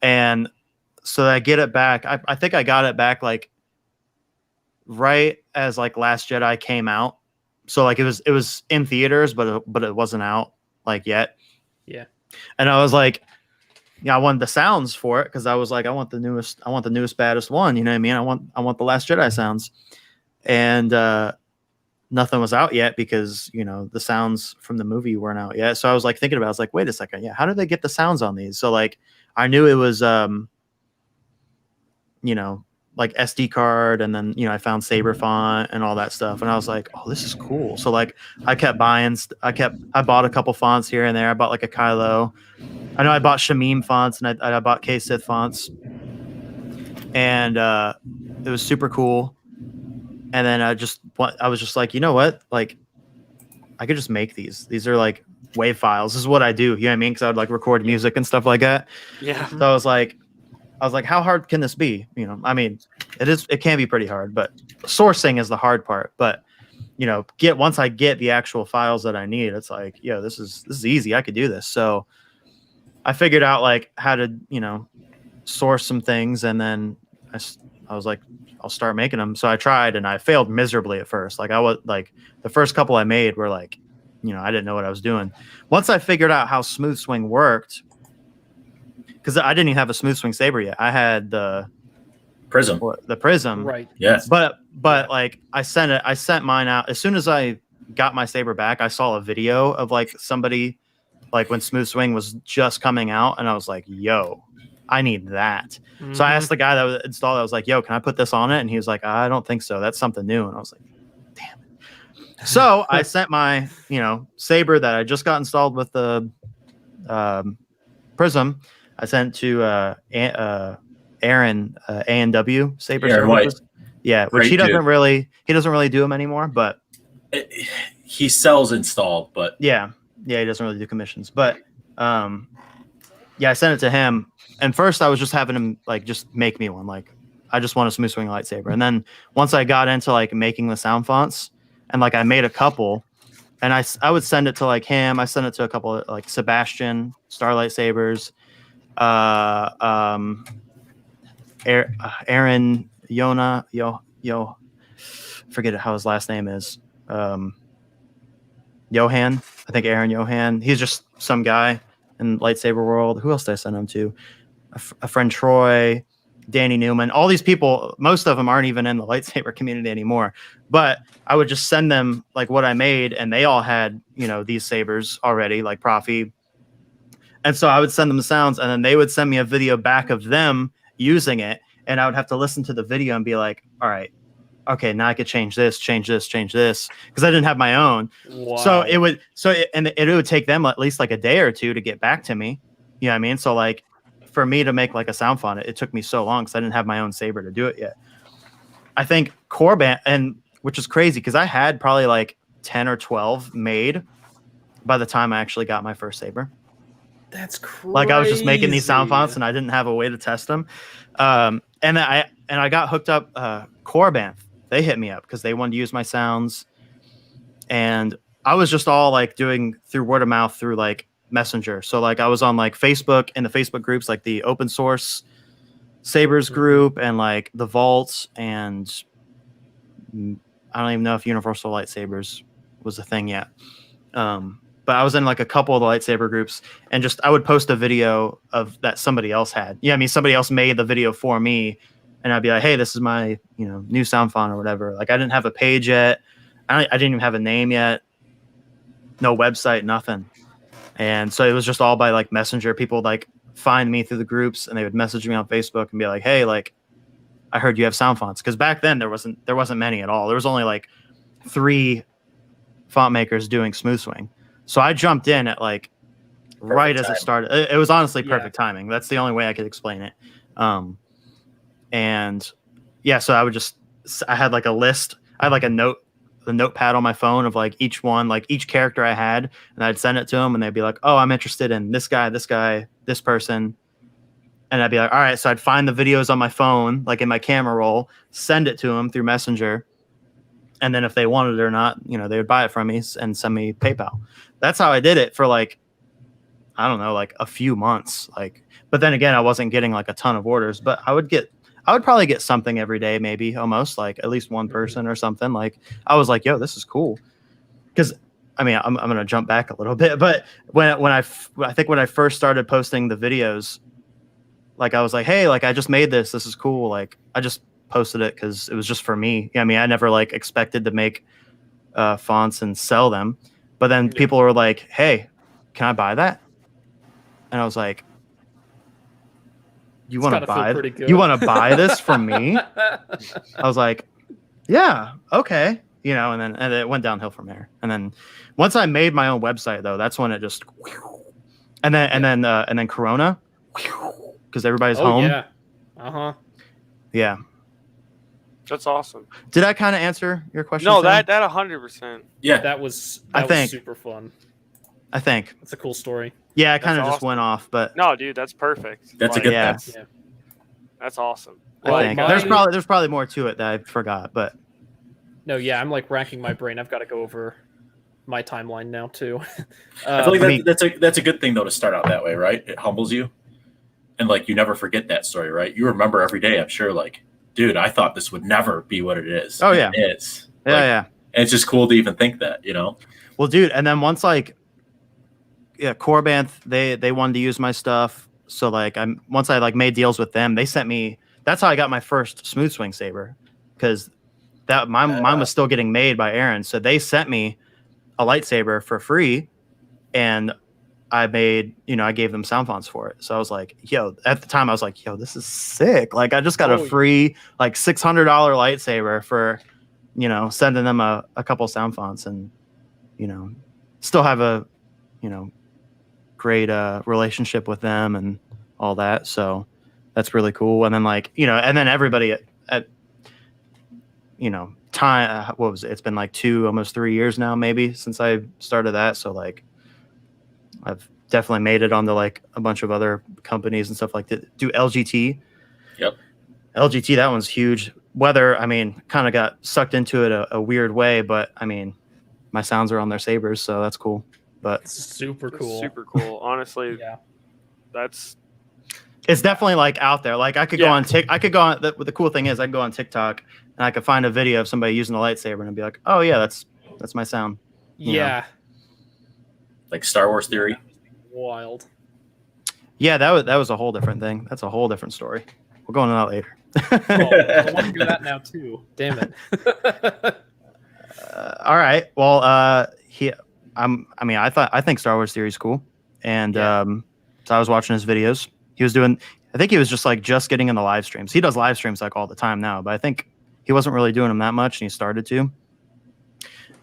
S2: and so I get it back. I think I got it back like right as like Last Jedi came out. So like it was in theaters, but it wasn't out like yet.
S3: Yeah.
S2: And I was like, yeah, I wanted the sounds for it because I was like, I want the newest baddest one. You know what I mean? I want the Last Jedi sounds, and nothing was out yet because the sounds from the movie weren't out yet. So I was like thinking about it. I was like, wait a second, yeah, how did they get the sounds on these? So like I knew it was like SD card, and then I found Saber font and all that stuff, and I was like, oh, this is cool. So like I kept buying I bought a couple fonts here and there. I bought like a Kylo. I know I bought Shamim fonts, and I bought K-Sith fonts, and it was super cool. And then I was just like, you know what? Like, I could just make these. These are like wave files. This is what I do. You know what I mean? Because I would like record music and stuff like that.
S1: Yeah.
S2: So I was like, how hard can this be? I mean, it can be pretty hard, but sourcing is the hard part. But once I get the actual files that I need, it's like, yo, this is easy. I could do this. So I figured out like how to, source some things, and then I was like, I'll start making them. So I tried, and I failed miserably at first. Like I was like, the first couple I made were like, I didn't know what I was doing. Once I figured out how Smooth Swing worked, because I didn't even have a Smooth Swing saber yet. I had the
S4: Prism.
S3: Right.
S4: Yes.
S2: But like I sent mine out as soon as I got my saber back. I saw a video of like somebody like when Smooth Swing was just coming out, and I was like, yo, I need that.
S3: Mm-hmm.
S2: So I asked the guy that was installed, I was like, yo, can I put this on it? And he was like, I don't think so. That's something new. And I was like, damn it. So I sent my, saber that I just got installed with the Prism. I sent to Aaron, A&W Saber
S4: Aaron White.
S2: Services. Yeah, which
S4: Great
S2: he doesn't
S4: dude.
S2: really do them anymore, but
S4: He sells installed, but
S2: yeah, he doesn't really do commissions. But yeah, I sent it to him. And first I was just having him like just make me one. Like I just want a Smooth Swing lightsaber. And then once I got into like making the sound fonts, and like I made a couple, and I would send it to like him. I sent it to a couple of, like Sebastian, Starlight Sabers, Aaron forget how his last name is. Johan, I think Aaron Johan. He's just some guy in lightsaber world. Who else did I send him to? A friend Troy, Danny Newman. All these people, most of them aren't even in the lightsaber community anymore. But I would just send them like what I made, and they all had these sabers already, like Profi. And so I would send them the sounds, and then they would send me a video back of them using it, and I would have to listen to the video and be like, all right, okay, now I could change this, because I didn't have my own.
S3: Wow.
S2: So it would take them at least like a day or two to get back to me. You know what I mean? So like for me to make like a sound font, it took me so long because I didn't have my own saber to do it yet. I think Corban, and which is crazy because I had probably like 10 or 12 made by the time I actually got my first saber.
S3: That's crazy.
S2: Like I was just making these sound fonts and I didn't have a way to test them. And I got hooked up. Corban, they hit me up because they wanted to use my sounds, and I was just all like doing through word of mouth through like Messenger. So like I was on like Facebook, in the Facebook groups, like the open source Sabers group and like the Vaults, and I don't even know if Universal Lightsabers was a thing yet. But I was in like a couple of the lightsaber groups, and just I would post a video of that somebody else had. Yeah, I mean somebody else made the video for me, and I'd be like, hey, this is my new sound font or whatever. Like I didn't have a page yet. I didn't even have a name yet. No website, nothing. And so it was just all by like Messenger. People would like find me through the groups, and they would message me on Facebook and be like, hey, like I heard you have sound fonts. Because back then there wasn't many at all. There was only like 3 font makers doing Smooth Swing. So I jumped in at like right as it started. It was honestly perfect timing. That's the only way I could explain it. And yeah, so I had like a list. I had like the notepad on my phone of like each one, like each character I had, and I'd send it to them, and they'd be like, oh, I'm interested in this guy, this person. And I'd be like, all right. So I'd find the videos on my phone, like in my camera roll, send it to them through Messenger. and then if they wanted it or not, you know, they would buy it from me and send me PayPal. That's how I did it for like, I don't know, like a few months. Like, but then again, I wasn't getting like a ton of orders, but I would probably get something every day, maybe almost like at least one person or something. Like I was like, yo, this is cool. Because I mean, I'm going to jump back a little bit, but when I think when I first started posting the videos, like I was like, hey, like I just made this. This is cool. Like I just posted it because it was just for me. I mean, I never like expected to make fonts and sell them. But then people were like, hey, can I buy that? And I was like, you want to buy this from me? I was like, yeah, okay. You know, and it went downhill from there. And then once I made my own website though, that's when it just, and then Corona, because everybody's home.
S3: Yeah.
S2: Yeah.
S1: That's awesome.
S2: Did I kind of answer your question?
S1: No,
S2: Sam?
S1: that 100%.
S4: Yeah.
S3: That was super fun.
S2: I think.
S3: That's a cool story.
S2: Yeah, I kind of
S1: That's
S2: just went off, but
S1: No, dude, that's perfect.
S4: That's
S1: Like,
S4: a good
S2: yeah.
S4: thing.
S3: Yeah.
S1: That's awesome.
S2: I
S3: Well,
S2: think there's probably more to it that I forgot, but
S3: No, yeah, I'm like racking my brain. I've got to go over my timeline now too.
S4: I feel like that's a good thing though to start out that way, right? It humbles you, and like you never forget that story, right? You remember every day. I'm sure, like, dude, I thought this would never be what it is.
S2: Oh, yeah.
S4: And it is.
S2: yeah,
S4: Like,
S2: yeah.
S4: and it's just cool to even think that, you know.
S2: Well, dude, and then once like, yeah, Corbanth, they wanted to use my stuff, so like once I like made deals with them, they sent me. That's how I got my first smooth swing saber, because that mine was still getting made by Aaron, so they sent me a lightsaber for free, and I gave them sound fonts for it. So I was like, yo, at the time I was like, yo, this is sick. Like I just got a free like $600 lightsaber for, you know, sending them a couple sound fonts, and, you know, still have a, you know, great relationship with them and all that. So that's really cool. And then like, you know, and then everybody at you know, time, what was it? It's been like almost 3 years now, maybe, since I started that. So like I've definitely made it onto like a bunch of other companies and stuff like that. Do LGT.
S4: Yep.
S2: LGT, that one's huge. Weather, I mean, kind of got sucked into it a weird way, but I mean, my sounds are on their sabers, so that's cool. But
S3: It's super cool.
S1: Super cool. Honestly,
S3: Yeah.
S2: it's definitely like out there. Like I could go on the cool thing is I could go on TikTok and I could find a video of somebody using a lightsaber and I'd be like, oh yeah, that's my sound. You
S3: Yeah.
S2: know?
S4: Like Star Wars theory.
S3: Wild.
S2: Yeah, that was a whole different thing. That's a whole different story. We'll go into that later.
S3: I want to do that now too. Damn it.
S2: All right. Well, I think Star Wars theory is cool, and so I was watching his videos. He was doing. I think he was just getting in the live streams. He does live streams like all the time now, but I think he wasn't really doing them that much, and he started to.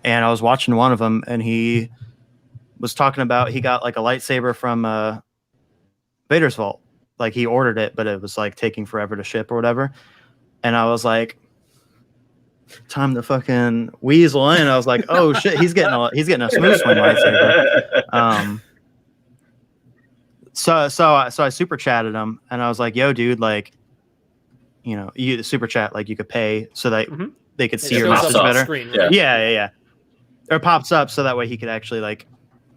S2: And I was watching one of them, and he was talking about he got like a lightsaber from Vader's Vault. Like he ordered it, but it was like taking forever to ship or whatever. And I was like, time to fucking weasel in. I was like, oh shit, he's getting a smooth swing lightsaber. So I super chatted him, and I was like, yo, dude, like, you know, you super chat, like you could pay so that they could see your message better.
S3: Screen, right?
S2: Yeah. Or it pops up so that way he could actually, like,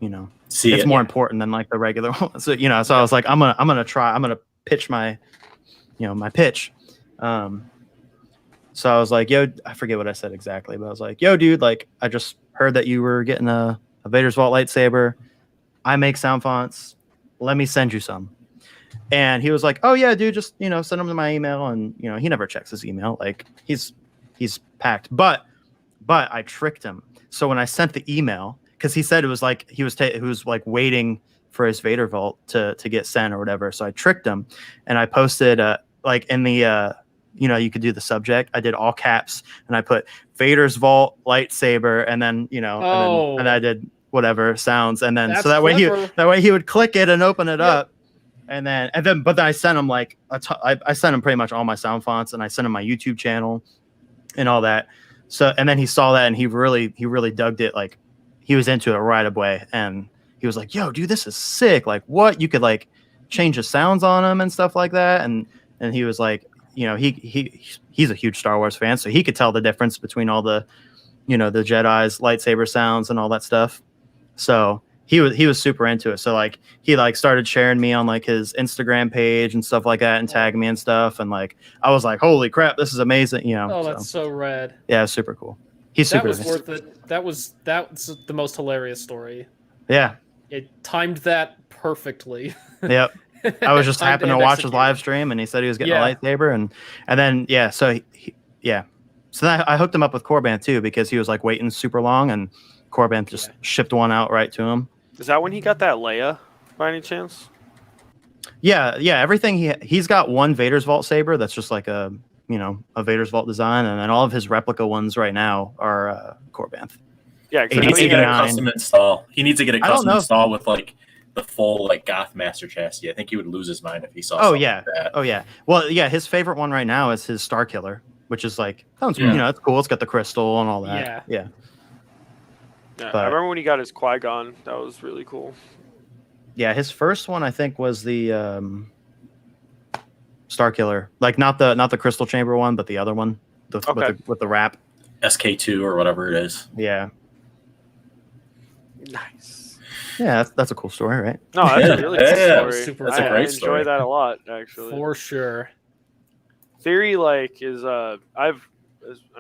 S2: you know,
S4: See
S2: it's
S4: it.
S2: more important than like the regular one. So, you know, so I was like, I'm gonna pitch my, you know, my pitch. So I was like, yo, I forget what I said exactly, but I was like, yo, dude, like, I just heard that you were getting a Vader's Vault lightsaber. I make sound fonts. Let me send you some. And he was like, oh yeah, dude, just, you know, send him to my email. And, you know, he never checks his email. Like he's packed, but I tricked him. So when I sent the email, because he said it was like he was like waiting for his Vader Vault to get sent or whatever. So I tricked him, and I posted like in the you know, you could do the subject. I did all caps, and I put Vader's Vault lightsaber, and then, you know, and I did whatever sounds, and then so that way he would click it and open it up, and then but then I sent him like I sent him pretty much all my sound fonts, and I sent him my YouTube channel and all that. So, and then he saw that, and he really dug it. Like he was into it right away, and he was like, yo, dude, this is sick. Like, what? You could like change the sounds on them and stuff like that. And he was like, you know, he's a huge Star Wars fan, so he could tell the difference between all the you know, the Jedi's lightsaber sounds and all that stuff. So he was super into it. So like he like started sharing me on like his Instagram page and stuff like that and tagging me and stuff. And like I was like, holy crap, this is amazing, you know.
S3: Oh, that's so rad.
S2: Yeah, super cool. He's
S3: That
S2: super
S3: was
S2: nice.
S3: worth it. That's the most hilarious story.
S2: Yeah.
S3: It timed that perfectly.
S2: Yep. I was just
S3: Timed
S2: happened to
S3: and
S2: watch his
S3: executed.
S2: live stream and he said he was getting
S3: Yeah.
S2: a lightsaber and then yeah, so yeah. So then I hooked him up with Corban too because he was like waiting super long and Corban just shipped one out right to him.
S1: Is that when he got that Leia, by any chance?
S2: Yeah, everything he's got one Vader's Vault saber that's just like a, you know, a Vader's Vault design, and then all of his replica ones right now are Corbanth.
S1: Yeah, 'cause
S4: He
S1: I know
S4: needs to
S1: he
S4: get a
S1: had-
S4: custom install. He needs to get a
S2: I don't
S4: custom
S2: know.
S4: install with like the full like Goth Master chassis. I think he would lose his mind if he saw.
S2: Oh
S4: something
S2: yeah,
S4: like that.
S2: oh yeah. Well, yeah, his favorite one right now is his Star Killer, which is like sounds,
S4: Yeah.
S2: you know, it's cool. It's got the crystal and all that.
S3: Yeah.
S2: Yeah.
S1: Yeah,
S2: But-
S1: I remember when he got his Qui-Gon. That was really cool.
S2: Yeah, his first one I think was the Star Killer, like not the crystal chamber one, but the other one,
S1: Okay.
S2: with the wrap.
S4: SK2 or whatever it is.
S2: Yeah,
S1: Nice.
S2: yeah, that's a cool story, right?
S1: No, that's
S4: Yeah,
S1: a really
S4: yeah,
S1: cool story.
S3: super
S4: That's a
S3: cool.
S1: I
S4: great
S1: enjoy
S4: story.
S1: that a lot, actually.
S3: For sure.
S1: Theory like is I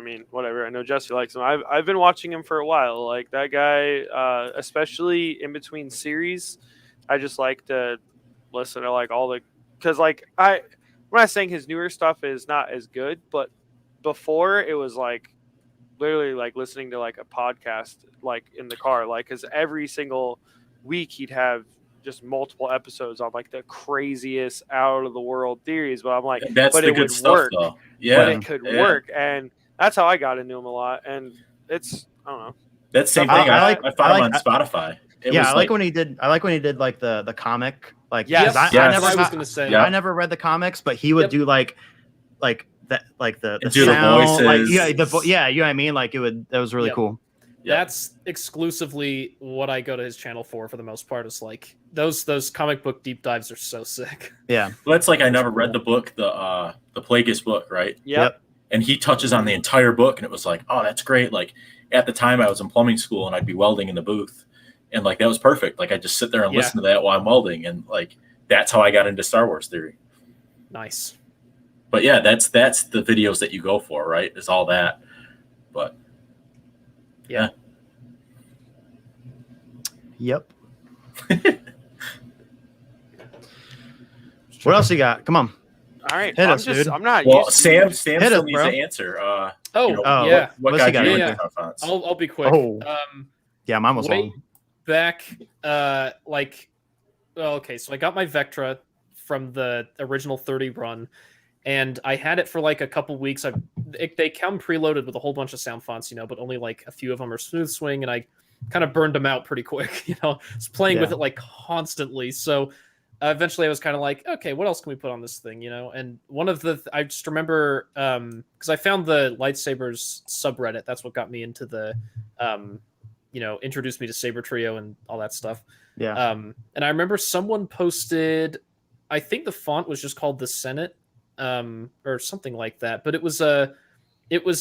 S1: mean, whatever. I know Jesse likes him. I've been watching him for a while. Like that guy, especially in between series, I just like to listen to like all the because like I'm not saying his newer stuff is not as good, but before it was like literally like listening to like a podcast like in the car, like because every single week he'd have just multiple episodes on like the craziest out of the world theories. But I'm like,
S4: That's
S1: but
S4: the
S1: it
S4: good
S1: would
S4: stuff,
S1: work.
S4: though. Yeah,
S1: But it could
S4: yeah.
S1: work, and that's how I got into him a lot. And it's I don't know.
S4: That's the same
S1: I
S4: thing. I
S1: like-
S4: found
S2: I
S4: him on
S2: like-
S4: Spotify. It
S2: yeah,
S4: was
S2: I like when he did like the comic, like
S1: Yes.
S2: 'cause I
S4: Yes.
S2: never
S3: I was
S2: got-
S3: gonna say.
S4: Yeah.
S2: I never read the comics, but he would
S3: Yep.
S2: do like that, like the
S4: And do the
S2: sound, like,
S4: voices.
S2: yeah, yeah, you know what I mean. Like that was really
S3: Yep.
S2: cool.
S4: Yeah.
S3: That's exclusively what I go to his channel for the most part. Is like those comic book deep dives are so sick.
S2: Yeah,
S4: Well, that's like I never read the book, the Plagueis book, right?
S1: Yep.
S4: And he touches on the entire book, and it was like, oh, that's great. Like at the time, I was in plumbing school, and I'd be welding in the booth, and like that was perfect. Like I just sit there and
S3: Yeah.
S4: listen to that while I'm welding, and like that's how I got into Star Wars theory.
S3: Nice.
S4: But yeah, that's the videos that you go for, right? Is all that. But
S2: yep. What else you got? Come on.
S1: All right.
S2: Hit
S1: I'm
S2: us,
S1: just
S2: dude.
S1: I'm not
S4: well,
S1: used to
S4: Sam
S2: Hit
S4: still
S2: us,
S4: needs
S2: bro.
S4: to answer.
S3: Oh,
S4: You know,
S2: Oh,
S3: yeah.
S4: What
S2: What's
S4: got
S2: he got?
S4: you
S3: Yeah,
S4: into
S3: yeah.
S4: fonts?
S3: I'll be quick.
S2: Oh. Yeah, mine was
S3: Way
S2: long.
S3: back, like, well, okay, so I got my Vectra from the original 30 run, and I had it for like a couple weeks. They come preloaded with a whole bunch of sound fonts, you know, but only like a few of them are smooth swing, and I kind of burned them out pretty quick, you know. I was playing with
S2: Yeah.
S3: it like constantly, so eventually I was kind of like, okay, what else can we put on this thing, you know? And one of the I just remember because I found the lightsabers subreddit. That's what got me into the you know, introduced me to Saber Trio and all that stuff.
S2: Yeah.
S3: And I remember someone posted, I think the font was just called the Senate, or something like that. But it was a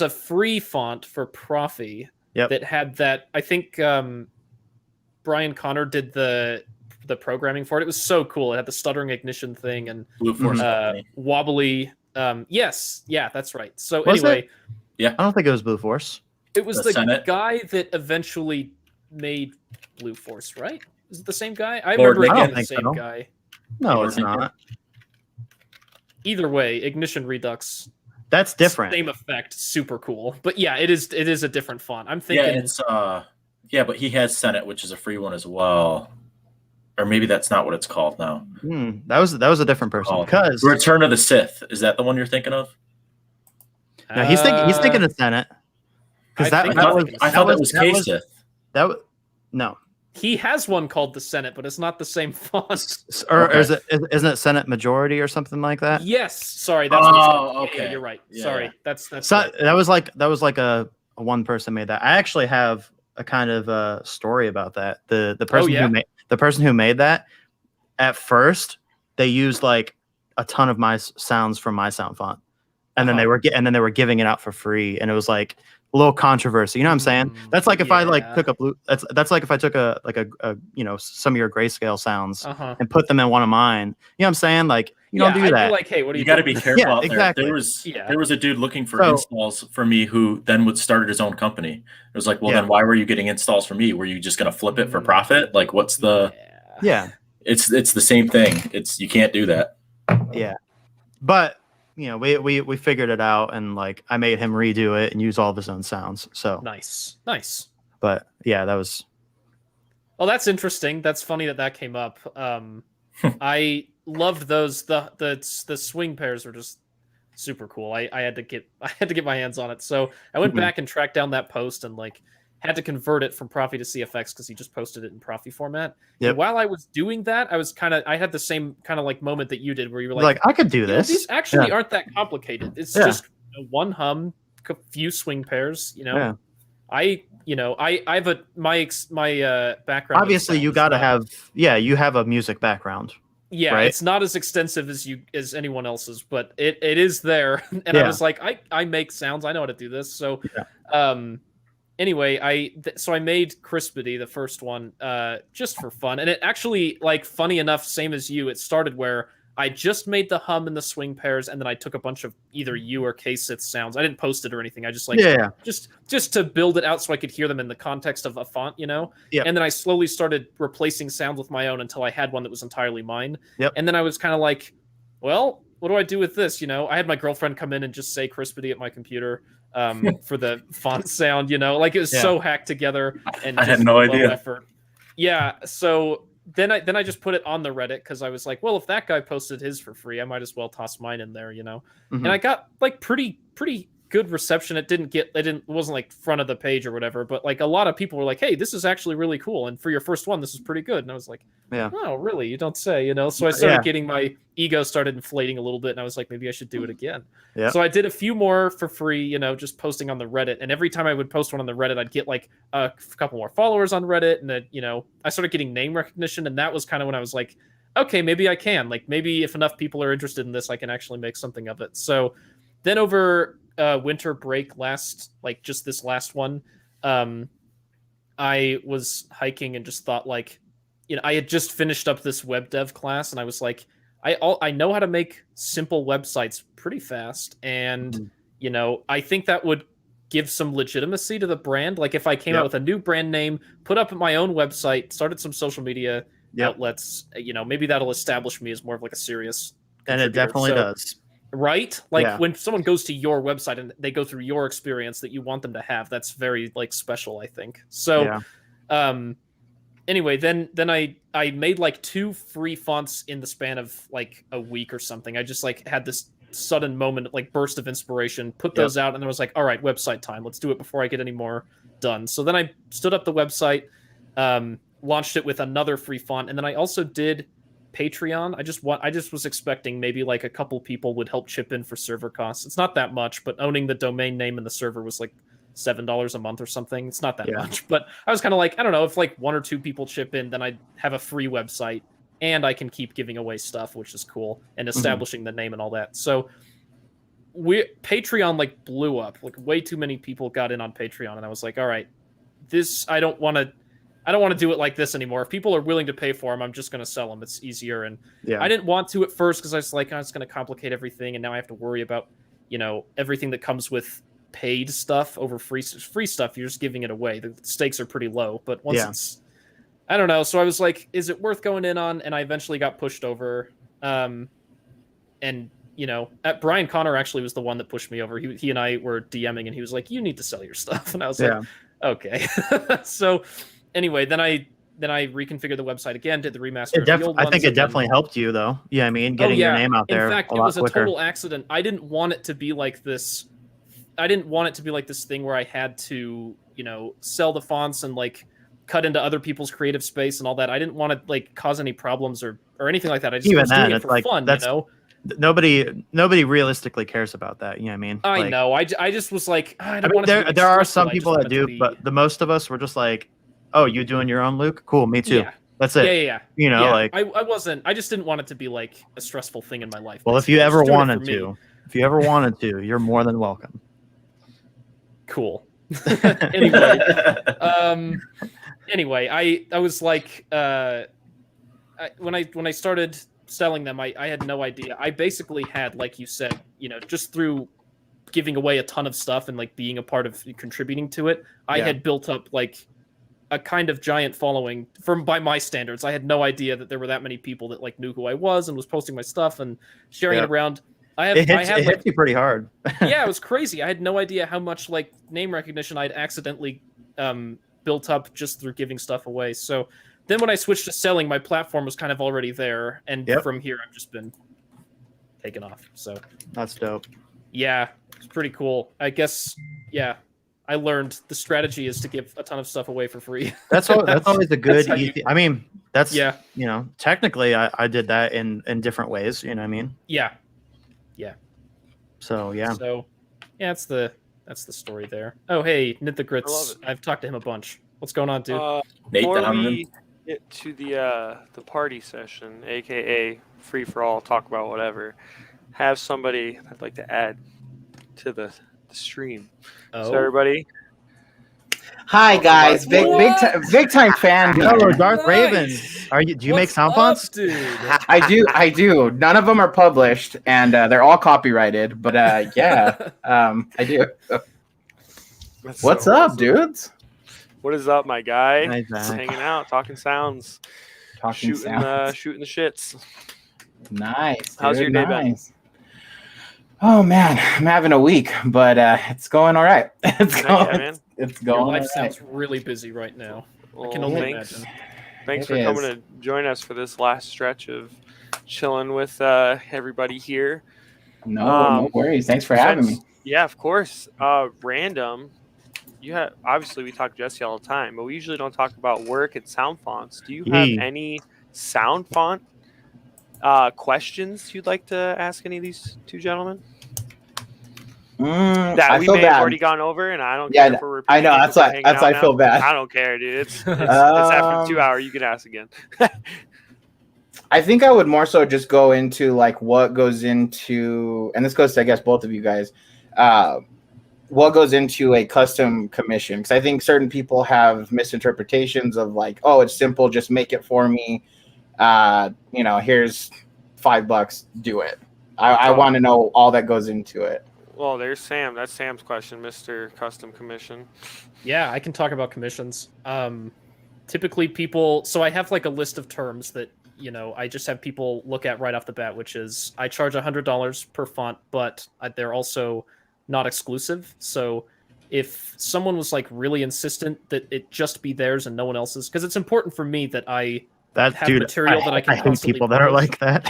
S3: free font for Profi
S2: Yep.
S3: that had that. I think Brian Connor did the programming for it. It was so cool. It had the stuttering ignition thing and
S4: Blue Force Company.
S3: wobbly. Yes, yeah, that's right. So
S2: Was
S3: anyway,
S2: I don't think it was Blue Force.
S3: it was
S4: The
S3: the
S4: Senate?
S3: guy that eventually made Blue Force, right? Is it the same guy? I
S4: Lord
S3: remember it
S2: Lincoln.
S3: being the
S2: I don't
S3: same
S2: think so.
S3: guy.
S2: No,
S4: Or
S2: it's
S4: Lincoln.
S2: not.
S3: Either way, Ignition Redux,
S2: That's different.
S3: same effect, super cool. But yeah, it is a different font. I'm
S4: Yeah,
S3: thinking
S4: it's but he has Senate, which is a free one as well. Or maybe that's not what it's called now.
S2: That was a different person
S4: Oh,
S2: because
S4: Return of the Sith. Is that the one you're thinking of?
S2: no, he's thinking of Senate because
S3: I
S2: that
S3: think
S2: that
S3: I'm
S2: was
S3: thinking
S4: I thought that was K
S2: was
S4: Sith.
S2: that was no
S3: he has one called the Senate, but it's not the same font.
S2: or
S4: Okay.
S2: isn't it Senate majority or something like that?
S3: Yes, sorry, that's what it's
S4: Oh,
S3: called. Yeah,
S4: okay.
S3: you're right.
S4: Yeah.
S3: Sorry, that's
S2: So
S3: right.
S2: that was like a one person made that. I actually have a kind of story about that. The person
S3: yeah?
S2: the person who made that at first they used like a ton of my sounds from my sound font, and then they were giving it out for free, and it was like little controversy. You know what I'm saying? That's like if I like
S3: Yeah.
S2: took a blue. That's like if I took a some of your grayscale sounds
S3: Uh-huh.
S2: and put them in one of mine. You know what I'm saying? Like you don't do
S3: I'd
S2: that.
S3: be like, hey, what are you
S4: You got to
S3: doing?
S4: be careful
S2: Yeah,
S4: out there.
S2: exactly.
S3: Yeah.
S4: There was a dude looking for
S2: So-
S4: installs for me who then would started his own company. It was like, well,
S2: Yeah.
S4: then why were you getting installs from me? Were you just going to flip it for profit? Like, what's the?
S2: Yeah,
S4: It's the same thing. It's you can't do that.
S2: yeah. But you know, we figured it out, and like I made him redo it and use all of his own sounds. So
S3: Nice.
S2: but yeah, that was
S3: Well, that's interesting. That's funny that came up. I loved those. The swing pairs were just super cool. I had to get my hands on it. So I went
S2: Mhm.
S3: back and tracked down that post and like had to convert it from Profi to CFX because he just posted it in Profi format.
S2: Yep.
S3: And while I was doing that, I had the same kind of like moment that you did where you were
S2: like I could do
S3: "You know,
S2: this.
S3: these actually
S2: Yeah.
S3: aren't that complicated. It's
S2: Yeah.
S3: just one hum, a few swing pairs. You know,
S2: Yeah.
S3: I have my background. in
S2: Obviously,
S3: sound
S2: you
S3: is
S2: got to
S3: not-
S2: have you have a music background.
S3: Yeah,
S2: right?
S3: it's not as extensive as anyone else's, but it is there. And I
S2: Yeah.
S3: was like, I make sounds. I know how to do this. So,
S2: Yeah.
S3: anyway, so I made Crispity, the first one, just for fun. And it actually, like, funny enough, same as you, it started where I just made the hum and the swing pairs, and then I took a bunch of either you or K-Sith sounds. I didn't post it or anything. I just like
S2: Yeah.
S3: just to build it out so I could hear them in the context of a font, you know?
S2: Yep.
S3: And then I slowly started replacing sounds with my own until I had one that was entirely mine.
S2: Yep.
S3: And then I was kind of like, well, what do I do with this? You know, I had my girlfriend come in and just say Crispity at my computer for the font sound, you know, like it was so hacked together and
S4: I had
S3: just
S4: no
S3: low
S4: idea.
S3: effort. Yeah. So then I just put it on the Reddit because I was like, well, if that guy posted his for free, I might as well toss mine in there, you know?
S2: Mhm.
S3: And I got like pretty good reception. It wasn't like front of the page or whatever, but like a lot of people were like, hey, this is actually really cool. And for your first one, this is pretty good. And I was like,
S2: Yeah.
S3: oh, really? You don't say, you know? So I started
S2: Yeah.
S3: getting my ego started inflating a little bit. And I was like, maybe I should do it again.
S2: Yeah.
S3: So I did a few more for free, you know, just posting on the Reddit. And every time I would post one on the Reddit, I'd get like a couple more followers on Reddit. And then, you know, I started getting name recognition. And that was kind of when I was like, okay, maybe I can. Like maybe if enough people are interested in this, I can actually make something of it. So then over winter break just this last one, I was hiking and just thought like, you know, I had just finished up this web dev class and I was like, I know how to make simple websites pretty fast. And,
S2: Mhm.
S3: you know, I think that would give some legitimacy to the brand. Like if I came out
S2: Yep.
S3: with a new brand name, put up my own website, started some social media
S2: Yep.
S3: outlets, you know, maybe that'll establish me as more of like a serious
S2: And it
S3: contributor.
S2: definitely
S3: So-
S2: does.
S3: Right? Like
S2: Yeah.
S3: when someone goes to your website and they go through your experience that you want them to have, that's very like special, I think. So
S2: Yeah.
S3: anyway, then I made like 2 free fonts in the span of like a week or something. I just like had this sudden moment, like burst of inspiration, put those out, and then I was like, all right, website time. Let's do it before I get any more done. So then I stood up the website, launched it with another free font, and then I also did Patreon. I just was expecting maybe like a couple people would help chip in for server costs. It's not that much, but owning the domain name and the server was like $7 a month or something. It's not that
S2: Yeah.
S3: much, but I was kind of like, I don't know, if like 1 or 2 people chip in, then I'd have a free website and I can keep giving away stuff, which is cool, and establishing the name and all that. So Patreon like blew up. Like way too many people got in on Patreon, and I was like, all right, this I don't want to do it like this anymore. If people are willing to pay for them, I'm just going to sell them. It's easier. And
S2: Yeah.
S3: I didn't want to at first because I was like, oh, it's going to complicate everything, and now I have to worry about, you know, everything that comes with paid stuff over free stuff. You're just giving it away. The stakes are pretty low, but once it's, I don't know. So I was like, is it worth going in on? And I eventually got pushed over. And you know, Brian Connor actually was the one that pushed me over. He and I were DMing, and he was like, "You need to sell your stuff," and I was like, "Okay." So anyway, then I reconfigured the website again, did the remaster.
S2: I think it definitely helped you though. Yeah, I mean, getting your name out there.
S3: In fact,
S2: a
S3: it
S2: lot
S3: was
S2: quicker.
S3: a total accident. I didn't want it to be like this. I didn't want it to be like this thing where I had to, you know, sell the fonts and like cut into other people's creative space and all that. I didn't want to like cause any problems or anything like that. I just
S2: Even
S3: was doing
S2: then,
S3: it
S2: it's
S3: for
S2: like,
S3: fun, you
S2: that's-
S3: know.
S2: Nobody realistically cares about that. You know what I mean?
S3: I
S2: Like,
S3: know. I just was like, I
S2: I
S3: don't
S2: mean,
S3: want to.
S2: there are some people that do, but the most of us were just like, "Oh, you doing your own, Luke? Cool, me too."
S3: Yeah.
S2: That's it.
S3: Yeah.
S2: You know,
S3: Yeah.
S2: like,
S3: I wasn't. I just didn't want it to be like a stressful thing in my life.
S2: well, if
S3: basically.
S2: you
S3: I was
S2: ever
S3: just doing it
S2: wanted
S3: for me.
S2: to, you're more than welcome.
S3: Cool. Anyway, anyway, I was like, when I started selling them, I had no idea. I basically had, like you said, just through giving away a ton of stuff and like being a part of contributing to it, I had built up like a kind of giant following by my standards. I had no idea that there were that many people that like knew who I was and was posting my stuff and sharing it around.
S2: It hits you pretty hard.
S3: Yeah, it was crazy. I had no idea how much like name recognition I'd accidentally built up just through giving stuff away. So then when I switched to selling, my platform was kind of already there, and from here I've just been taken off. So
S2: that's dope.
S3: Yeah, it's pretty cool. I guess. Yeah, I learned the strategy is to give a ton of stuff away for free.
S2: That's always a good easy. I mean, that's technically I did that in different ways. You know what I mean?
S3: Yeah.
S2: So yeah.
S3: So yeah, that's the story there. Oh hey, Knit the Grits. I've talked to him a bunch. What's going on, dude?
S1: Before we get to the party session, aka free for all, talk about whatever, have somebody I'd like to add to the stream. So everybody.
S6: Hi guys, big time fan.
S2: Hello, Darth Raven. Do you make sound fonts?
S3: Dude?
S6: I do. None of them are published, and they're all copyrighted. But I do. What's up, dudes?
S1: What is up, my guy?
S2: Hi,
S1: Just hanging out, talking sounds, shooting the shits.
S6: Nice.
S1: How's your day been?
S6: Oh man, I'm having a week, but it's going all right. It's going.
S3: Your life sounds really busy right now.
S1: Well,
S3: I can only imagine.
S1: Thanks for coming to join us for this last stretch of chilling with everybody here.
S6: No worries. Thanks for having me.
S1: Yeah, of course. Random. Obviously we talk to Jesse all the time, but we usually don't talk about work and sound fonts. Do you have any sound font questions you'd like to ask any of these two gentlemen? That we may have already gone over, and I don't care if we're repeating.
S6: I know that's why I feel bad.
S1: I don't care, dude. It's after 2 hours. You can ask again.
S6: I think I would more so just go into like what goes into, and this goes to I guess both of you guys, what goes into a custom commission, because I think certain people have misinterpretations of like, oh, it's simple, just make it for me. Here's $5, do it. I want to know all that goes into it.
S1: Well, there's Sam. That's Sam's question, Mr. Custom Commission.
S3: Yeah, I can talk about commissions. Typically people, so I have like a list of terms that, I just have people look at right off the bat, which is I charge $100 per font, but they're also not exclusive. So if someone was like really insistent that it just be theirs and no one else's, because it's important for me that I have material that I can constantly
S2: people that are like that.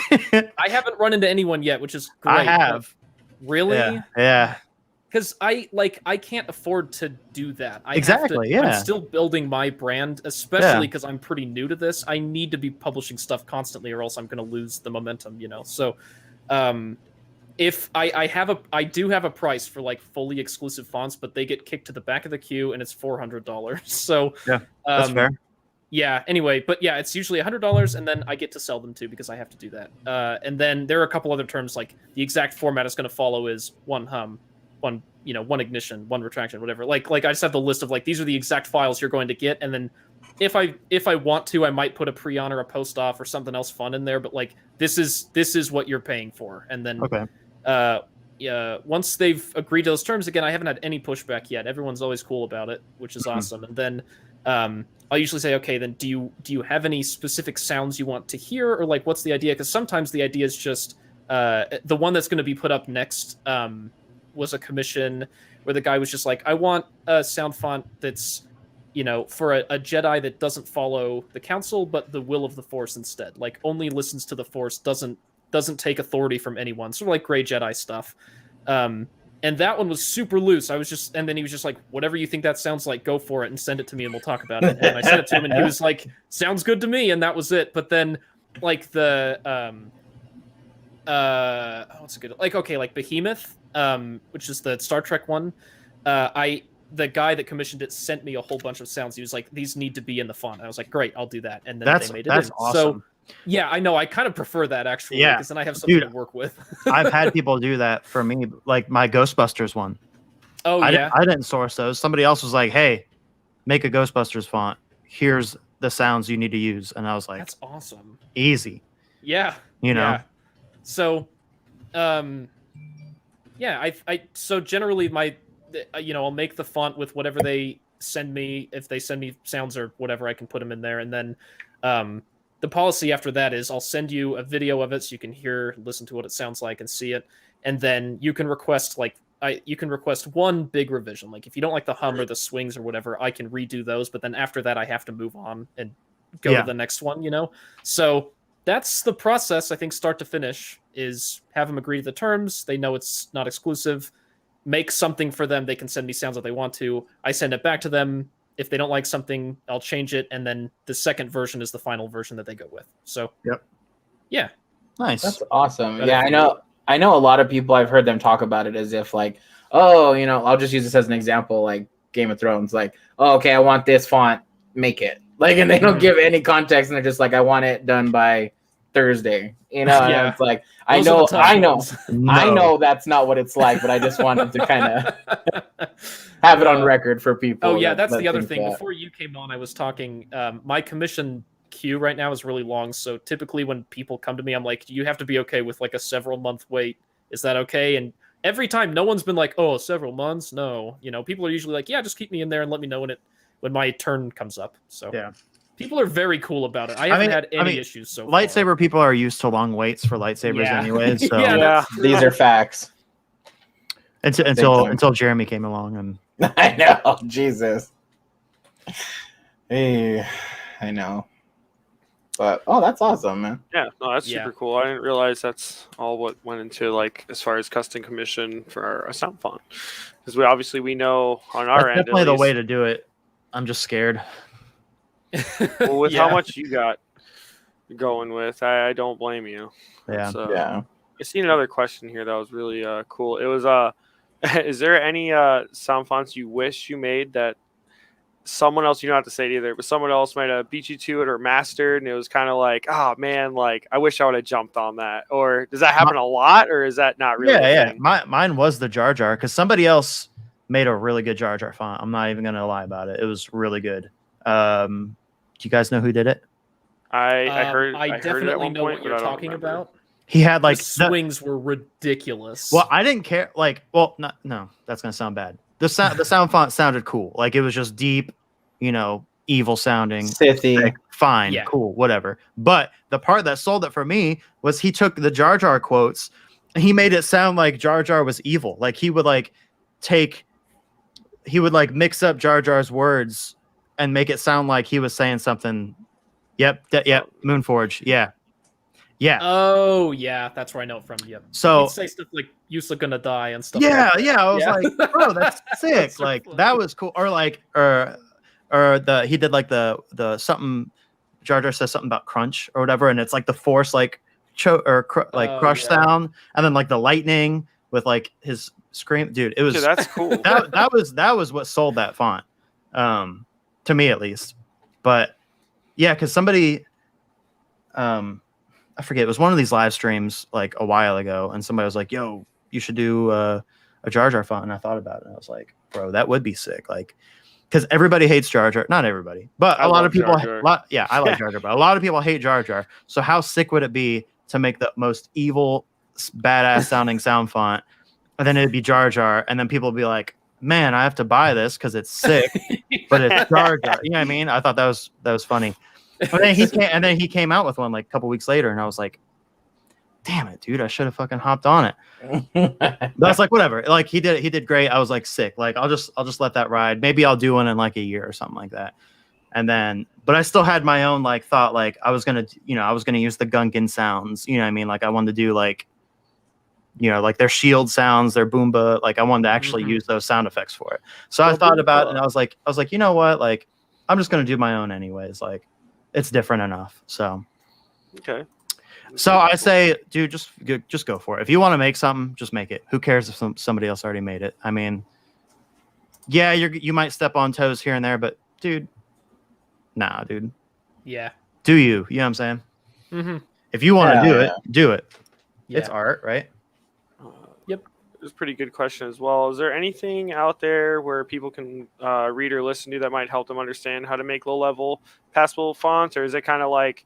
S3: I haven't run into anyone yet, which is great.
S2: I have.
S3: Really?
S2: Yeah.
S3: Because I can't afford to do that. I'm still building my brand, especially because I'm pretty new to this. I need to be publishing stuff constantly, or else I'm going to lose the momentum. So, if I do have a price for like fully exclusive fonts, but they get kicked to the back of the queue, and it's $400. So
S2: that's fair.
S3: Yeah. Anyway, but yeah, it's usually $100, and then I get to sell them too because I have to do that. And then there are a couple other terms, like the exact format it's going to follow is one hum, one ignition, one retraction, whatever. Like I just have the list of like these are the exact files you're going to get, and then if I want to, I might put a pre-on or a post-off or something else fun in there. But like this is what you're paying for, and then once they've agreed to those terms, again, I haven't had any pushback yet. Everyone's always cool about it, which is awesome. And then I'll usually say, okay, then do you have any specific sounds you want to hear, or like what's the idea? Because sometimes the idea is just the one that's going to be put up next was a commission where the guy was just like, I want a sound font that's for a Jedi that doesn't follow the council but the will of the Force instead, like only listens to the Force, doesn't take authority from anyone, sort of like gray Jedi stuff. And that one was super loose. And then he was just like, whatever you think that sounds like, go for it and send it to me and we'll talk about it. And I sent it to him and he was like, sounds good to me. And that was it. But then like the, what's a good, like, okay, like Behemoth, which is the Star Trek one. The guy that commissioned it sent me a whole bunch of sounds. He was like, these need to be in the font. And I was like, great, I'll do that. And then they made it
S2: that's
S3: in.
S2: Awesome.
S3: So yeah, I know. I kind of prefer that actually, because then I have something to work with.
S2: I've had people do that for me, like my Ghostbusters one.
S3: Oh yeah.
S2: I didn't source those. Somebody else was like, "Hey, make a Ghostbusters font. Here's the sounds you need to use," and I was like,
S3: That's awesome.
S2: "Easy."
S3: Yeah.
S2: You know?
S3: Yeah. So, yeah, so generally I'll make the font with whatever they send me. If they send me sounds or whatever, I can put them in there. And then, the policy after that is I'll send you a video of it so you can listen to what it sounds like and see it. And then you can request you can request one big revision. Like if you don't like the hum or the swings or whatever, I can redo those. But then after that, I have to move on and go to the next one, So that's the process, I think, start to finish, is have them agree to the terms. They know it's not exclusive. Make something for them. They can send me sounds that they want to. I send it back to them. If they don't like something, I'll change it. And then the second version is the final version that they go with. So,
S2: Yep.
S3: Yeah.
S2: Nice.
S6: That's awesome.
S3: Better
S6: Yeah,
S3: for
S6: I know. I know a lot of people. I've heard them talk about it as if like, oh, I'll just use this as an example, like Game of Thrones. Like, oh, okay, I want this font, make it. Like, and they don't give any context, and they're just like, I want it done by Thursday. And
S3: Yeah.
S6: it's like,
S3: Those are the tough ones.
S6: I know that's not what it's like, but I just wanted to kind of have it on record for people.
S3: Oh yeah, that's
S6: that
S3: the other
S6: think
S3: thing.
S6: that.
S3: Before you came on, I was talking. My commission queue right now is really long, so typically when people come to me, I'm like, you have to be okay with like a several month wait. Is that okay? And every time, no one's been like, oh, several months. No, people are usually like, yeah, just keep me in there and let me know when my turn comes up. So
S2: Yeah.
S3: people are very cool about it. I haven't had any issues so far.
S2: Lightsaber people are used to long waits for lightsabers
S3: Yeah.
S2: anyway. So
S3: Yeah, that's true.
S6: These are facts.
S2: until Jeremy came along and
S6: I know, Jesus. Hey, I know. But that's awesome, man.
S1: Yeah, no, that's
S3: Yeah.
S1: super cool. I didn't realize that's all what went into like as far as custom commission for a sound font, because we know on our
S2: that's
S1: end
S2: definitely
S1: at
S2: the
S1: least,
S2: way to do it. I'm just scared.
S1: well, with
S3: Yeah.
S1: how much you got going with, I don't blame you.
S2: Yeah.
S1: So,
S6: Yeah.
S1: I seen another question here that was really cool. It was is there any sound fonts you wish you made that someone else, you don't have to say it either, but someone else might have beat you to it or mastered, and it was kind of like, oh man, like I wish I would have jumped on that? Or does that happen a lot, or is that not really a thing?
S2: Mine was the Jar Jar, because somebody else made a really good Jar Jar font. I'm not even gonna lie about it. It was really good. Do you guys know who did it?
S1: I heard.
S3: I
S1: heard it at
S3: definitely
S1: one
S3: know
S1: point,
S3: what
S1: but
S3: you're
S1: I don't
S3: talking
S1: remember.
S3: about.
S2: He had like
S3: The swings were ridiculous.
S2: well, I didn't care. Like, well, no, that's gonna sound bad. The sound font sounded cool. Like it was just deep, evil sounding.
S6: Sithy.
S2: Like, fine,
S3: Yeah.
S2: cool, whatever. But the part that sold it for me was he took the Jar Jar quotes and he made it sound like Jar Jar was evil. Like he would mix up Jar Jar's words and make it sound like he was saying something. Yep, Moonforge. Yeah.
S3: Oh yeah, that's where I know it from. Yep.
S2: So
S3: He'd say stuff like "You're gonna die" and stuff.
S2: yeah,
S3: like that.
S2: yeah. I was
S3: Yeah.
S2: like, bro, that's sick.
S3: That's so
S2: like
S3: funny.
S2: that was cool. Or like, or he did like the something. Jar Jar says something about crunch or whatever, and it's like the force like crush
S3: yeah.
S2: sound, and then like the lightning with like his scream. Dude, it was
S1: Dude, that's cool.
S2: that was what sold that font, to me at least. But yeah, because somebody, I forget, it was one of these live streams like a while ago, and somebody was like, "Yo, you should do a Jar Jar font," and I thought about it, and I was like, "Bro, that would be sick." Like, because everybody hates Jar Jar, not everybody, but
S1: I
S2: a lot
S1: love
S2: of people.
S1: Jar Jar.
S2: Yeah, I like Jar Jar, but a lot of people hate Jar Jar. So how sick would it be to make the most evil, badass sounding sound font, and then it'd be Jar Jar, and then people would be like, "Man, I have to buy this because it's sick, but it's Jar Jar." You know what I mean? I thought that was funny. And then he came out with one like a couple weeks later, and I was like, "Damn it, dude! I should have fucking hopped on it." But that's like whatever. Like he did great. I was like sick. Like I'll just let that ride. Maybe I'll do one in like a year or something like that. And then, but I still had my own like thought. Like I was gonna use the Gungan sounds. You know what I mean? Like I wanted to do like, like their shield sounds, their boomba. Like I wanted to actually use those sound effects for it. So I thought about it, and I was like, you know what? Like I'm just gonna do my own anyways. Like it's different enough. So.
S1: Okay.
S2: So I say, dude, just go for it. If you want to make something, just make it. Who cares if somebody else already made it? I mean, yeah, you might step on toes here and there, but dude, nah, dude.
S3: Yeah.
S2: Do you? You know what I'm saying?
S3: Mm-hmm.
S2: If you want to
S6: Yeah.
S2: do it.
S3: Yeah.
S2: It's art, right?
S3: Yep.
S1: a pretty good question as well. Is there anything out there where people can read or listen to that might help them understand how to make low-level passable fonts, or is it kind of like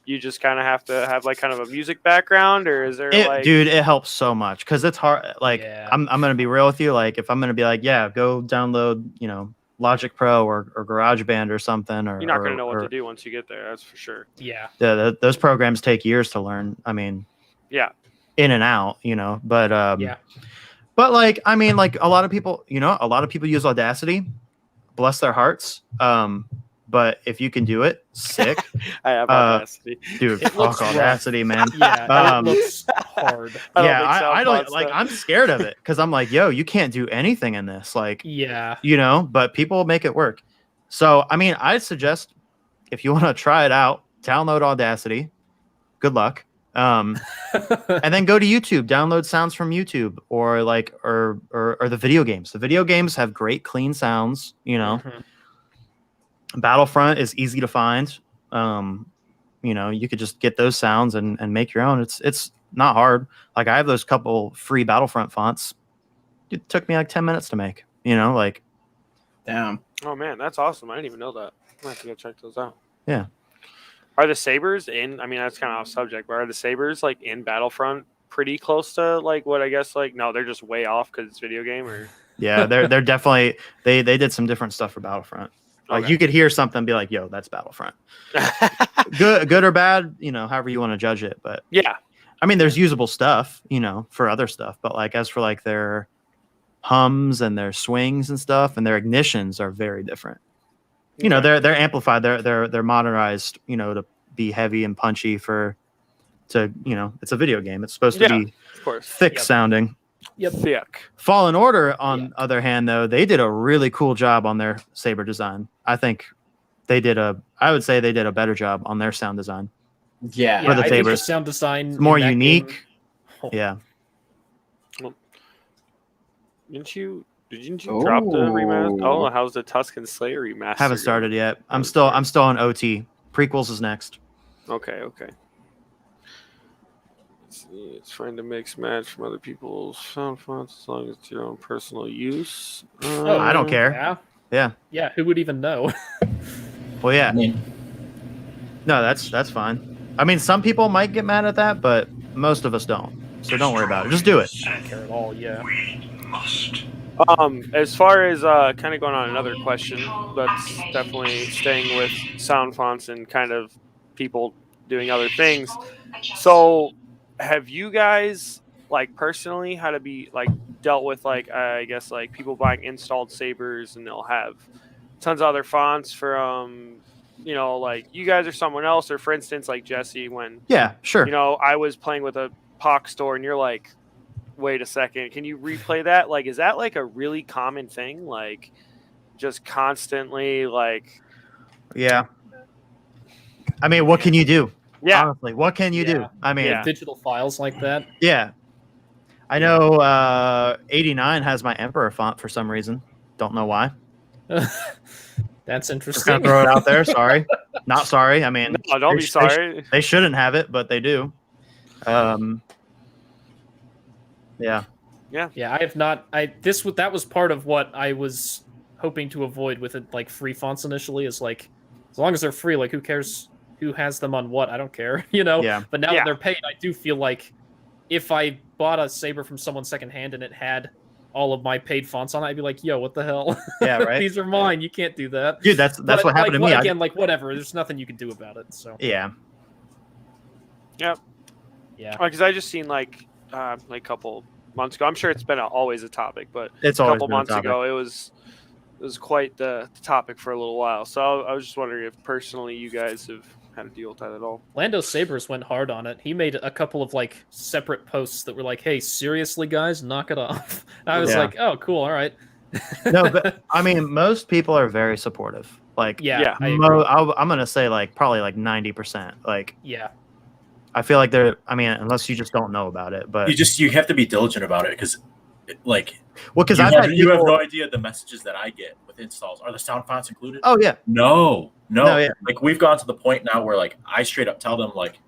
S1: you just kind of have to have like kind of a music background, or is there
S2: Dude, it helps so much because it's hard. Like,
S3: Yeah.
S2: I'm gonna be real with you. Like, if I'm gonna be like, yeah, go download, Logic Pro or GarageBand or something, or
S1: you're not going to know what
S2: or-
S1: to do once you get there? That's for sure.
S3: Yeah.
S2: those programs take years to learn. I mean,
S1: Yeah.
S2: in and out, but
S3: Yeah.
S2: but like, I mean, like a lot of people use Audacity, bless their hearts. But if you can do it, sick.
S1: I have Audacity.
S2: Dude,
S3: It looks
S2: fuck
S3: rough.
S2: Audacity, man.
S3: Yeah. It looks hard.
S2: I don't like. I'm scared of it because I'm like, yo, you can't do anything in this. Like,
S3: Yeah.
S2: but people make it work. So, I mean, I'd suggest if you want to try it out, download Audacity. Good luck. And then go to YouTube, download sounds from YouTube or the video games. The video games have great clean sounds,
S3: Mhm.
S2: Battlefront is easy to find. You could just get those sounds and make your own. It's not hard. Like I have those couple free Battlefront fonts. It took me like 10 minutes to make, like.
S6: Damn.
S1: Oh man, that's awesome. I didn't even know that. I have to go check those out.
S2: Yeah.
S1: Are the sabers in? I mean, that's kind of off subject, but are the sabers like in Battlefront pretty close to like what I guess like? No, they're just way off because it's video game, or
S2: Yeah, they're definitely they did some different stuff for Battlefront. Like
S1: Okay.
S2: you could hear something and be like, "Yo, that's Battlefront." Good or bad, however you want to judge it. But
S1: yeah,
S2: I mean, there's usable stuff, for other stuff. But like as for like their hums and their swings and stuff, and their ignitions are very different. They're amplified. They're modernized. To be heavy and punchy it's a video game. It's supposed to be
S1: of course.
S2: thick
S3: Yep.
S2: sounding.
S3: Yep.
S1: Thick.
S2: Fallen Order, on the other hand, though, they did a really cool job on their saber design. I think I would say they did a better job on their sound design.
S6: Yeah.
S2: For the
S3: I think the
S2: sabers.
S3: sound design
S2: It's more
S3: in that
S2: unique.
S3: game- Oh,
S2: Yeah.
S1: Didn't you drop the remaster?
S6: Oh.
S1: Oh, how's the Tuscan Slayer remaster?
S2: Haven't
S1: going?
S2: started yet. I'm
S1: Haven't
S2: still
S1: started.
S2: on OT. Prequels is next.
S1: Okay. It's fine to mix match from other people's sound fonts as long as it's your own personal use.
S3: Oh,
S2: I don't care.
S3: Yeah.
S2: Yeah.
S3: Yeah. Who would even know?
S2: Well, yeah.
S4: I mean,
S2: No, that's fine. I mean, some people might get mad at that, but most of us don't. So don't worry about it. Just do it.
S3: I don't care at all. Yeah.
S1: As far as kind of going on another question, that's definitely staying with sound fonts and kind of people doing other things. So, have you guys like personally had to be like dealt with like I guess like people buying installed sabers and they'll have tons of other fonts from like you guys or someone else, or for instance like Jesse when
S2: Yeah, sure.
S1: I was playing with a POC store and you're like, wait a second, can you replay that? Like, is that like a really common thing? Like, just constantly, like,
S2: Yeah. I mean, what can you do?
S1: yeah,
S2: Honestly, what can you do?
S3: Yeah.
S2: I mean,
S1: Yeah.
S3: Digital files like that.
S2: yeah. I know 89 has my Emperor font for some reason. Don't know why.
S3: That's
S2: Just
S3: interesting.
S2: gonna throw it out there. Sorry. Not sorry. I mean,
S1: no, don't be
S2: they-
S1: sorry.
S2: They shouldn't have it, but they do. Yeah.
S3: Yeah, I have not. That was part of what I was hoping to avoid with it, like free fonts initially. Is like, as long as they're free, like who cares who has them on what? I don't care,
S2: Yeah.
S3: But now
S1: Yeah.
S3: that they're paid, I do feel like if I bought a saber from someone secondhand and it had all of my paid fonts on it, I'd be like, yo, what the hell?
S2: Yeah, right.
S3: These are mine. You can't do that.
S2: Dude, that's
S3: But,
S2: what happened
S3: like,
S2: to me.
S3: Again, like whatever. There's nothing you can do about it. So
S2: Yeah.
S3: yeah.
S1: Because I just seen like a couple months ago. I'm sure it's been always a topic, but
S2: It's
S1: a
S2: always
S1: couple
S2: been a
S1: months
S2: topic.
S1: ago it was quite the topic for a little while. So I was just wondering if personally you guys have had to deal with that at all.
S3: Lando Sabers went hard on it. He made a couple of like separate posts that were like, "Hey, seriously, guys, knock it off." And I was
S2: Yeah.
S3: like, "Oh, cool, all right."
S2: No, but I mean, most people are very supportive. Like,
S3: yeah, I agree.
S2: I'm gonna say like probably like 90%. Like,
S3: Yeah,
S2: I feel like they're. I mean, unless you just don't know about it, but
S4: you have to be diligent about it because, like,
S2: because
S4: you
S2: I've
S4: have,
S2: had
S4: you have
S2: people-
S4: no idea the messages that I get with installs. Are the sound fonts included?
S2: Oh yeah,
S4: No.
S2: No, yeah.
S4: Like we've gone to the point now where like I straight up tell them like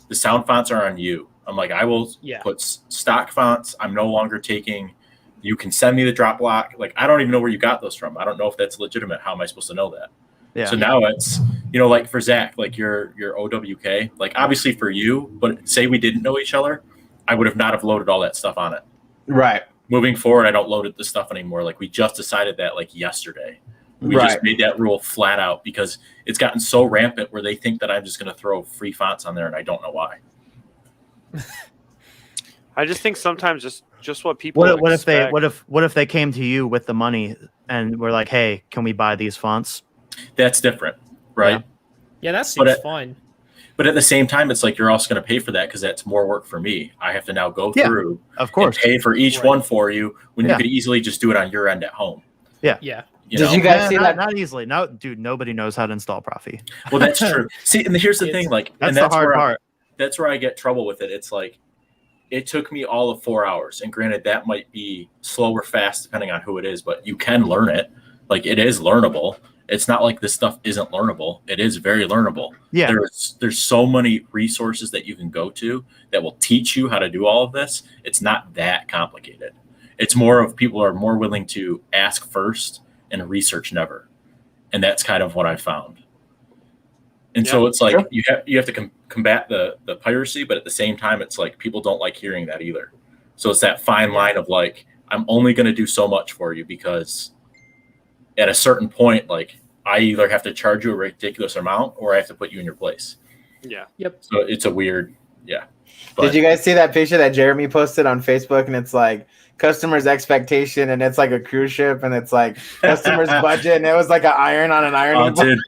S4: the sound fonts are on you. I'm like, I will
S3: Yeah.
S4: put stock fonts. I'm no longer taking. You can send me the drop block. Like, I don't even know where you got those from. I don't know if that's legitimate. How am I supposed to know that?
S2: Yeah.
S4: So now it's, you know, like for Zach, like your OWK, like obviously for you, but say we didn't know each other, I would have not have loaded all that stuff on it.
S6: Right.
S4: Moving forward, I don't load the stuff anymore. Like we just decided that like yesterday. We
S6: Right.
S4: just made that rule flat out because it's gotten so rampant where they think that I'm just going to throw free fonts on there, and I don't know why.
S1: I just think sometimes just what people
S2: What if they
S1: expect.
S2: what if they came to you with the money and were like, hey, can we buy these fonts?
S4: That's different, right?
S3: Yeah, that
S4: But
S3: seems fine.
S4: But at the same time, it's like you're also going to pay for that because that's more work for me. I have to now go
S2: Yeah,
S4: through
S2: Of course.
S4: and pay for each
S3: Right.
S4: one for you when
S2: Yeah.
S4: you could easily just do it on your end at home.
S3: Yeah.
S4: You
S6: Did
S4: know?
S6: you guys see
S2: not,
S6: that?
S2: not easily. No, dude, nobody knows how to install Profi.
S4: Well, that's true. See, and here's the thing, like,
S2: That's
S4: and
S2: the hard
S4: where
S2: part.
S4: that's where I get trouble with it. It's like it took me all of 4 hours, and granted, that might be slow or fast depending on who it is, but you can learn it. Like, it is learnable. It's not like this stuff isn't learnable. It is very learnable.
S2: Yeah.
S4: There's so many resources that you can go to that will teach you how to do all of this. It's not that complicated. It's more of people are more willing to ask first and research never. And that's kind of what I found. And so it's like
S6: Sure.
S4: you have to combat the piracy, but at the same time, it's like people don't like hearing that either. So it's that fine line of like, I'm only going to do so much for you because at a certain point, like I either have to charge you a ridiculous amount or I have to put you in your place.
S1: Yeah.
S4: So it's a weird, yeah.
S6: Did you guys see that picture that Jeremy posted on Facebook? And it's like customers' expectation, and it's like a cruise ship, and it's like customers' budget, and it was like an iron on an ironing board.
S4: dude.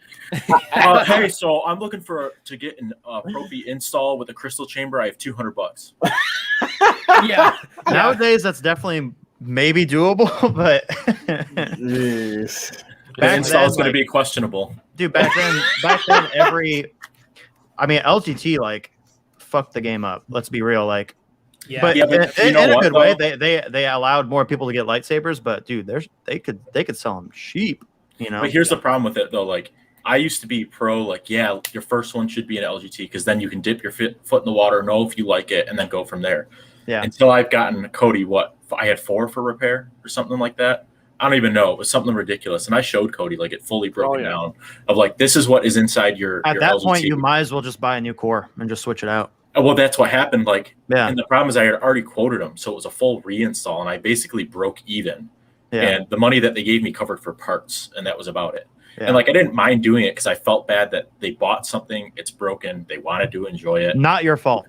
S4: Hey, so I'm looking to get an Profi install with a crystal chamber. I have $200.
S3: Yeah.
S2: Nowadays, that's definitely maybe doable, but
S6: Jeez.
S4: The
S2: Back
S4: install
S2: then,
S4: is going to
S2: like-
S4: be questionable.
S2: dude, back then, LGT like fucked the game up. Let's be real, like.
S3: Yeah.
S2: But,
S4: Yeah, but you know
S2: in a
S4: what,
S2: good way,
S4: though?
S2: they allowed more people to get lightsabers. But dude, they could sell them cheap. You know.
S4: But here's the problem with it, though. Like, I used to be pro, like, yeah, your first one should be an LGT because then you can dip your foot in the water, know if you like it, and then go from there.
S2: Yeah.
S4: Until I've gotten Cody, I had 4 for repair or something like that. I don't even know. It was something ridiculous. And I showed Cody, like, it fully broken down of, like, this is what is inside your
S2: At
S4: your
S2: that
S4: LGT.
S2: point, you might as well just buy a new core and just switch it out.
S4: Well, that's what happened. Like,
S2: Yeah.
S4: and the problem is I had already quoted them. So it was a full reinstall, and I basically broke even.
S2: Yeah.
S4: And the money that they gave me covered for parts, and that was about it.
S2: Yeah.
S4: And like I didn't mind doing it because I felt bad that they bought something, it's broken, they wanted to enjoy it.
S2: Not your fault.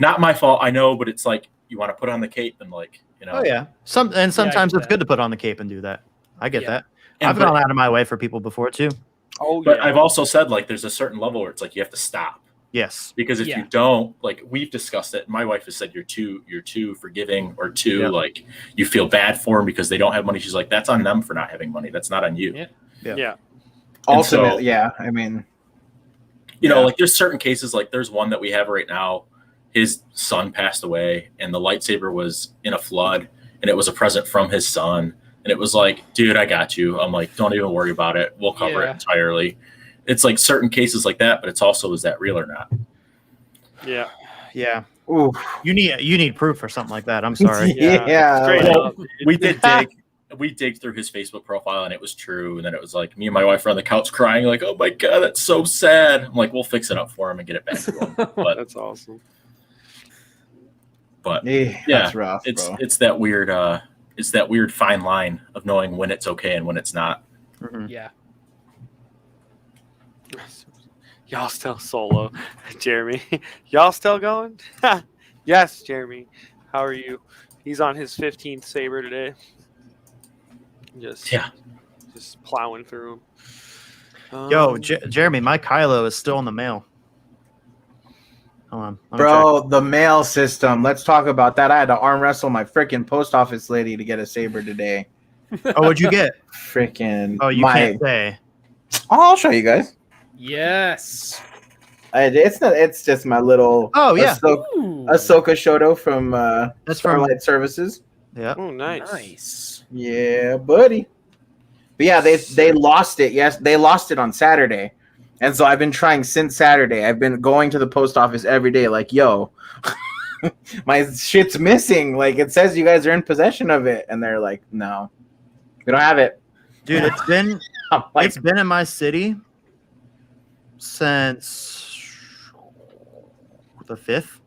S4: Not my fault, I know, but it's like you want to put on the cape and like, you know.
S2: Oh yeah. Sometimes
S3: get
S2: it's
S3: that.
S2: good to put on the cape and do that. I get
S3: Yeah.
S2: that.
S4: And
S2: I've
S4: but,
S2: gone out of my way for people before too.
S1: Oh
S4: but
S1: yeah.
S4: I've also said like there's a certain level where it's like you have to stop.
S2: Yes.
S4: Because if
S3: Yeah.
S4: you don't, like we've discussed it, my wife has said you're too forgiving or too
S2: Yep.
S4: like you feel bad for them because they don't have money. She's like, that's on them for not having money. That's not on you.
S3: Yeah.
S1: Yeah.
S4: And so-
S6: Ultimately, yeah. I mean,
S4: You know,
S2: Yeah.
S4: like there's certain cases, like there's one that we have right now. His son passed away, and the lightsaber was in a flood, and it was a present from his son. And it was like, dude, I got you. I'm like, don't even worry about it. We'll cover it
S3: Yeah.
S4: entirely. It's like certain cases like that, but it's also, is that real or not?
S1: Yeah.
S2: Yeah.
S6: ooh,
S2: You need proof for something like that. I'm sorry.
S6: Yeah.
S1: Straight
S4: Well,
S1: up.
S4: We did dig through his Facebook profile, and it was true. And then it was like me and my wife were on the couch crying, like, oh my God, that's so sad. I'm like, we'll fix it up for him and get it back to him. But
S1: That's awesome.
S6: Yeah,
S4: Yeah,
S6: that's rough,
S4: it's
S6: bro.
S4: it's that weird fine line of knowing when it's okay and when it's not.
S2: Mhm.
S3: Yeah.
S1: Y'all still solo, Jeremy. Y'all still going? Yes, Jeremy. How are you? He's on his 15th saber today. Just plowing through them.
S2: Yo, Jeremy, my Kylo is still in the mail. Hold on. let me
S6: Bro, the mail system. Let's talk about that. I had to arm wrestle my freaking post office lady to get a saber today.
S2: check. Oh, what'd you get?
S6: Freaking.
S2: Oh, you can't say.
S6: Oh, I'll show you guys.
S3: Yes.
S6: It's not. It's just my little.
S2: Oh yeah,
S3: Ooh.
S6: Ahsoka Shoto from
S2: that's from.
S6: Starlight Services.
S2: Yeah.
S1: Oh, nice.
S3: Nice.
S6: Yeah, buddy. But yeah, they lost it. Yes, they lost it on Saturday, and so I've been trying since Saturday. I've been going to the post office every day, like, yo, my shit's missing. Like it says you guys are in possession of it, and they're like, no, we don't have it.
S2: Dude,
S6: I'm like,
S2: it's been in my city since the 5th,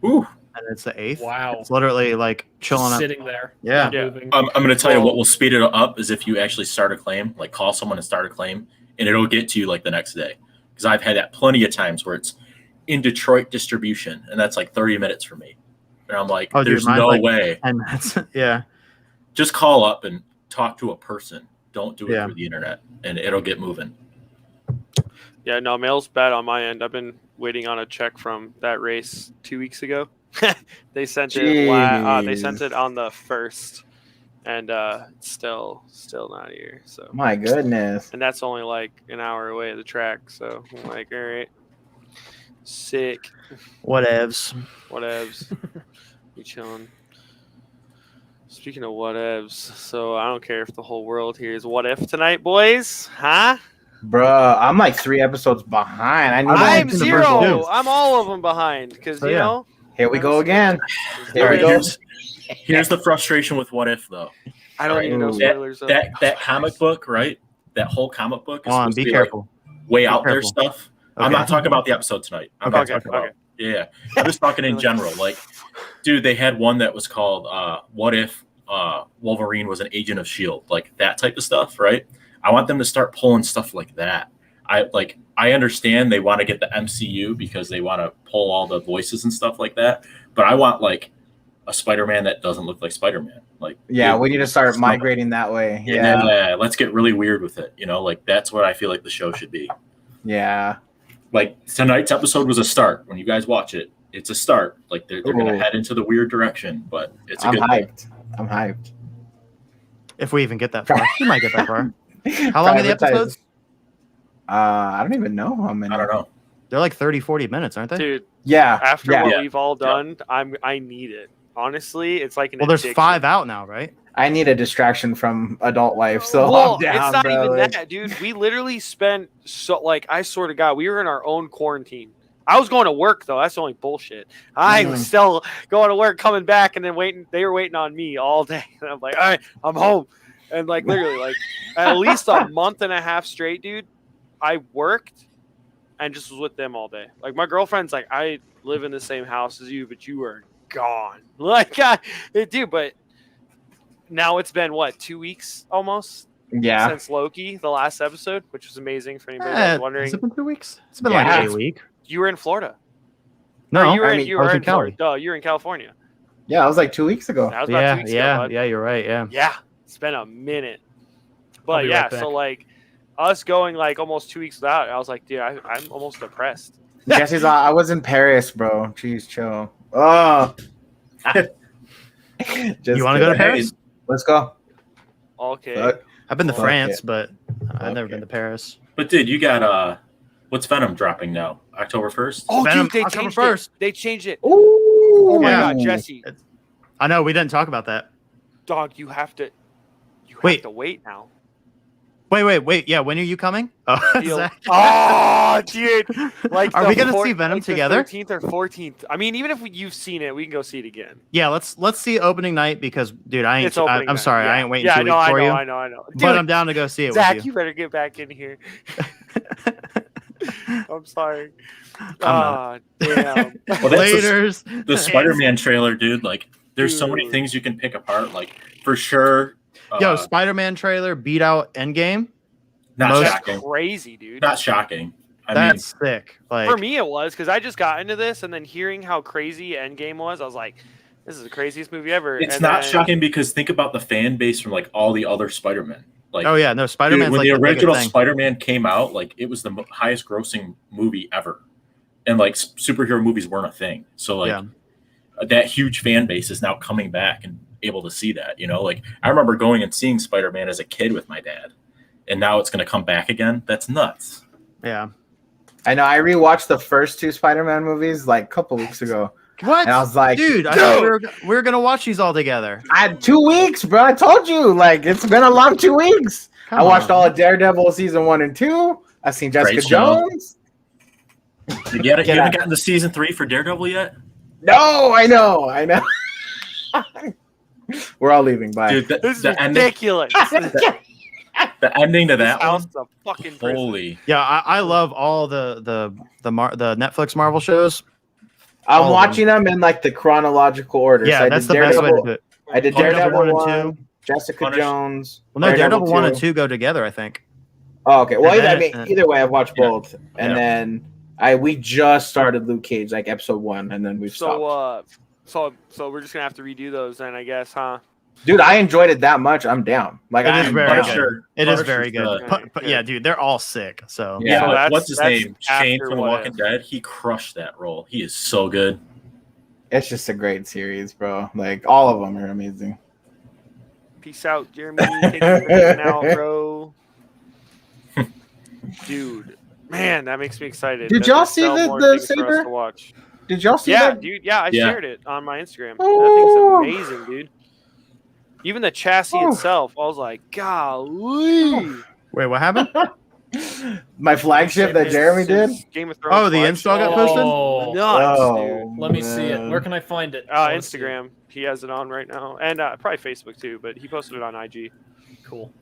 S4: Ooh.
S2: and it's the 8th.
S3: Wow.
S2: It's literally like chilling up.
S3: Sitting there.
S2: Yeah.
S3: not
S1: Yeah.
S3: moving.
S4: I'm going to tell you what will speed it up is if you actually start a claim, like call someone and start a claim, and it'll get to you like the next day. Because I've had that plenty of times where it's in Detroit distribution, and that's like 30 minutes for me. And I'm like,
S2: Oh, dude,
S4: there's
S2: mine's
S4: no
S2: like
S4: way.
S2: 10 minutes. Yeah.
S4: Just call up and talk to a person. Don't do it
S2: Yeah.
S4: through the internet, and it'll get moving.
S1: Yeah, no, mail's bad on my end. I've been waiting on a check from that race 2 weeks ago. They sent it. They sent
S6: Jeez.
S1: it on the 1st, and it's still not here. So,
S6: my goodness.
S1: and that's only like an hour away at the track. So I'm like, all right, sick,
S2: Whatevs.
S1: whatevs. We chilling. Speaking of whatevs, so I don't care if the whole world hears what if tonight, boys, huh?
S6: Bruh, I'm like 3 episodes behind. I need
S1: I'm
S2: seen the first
S1: zero.
S2: two.
S1: I'm all of them behind because
S2: So,
S1: you
S2: yeah.
S1: know.
S6: Here we go again. Here
S4: All
S6: we
S4: right,
S6: go.
S4: here's the frustration with What If, though.
S1: I don't
S4: Right.
S1: even know
S6: Ooh.
S1: spoilers. though.
S4: That comic book, right? That whole comic book is
S2: Hold on,
S4: supposed to
S2: be
S4: be
S2: careful.
S4: like way out there
S2: careful.
S4: stuff. I'm
S2: Okay.
S4: not talking about the episode tonight. I'm
S1: Okay,
S4: talking about
S1: okay.
S4: yeah. I'm just talking in
S1: Really?
S4: general. Like, dude, they had one that was called "What If Wolverine Was an Agent of Shield?" Like that type of stuff, right? I want them to start pulling stuff like that. I understand they want to get the MCU because they want to pull all the voices and stuff like that, but I want like a Spider-Man that doesn't look like Spider-Man. Like,
S6: Yeah,
S4: dude,
S6: we need to start
S4: it's
S6: migrating that way.
S4: yeah.
S6: Yeah.
S4: Let's get really weird with it. You know, like that's what I feel like the show should be.
S6: Yeah.
S4: Like tonight's episode was a start. When you guys watch it, it's a start. Like they're going to
S6: Ooh.
S4: head into the weird direction, but it's a
S6: I'm
S4: good thing.
S6: hyped. I'm hyped.
S2: If we even get that far. We might get that far. How long are the
S6: Privatize.
S2: episodes?
S6: I don't even know how many.
S4: I don't know.
S2: They're like 30, 40 minutes, aren't they?
S1: Dude,
S6: Yeah.
S1: after
S6: yeah.
S1: what
S4: Yeah.
S1: we've all done, I need it. Honestly, it's like an
S2: Well, there's
S1: addiction.
S2: 5 out now, right?
S6: I need a distraction from adult life, so
S1: Well,
S6: I'm down,
S1: it's not
S6: bro.
S1: even
S6: Like,
S1: that, dude. We literally spent I swear to God, we were in our own quarantine. I was going to work though. That's the only bullshit. I was still going to work, coming back, and then waiting. They were waiting on me all day, and I'm like, all right, I'm home. And like literally, like at least a month and a half straight, dude. I worked and just was with them all day. Like my girlfriend's like, I live in the same house as you, but you were gone. Like, dude, but now it's been what 2 weeks almost
S6: Yeah.
S1: since Loki, the last episode, which was amazing for anybody that was wondering.
S2: Has it been 2 weeks? It's been
S6: Yeah.
S2: like a week.
S1: You were in Florida.
S2: No,
S1: Or you were
S6: I
S1: in,
S6: mean,
S1: you
S2: I was
S1: were
S2: in
S1: in Florida.
S2: Cali.
S1: Duh, you were in California.
S6: Yeah, it was like 2 weeks ago.
S1: That was about 2
S2: Yeah,
S1: weeks
S2: yeah,
S1: ago, bud.
S2: yeah. You're right. Yeah.
S1: Yeah, it's been a minute.
S3: I'll
S1: But
S3: be
S1: yeah,
S3: right back.
S1: so like us going like almost 2 weeks without, I was like, dude, I'm almost depressed.
S6: Jesse's I was in Paris, bro. Jeez, chill. Oh. Just
S2: You want to go to
S6: kidding.
S2: Paris?
S6: Let's go.
S1: Okay.
S6: Fuck.
S2: I've been to
S6: Fuck
S2: France,
S6: it.
S2: but I've never
S6: Okay.
S2: been to Paris.
S4: But dude, you got what's Venom dropping now? October 1st?
S1: Oh,
S2: Venom,
S1: dude, they
S2: October
S1: changed
S2: 1st.
S1: it. They changed it.
S6: Ooh.
S1: Oh my
S2: Yeah.
S1: god, Jesse,
S2: I know we didn't talk about that.
S1: dog, you have to
S2: Wait.
S1: wait now.
S2: Wait. Yeah, when are you coming? Oh,
S1: Feel-
S2: Zach.
S1: Oh, dude. Like,
S2: Are
S1: the
S2: we gonna see Venom
S1: like
S2: together?
S1: The 13th or 14th. I mean, even if you've seen it, we can go see it again.
S2: Yeah, let's see opening night because, dude,
S1: It's opening
S2: I'm
S1: night.
S2: sorry,
S1: Yeah.
S2: I ain't waiting
S1: Yeah,
S2: 2 weeks
S1: I
S2: for
S1: know,
S2: you.
S1: I know. Dude,
S2: But I'm down to go see it
S1: Zach,
S2: with
S1: you better get back in here.
S2: you.
S1: I'm sorry.
S2: not.
S1: Damn.
S4: Well, that's
S2: Laters.
S4: the Spider-Man trailer, dude. Like, there's so many
S1: Dude.
S4: things you can pick apart. Like, for sure.
S2: Yo, Spider-Man trailer beat out Endgame.
S4: not
S2: most-
S1: That's
S4: shocking.
S1: crazy, dude.
S4: Not shocking. I
S2: That's sick. Like,
S1: For me, it was because I just got into this, and then hearing how crazy Endgame was, I was like, "This is the craziest movie ever."
S4: mean, it's
S1: And
S4: not
S1: then-
S4: shocking because think about the fan base from like all the other Spider-Man. Like,
S2: oh yeah, no,
S4: dude,
S2: Spider-Man's
S4: when
S2: like
S4: the
S2: the biggest
S4: original
S2: thing.
S4: Spider-Man came out, like it was the highest grossing movie ever, and like superhero movies weren't a thing. So like
S2: Yeah.
S4: that huge fan base is now coming back and able to see that. You know, like I remember going and seeing Spider-Man as a kid with my dad, and now it's going to come back again. That's nuts.
S2: Yeah.
S6: I know. I rewatched the first 2 Spider-Man movies like a couple weeks ago,
S2: What?
S6: and I was like,
S2: Dude, I thought we were gonna watch these all together.
S6: I had 2 weeks, bro. I told you, like it's been a long 2 weeks.
S2: Come
S6: I watched
S2: on.
S6: all of Daredevil season 1 and 2. I've seen Jessica
S4: Great show.
S6: Jones.
S4: You
S6: Get
S4: haven't
S6: out.
S4: gotten to season 3 for Daredevil yet?
S6: No, I know. We're all leaving. Bye.
S4: Dude,
S1: This is
S4: the ending,
S1: ridiculous.
S4: the ending to
S1: This
S4: that
S1: house
S4: one.
S1: is a fucking prison.
S4: Holy.
S2: Yeah, I love all the Netflix Marvel shows.
S6: I'm
S2: all of
S6: watching them in like the chronological order.
S2: Yeah,
S6: So I
S2: that's
S6: did
S2: the best way to
S6: Daredevil.
S2: do it.
S6: I did
S4: Punisher
S6: Daredevil
S2: 1 and
S6: 1,
S2: 2.
S6: Jessica
S4: Punisher.
S6: Jones.
S2: Well, no, Daredevil 1 and
S6: 2.
S2: 2 go together, I think.
S6: Oh, okay. Well,
S2: And
S6: I
S2: then-
S6: mean, either way, I've watched
S4: Yeah.
S6: both, and
S2: Yeah.
S6: then we just started Luke Cage, like episode 1, and then we've stopped.
S1: So we're just gonna have to redo those then, I guess, huh?
S6: Dude, I enjoyed it that much. I'm down. Like
S2: It is
S6: I'm
S2: very
S6: down.
S4: Punisher.
S2: It is
S4: Punisher's
S2: very good.
S4: the-
S2: But yeah, dude, they're all sick. So
S6: Yeah.
S4: Yeah,
S1: So
S4: but
S1: that's-
S4: what's his
S1: that's
S4: name? Shane
S1: after
S4: from The
S1: what
S4: Walking
S1: if.
S4: Dead. He crushed that role. He is so good.
S6: It's just a great series, bro. Like all of them are amazing.
S1: Peace out, Jeremy. Thank you for hanging out, bro. Dude, man, that makes me excited.
S6: Did
S1: that
S6: y'all
S1: there's
S6: see
S1: still
S6: the-
S1: more
S6: the
S1: things for us
S6: saber?
S1: to watch?
S6: Did y'all see
S1: Yeah,
S6: that?
S1: dude. Yeah, I
S4: Yeah.
S1: shared it on my Instagram.
S6: Oh.
S1: That thing's amazing, dude. Even the chassis
S6: Oh.
S1: itself, I was like, golly.
S2: wait, what happened?
S6: My flagship that
S1: It's-
S6: Jeremy did?
S1: it's Game of Thrones.
S2: Oh, the
S1: flagship.
S2: install got posted?
S3: Oh,
S1: Nuts, dude.
S6: Oh,
S3: let me see it.
S6: man.
S3: Where can I find it? I wanna see it.
S1: Instagram. He has it on right now, and probably Facebook too. But he posted it on IG.
S3: Cool.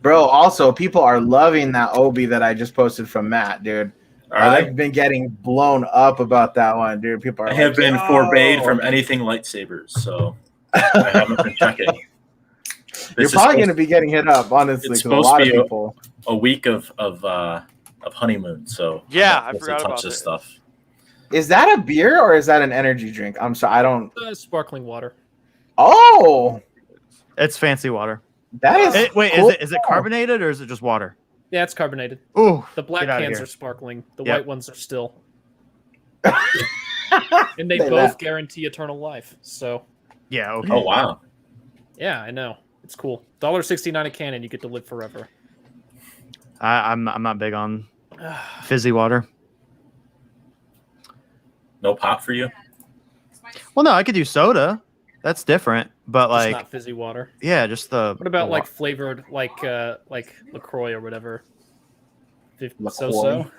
S6: Bro, also people are loving that Obi that I just posted from Matt, dude.
S4: Are they?
S6: I've been getting blown up about that one, dude. People are
S4: I have
S6: like,
S4: been
S6: "Oh."
S4: forbade from anything lightsabers, so I haven't been checking.
S6: You're
S4: This is
S6: probably going to
S4: supposed-
S6: be getting hit up, honestly,
S4: It's
S6: because a lot
S4: supposed
S6: of
S4: to be
S6: people.
S4: a week of honeymoon, so
S1: Yeah,
S4: I'm not
S1: I
S4: supposed to
S1: forgot
S4: touch
S1: about
S4: this
S1: that.
S4: stuff.
S6: Is that a beer or is that an energy drink? I'm sorry, I don't.
S3: Sparkling water.
S6: Oh,
S2: It's fancy water.
S6: that is.
S2: Wait,
S6: cool.
S2: is it carbonated or is it just water?
S3: Yeah, it's carbonated.
S2: Ooh,
S3: The black
S2: Get outta
S3: cans
S2: here.
S3: are sparkling. The
S2: Yep.
S3: white ones are still. And they
S6: Say
S3: both
S6: that.
S3: guarantee eternal life. So
S2: yeah, okay.
S4: Oh wow!
S3: yeah, I know. It's cool. $1.69 a can and you get to live forever.
S2: I'm not big on fizzy water.
S4: No pop for you?
S2: Well, no, I could do soda. That's different. But
S3: Just
S2: like,
S3: not fizzy water.
S2: yeah, just the.
S3: What about
S2: the
S3: like flavored like LaCroix or whatever?
S6: LaCroix?
S3: So.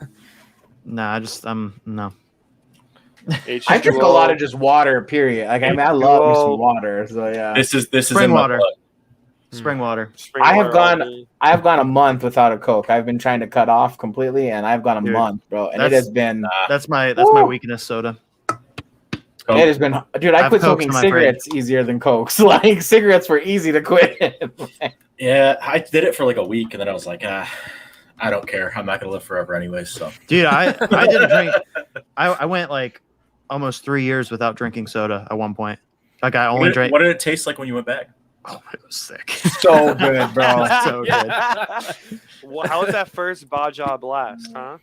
S2: Nah, I just no.
S6: I drink a lot of just water. Period. Like I mean, I love me some water. So yeah,
S4: This is
S2: Spring
S4: in my
S2: water.
S4: blood.
S2: Spring water.
S1: Spring
S6: I have
S1: water
S6: gone-
S1: all day.
S6: I have gone a month without a Coke. I've been trying to cut off completely, and I've gone a
S2: Dude,
S6: month, bro. And it
S2: that's-
S6: has been.
S2: That's my
S6: Woo.
S2: weakness. Soda.
S6: It has been, dude. I
S2: have
S6: quit
S2: Cokes
S6: smoking
S2: in my
S6: cigarettes easier than Cokes. Like cigarettes were easy to quit.
S4: Yeah, I did it for like a week, and then I was like, I don't care. I'm not gonna live forever anyway. So
S2: Dude, I didn't drink. I went like almost 3 years without drinking soda at one point. Like I only drank.
S4: What did it taste like when you went back?
S2: Oh, it was sick.
S6: So good, bro.
S2: So good.
S1: Well, how was that first Baja Blast, huh?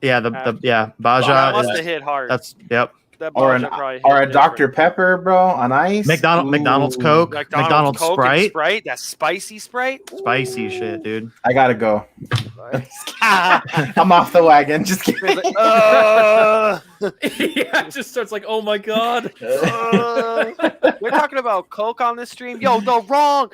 S2: Yeah, the
S1: That
S2: Baja
S1: must
S2: is
S1: have hit hard.
S2: that's yep.
S1: That
S6: Or
S1: Baja
S6: an
S1: probably hit
S6: or a
S1: different.
S6: Dr Pepper, bro, on ice.
S2: McDonald's
S6: Ooh.
S2: Coke,
S1: McDonald's
S2: McDonald's
S1: Coke and
S2: Sprite,
S1: Sprite, that spicy Sprite.
S2: spicy shit, dude.
S6: I gotta go.
S1: Ah.
S6: I'm off the wagon. Just
S1: It's
S6: kidding.
S1: like,
S3: yeah, it just starts like, oh my god.
S1: we're talking about Coke on this stream. Yo, no, wrong,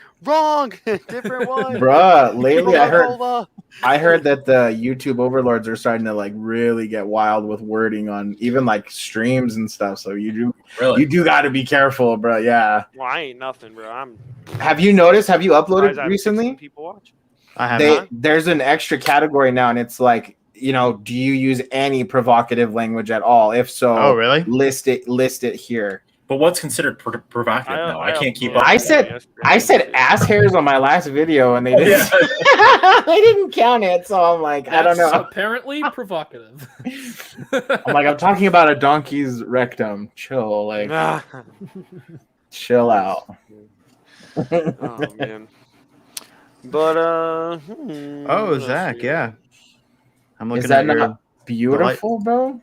S1: different one.
S6: Bruh, lately
S1: Coca-Cola.
S6: I heard that the YouTube overlords are starting to like really get wild with wording on even like streams and stuff. So you
S4: Really?
S6: do got to be careful, bro. Yeah.
S1: Well, I ain't nothing, bro. I'm
S6: Have you noticed? Have you
S1: surprised I
S6: uploaded
S1: have 16
S6: recently?
S1: people watch.
S2: I have
S6: There's an extra category now, and it's like, you know, do you use any provocative language at all? If so,
S2: Oh, really?
S6: list it here.
S4: But what's considered provocative now? I can't keep
S1: uploaded
S4: up.
S6: I
S1: it
S6: said-
S1: yesterday.
S6: I said ass hairs on my last video, and they
S4: Oh,
S6: didn't.
S4: yeah.
S6: they didn't count it, so I'm like, I don't
S3: That's
S6: know.
S3: apparently provocative.
S6: I'm like, I'm talking about a donkey's rectum. Chill, like,
S1: Ah.
S6: chill out.
S1: Oh man. But
S2: Oh,
S1: let's
S2: Zach,
S1: see.
S2: yeah. I'm looking
S6: Is that
S2: at your.
S6: not beautiful, bro?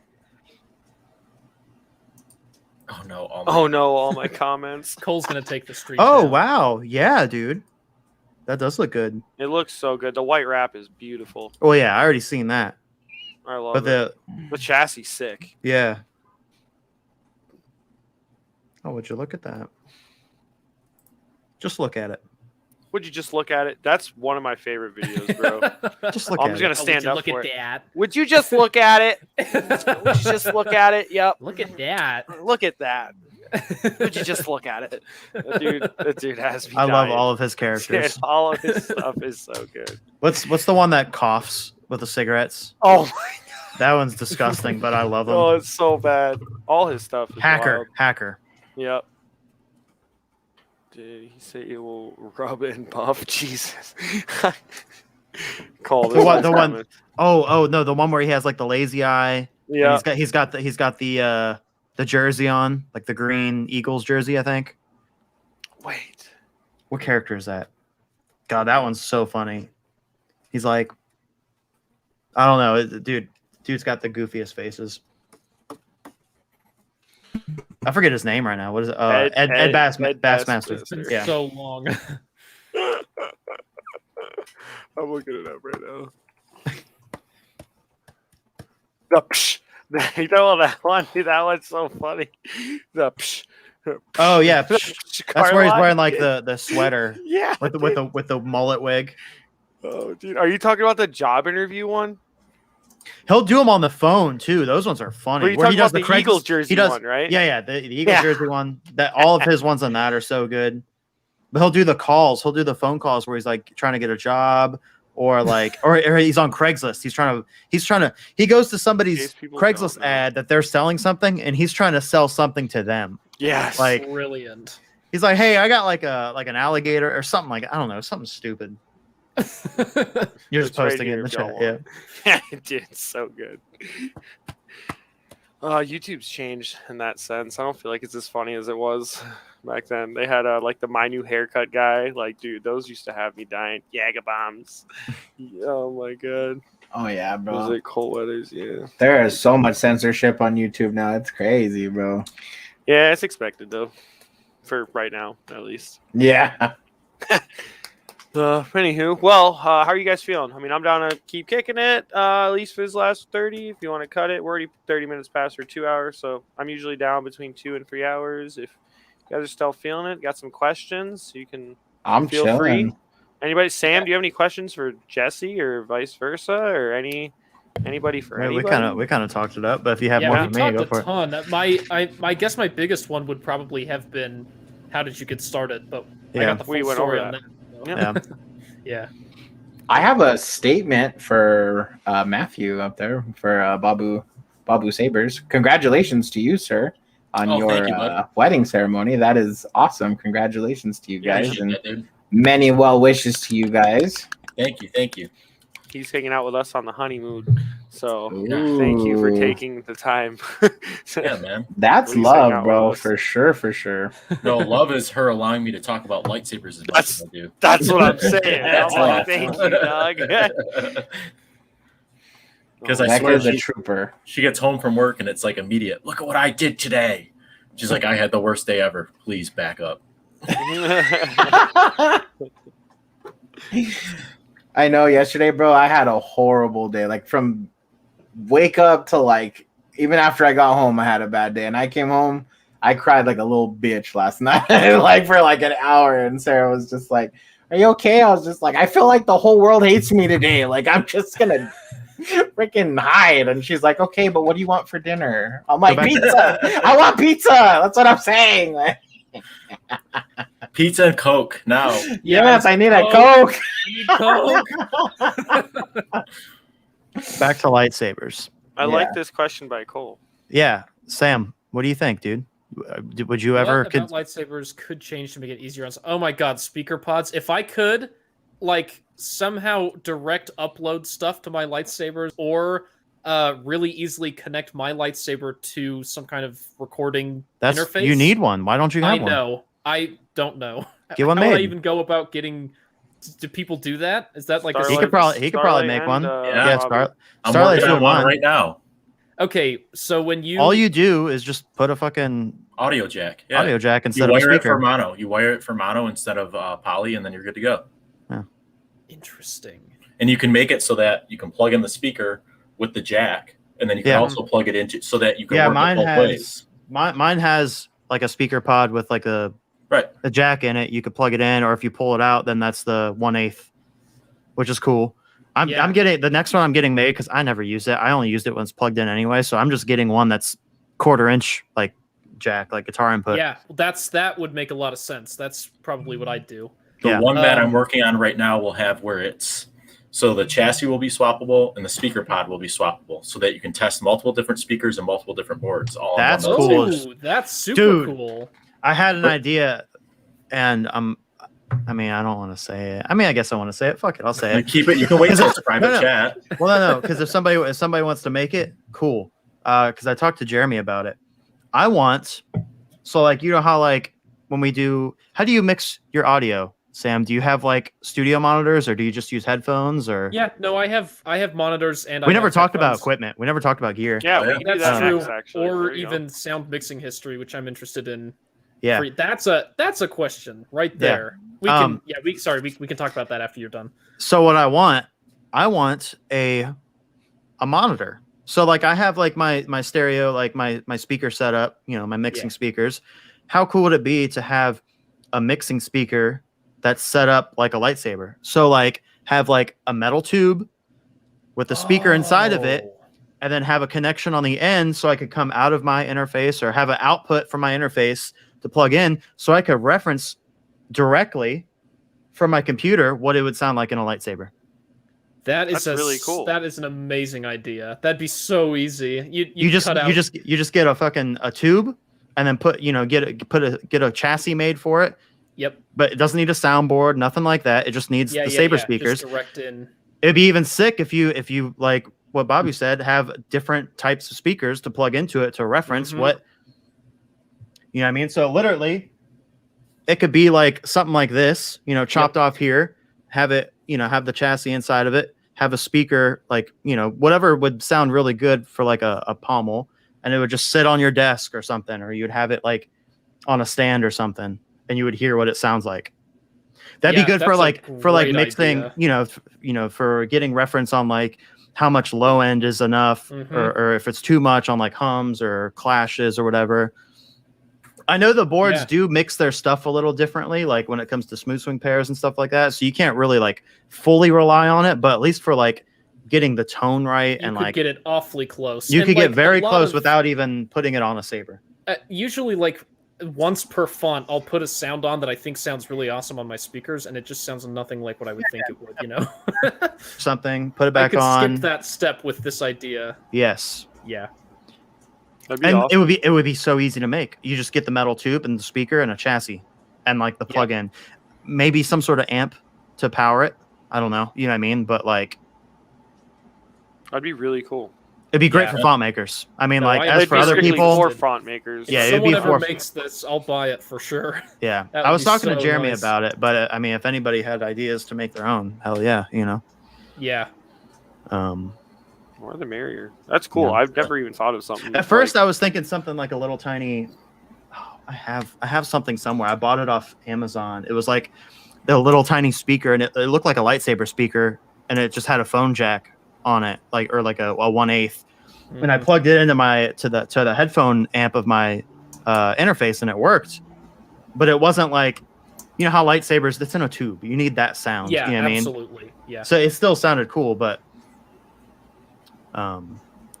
S4: Oh no!
S1: Oh no, all my comments.
S3: Cole's gonna take the street.
S2: Oh
S3: down.
S2: wow, yeah, dude. That does look good.
S1: It looks so good. The white wrap is beautiful.
S2: Oh yeah, I already seen that.
S1: I love
S2: But
S1: it. The chassis sick.
S2: yeah. Oh, would you look at that? Just look at it.
S1: Would you just look at it? That's one of my favorite videos, bro.
S2: Just look
S1: I'm
S2: at
S1: just gonna
S2: it.
S1: stand up
S3: look
S1: for
S3: at
S1: it.
S3: that.
S1: Would you just look at it? Would you just look at it? Yep.
S3: Look at that.
S1: Look at that. Would you just look at it? That dude has me
S2: I love
S1: dying.
S2: all of his
S1: Dude,
S2: characters.
S1: all of his stuff is so good.
S2: What's the one that coughs with the cigarettes?
S1: Oh my
S2: That one's disgusting, but I love him.
S1: Oh, it's so bad. All his stuff is wild.
S2: Hacker.
S1: Yep. Did he say it will rub and buff? Jesus. Call
S2: The
S1: this
S2: one-
S1: coming.
S2: Oh no, the one where he has like the lazy eye. and
S1: Yeah.
S2: he's got the jersey on, like the green Eagles jersey, I think.
S1: Wait.
S2: What character is that? God, that one's so funny. He's like, I don't know, dude's got the goofiest faces. I forget his name right now. What is it? Ed Bassmaster.
S1: Bassmaster.
S2: Yeah.
S3: So long.
S1: I'm looking it up right now. The psh. You know that one? Dude, that one's so funny. The psh.
S2: Oh yeah,
S1: Psh,
S2: that's where he's
S1: Carlisle.
S2: wearing like the sweater
S1: Yeah.
S2: with the mullet wig.
S1: Oh, dude. Are you talking about the job interview one?
S2: He'll do them on the phone too. Those ones are funny.
S1: Were you
S2: Where he
S1: talking
S2: does
S1: about the
S2: Craigslist-
S1: Eagles jersey
S2: he does,
S1: one, right?
S2: Yeah, the Eagles
S1: Yeah.
S2: jersey one. That all of his ones on that are so good. But he'll do the calls. He'll do the phone calls where he's like trying to get a job, or like, or he's on Craigslist. He goes to somebody's
S1: case people
S2: Craigslist
S1: don't know.
S2: ad that they're selling something, and he's trying to sell something to them.
S1: Yes.
S2: Like,
S3: Brilliant.
S2: he's like, hey, I got like an alligator or something, like, I don't know, something stupid. You're just
S1: It's right
S2: posting it
S1: here
S2: in the
S1: if y'all
S2: chat. Yeah.
S1: want. Dude, it's so good. YouTube's changed in that sense. I don't feel like it's as funny as it was back then. They had like the My New Haircut guy. Like, dude, those used to have me dying. Jager bombs. Oh my god.
S6: Oh yeah,
S1: Was
S6: bro.
S1: it cold weathers? Yeah.
S6: There is so much censorship on YouTube now. It's crazy, bro.
S1: Yeah, it's expected though. For right now, at least.
S6: Yeah.
S1: Anywho, well, how are you guys feeling? I mean, I'm down to keep kicking it, at least for this last 30. If you want to cut it, we're already 30 minutes past for 2 hours, so I'm usually down between 2 and 3 hours. If you guys are still feeling it, got some questions, you can
S6: I'm
S1: feel
S6: chilling.
S1: free. Anybody, Sam? Do you have any questions for Jesse or vice versa, or anybody for
S2: Yeah,
S1: anybody?
S2: we kind of talked it up, but if you have
S3: Yeah,
S2: more
S3: we
S2: for me,
S3: talked
S2: go
S3: a
S2: for it.
S3: ton. I guess my biggest one would probably have been, how did you get started? But I
S2: Yeah.
S3: got the full
S1: We went
S3: story
S1: over
S3: on
S1: that.
S3: that.
S1: Yeah.
S2: Yeah.
S3: Yeah.
S6: I have a statement for Matthew up there for Babu Sabers. Congratulations to you, sir, on
S4: Oh,
S6: your
S4: thank you, bud.
S6: wedding ceremony. That is awesome. Congratulations to you guys,
S4: Appreciate
S6: and
S4: that, dude.
S6: many well wishes to you guys.
S4: Thank you.
S1: He's hanging out with us on the honeymoon, so thank you for
S6: Ooh.
S1: taking the time.
S4: Yeah, man.
S6: That's
S1: Please hang out
S6: love, bro,
S1: with us.
S6: for sure, for sure.
S4: No, love is her allowing me to talk about lightsabers as much as I do.
S1: That's what I'm saying.
S4: That's
S1: I'm like,
S4: love.
S1: thank you, dog.
S4: Because I
S6: That
S4: swear
S6: kid's a
S4: she,
S6: trooper.
S4: she gets home from work and it's like immediate. Look at what I did today. She's like, I had the worst day ever. Please back up.
S6: I know yesterday, bro, I had a horrible day. Like from wake up to like even after I got home, I had a bad day. And I came home, I cried like a little bitch last night, like for like an hour. And Sarah was just like, are you okay? I was just like, I feel like the whole world hates me today. Like I'm just gonna freaking hide. And she's like, okay, but what do you want for dinner? I'm like,
S2: back-
S6: pizza. I want pizza. That's what I'm saying.
S4: Pizza and Coke now.
S6: Yes, I need a
S3: Coke.
S6: Coke.
S2: Back to lightsabers.
S1: I
S6: Yeah.
S1: like this question by Cole.
S2: Yeah, Sam, what do you think, dude? Would you ever?
S3: What about lightsabers could change to make it easier on? Oh my god, speaker pods! If I could, like, somehow direct upload stuff to my lightsabers, or really easily connect my lightsaber to some kind of recording
S2: That's
S3: interface.
S2: you need one. Why don't you
S3: I
S2: have one?
S3: know. I don't know.
S2: Get one
S3: How would I
S2: made.
S3: even go about getting? Do people do that? Is that like a
S2: He could probably
S1: Starlight
S2: make
S1: and,
S2: one.
S4: Yeah,
S2: Yeah,
S1: Robert.
S4: I'm
S2: Starlight's
S4: working on
S2: doing
S4: one
S2: one.
S4: right now.
S3: Okay, so when you
S2: All you do is just put a fucking
S4: Audio jack. Yeah.
S2: audio jack
S4: You
S2: instead of a
S4: wire it for
S2: speaker.
S4: mono. You wire it for mono instead of poly, and then you're good to go.
S3: interesting.
S4: And you can make it so that you can plug in the speaker with the jack, and then you can
S2: Yeah.
S4: also plug it into so that you can
S2: Yeah,
S4: work
S2: mine
S4: it both
S2: has
S4: ways.
S2: mine has like a speaker pod with like a
S4: Right.
S2: a jack in it. You could plug it in, or if you pull it out, then that's the 1/8, which is cool. I'm getting the next one I'm getting made because I never use it. I only used it when it's plugged in anyway. So I'm just getting one that's 1/4 inch like jack, like guitar input.
S3: Yeah, that would make a lot of sense. That's probably what I'd do.
S4: The one that I'm working on right now will have where it's so the chassis will be swappable and the speaker pod will be swappable, so that you can test multiple different speakers and multiple different boards. All
S2: That's
S4: on one
S2: cool.
S4: stage.
S3: Oh, that's super
S2: Dude.
S3: cool.
S2: I had an idea, and I mean, I don't want to say it. I mean, I guess I want to say it. Fuck it, I'll say it.
S4: Keep it. You can wait till it's private
S2: No.
S4: chat.
S2: Well, no, because if somebody wants to make it, cool. Because I talked to Jeremy about it. I want, so like, you know how like when we do, how do you mix your audio, Sam? Do you have like studio monitors, or do you just use headphones, or?
S3: Yeah, no, I have monitors and
S2: We
S3: I
S2: never
S3: have
S2: talked about
S3: headphones.
S2: equipment. We never talked about gear.
S1: Yeah,
S4: Oh,
S1: we
S4: yeah.
S1: can do
S3: That's
S1: that
S3: true.
S1: next, actually.
S3: Or
S1: There you go.
S3: even sound mixing history, which I'm interested in.
S2: Yeah.
S3: That's a question right there. We can we can talk about that after you're done.
S2: So what I want a monitor. So like I have like my stereo, like my speaker setup, you know, my mixing speakers. How cool would it be to have a mixing speaker that's set up like a lightsaber? So like have like a metal tube with the speaker inside of it, and then have a connection on the end so I could come out of my interface, or have an output from my interface to plug in so I could reference directly from my computer what it would sound like in a lightsaber.
S3: That's
S1: really cool.
S3: That is an amazing idea. That'd be so easy.
S2: You just get a fucking a tube, and then get a chassis made for it.
S3: Yep.
S2: But it doesn't need a soundboard, nothing like that. It just needs the saber speakers.
S3: Just direct in.
S2: It'd be even sick if you like what Bobby said, have different types of speakers to plug into it to reference what, you know what I mean? So literally it could be like something like this, you know, chopped off here, have it, you know, have the chassis inside of it, have a speaker, like, you know, whatever would sound really good for like a pommel, and it would just sit on your desk or something, or you'd have it like on a stand or something, and you would hear what it sounds like. That'd be good for like mixing,
S3: idea.
S2: you know, for getting reference on like how much low end is enough, or if it's too much on like hums or clashes or whatever. I know the boards do mix their stuff a little differently, like when it comes to smooth swing pairs and stuff like that. So you can't really like fully rely on it, but at least for like getting the tone right,
S3: You
S2: and
S3: could
S2: like
S3: get it awfully close.
S2: you
S3: And,
S2: could
S3: like,
S2: get very
S3: a lot
S2: close
S3: of-
S2: without even putting it on a saber.
S3: Usually, like once per font, I'll put a sound on that I think sounds really awesome on my speakers, and it just sounds nothing like what I would think it would. You know,
S2: Something, put it
S3: I
S2: back
S3: could
S2: on.
S3: skip that step with this idea.
S2: Yes.
S3: Yeah.
S1: That'd be
S2: And
S1: awesome.
S2: it would be so easy to make. You just get the metal tube and the speaker and a chassis and like the plug-in, maybe some sort of amp to power it. I don't know, you know what I mean? But like,
S1: That'd be really cool.
S2: it'd be great for font makers. I mean,
S3: No,
S2: like
S3: I
S2: as
S1: It'd
S2: for
S1: be
S2: other
S1: strictly
S2: people,
S1: for font makers.
S2: Yeah,
S3: If
S2: it'd be
S3: someone ever
S2: for-
S3: makes this, I'll buy it for sure.
S2: yeah.
S3: That
S2: I
S3: would
S2: was
S3: be
S2: talking to
S3: so
S2: Jeremy
S3: nice.
S2: about it, but I mean, if anybody had ideas to make their own, hell yeah, you know.
S3: Yeah.
S1: More the merrier. That's cool.
S2: Yeah.
S1: I've never even thought of something.
S2: At first, I was thinking something like a little tiny. Oh, I have something somewhere. I bought it off Amazon. It was like a little tiny speaker, and it looked like a lightsaber speaker, and it just had a phone jack on it, like a 1/8. And I plugged it into to the headphone amp of my interface, and it worked. But it wasn't like, you know how lightsabers, it's in a tube. You need that sound.
S3: Yeah,
S2: you know what
S3: absolutely.
S2: I mean?
S3: Yeah.
S2: So it still sounded cool, but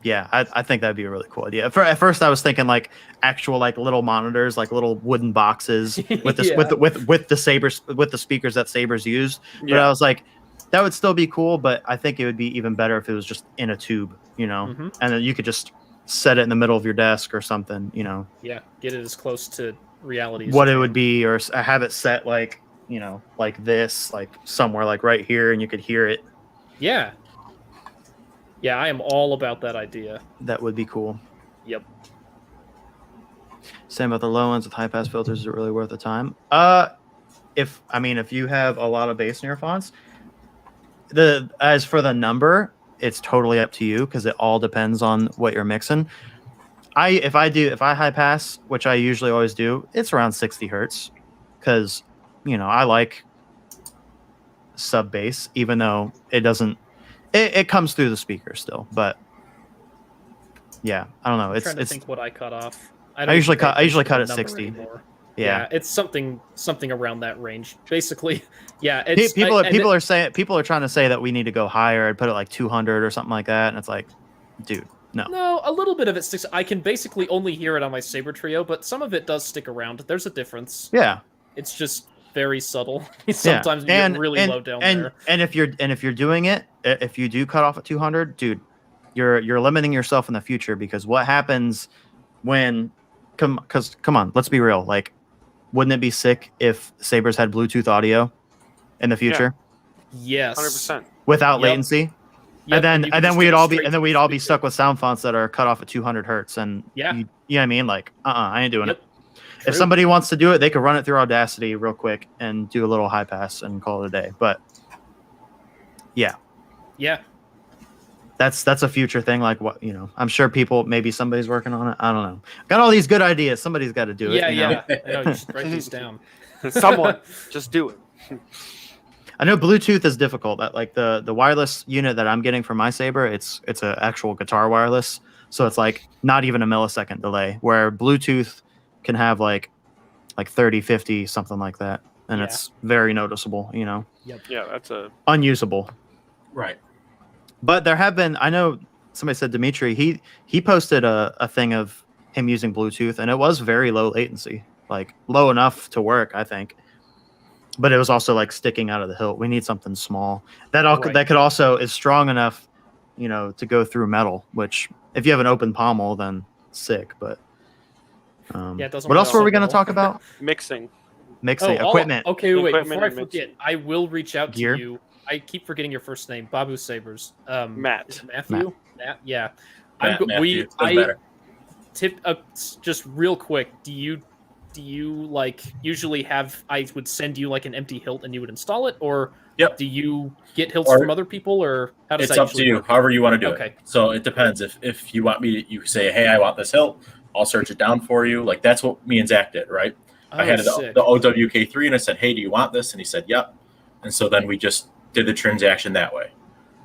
S2: yeah, I think that'd be a really cool idea. At first, I was thinking like actual like little monitors, like little wooden boxes with this with the sabers, with the speakers that sabers used. But I was like, that would still be cool, but I think it would be even better if it was just in a tube, you know, and then you could just set it in the middle of your desk or something, you know.
S3: Yeah, get it as close to reality as
S2: What
S3: you
S2: it
S3: can.
S2: would be, or have it set like, you know, like this, like somewhere like right here, and you could hear it.
S3: Yeah. Yeah, I am all about that idea.
S2: That would be cool.
S3: Yep.
S2: Same about the low ends with high pass filters. Is it really worth the time? If you have a lot of bass in your fonts, as for the number, it's totally up to you because it all depends on what you're mixing. If I high pass, which I usually always do, it's around 60 hertz because, you know, I like sub bass, even though it doesn't. It comes through the speaker still, but yeah, I don't know.
S3: I'm trying to think what I cut off.
S2: I usually cut at 60.
S3: Anymore.
S2: Yeah.
S3: it's something around that range. Basically, yeah. It's
S2: People are trying to say that we need to go higher and put it like 200 or something like that, and it's like, dude, no.
S3: No, a little bit of it sticks. I can basically only hear it on my Saber Trio, but some of it does stick around. There's a difference.
S2: Yeah.
S3: It's just very subtle. Sometimes you get really low down there.
S2: And if you're doing it, if you do cut off at 200, dude, you're limiting yourself in the future, because what happens when come on, let's be real. Like, wouldn't it be sick if sabers had Bluetooth audio in the future?
S3: Yes.
S1: 100%.
S2: Without
S3: Yep.
S2: latency?
S3: Yep,
S2: and
S3: you
S2: then
S3: can just
S2: we'd
S3: get
S2: all
S3: straight
S2: be
S3: to the
S2: stuck with sound fonts that are cut off at 200 hertz, and
S3: Yeah.
S2: you know what I mean? Like, I ain't doing
S3: Yep.
S2: it. If
S3: True.
S2: somebody wants to do it, they could run it through Audacity real quick and do a little high pass and call it a day. But yeah, that's a future thing. Like, what, I'm sure maybe somebody's working on it. I don't know. Got all these good ideas. Somebody's got to do it.
S3: Yeah,
S2: you know?
S3: yeah. I know, you should write these down.
S1: Someone just do it.
S2: I know Bluetooth is difficult. That like the wireless unit that I'm getting for my Saber, it's an actual guitar wireless, so it's like not even a millisecond delay. Where Bluetooth can have like 30, 50, something like that, and
S3: Yeah.
S2: it's very noticeable.
S1: Yeah, that's a
S2: Unusable.
S4: Right.
S2: But there have been. I know somebody said Dimitri. He posted a thing of him using Bluetooth, and it was very low latency, like low enough to work, I think. But it was also like sticking out of the hilt. We need something small that
S3: Right.
S2: that could also is strong enough, to go through metal. Which, if you have an open pommel, then sick. But
S3: Yeah, it doesn't
S2: what
S3: work
S2: else were
S3: so
S2: we going to
S3: well.
S2: talk about?
S1: mixing.
S2: Mixing equipment.
S3: Okay, wait.
S1: Equipment
S3: Before I
S1: and mix-
S3: forget, I will reach out
S2: Gear?
S3: to you. I keep forgetting your first name, Babu Sabers.
S1: Matt.
S3: Is it Matthew. Matt. Yeah.
S4: Matthew, doesn't matter.
S3: Tip just real quick. Do you like usually have? I would send you like an empty hilt and you would install it, or
S4: Yep.
S3: do you get hilts
S4: Or-
S3: from other people, or how does
S4: It's
S3: that
S4: up to
S3: usually
S4: you,
S3: work?
S4: however you want to do
S3: Okay.
S4: it. So it depends. If you want me to, you say, hey, I want this hilt, I'll search it down for you. Like, that's what me and Zach did, right? I had
S3: sick.
S4: the OWK3 and I said, hey, do you want this? And he said, yep. And so then we just did the transaction that way.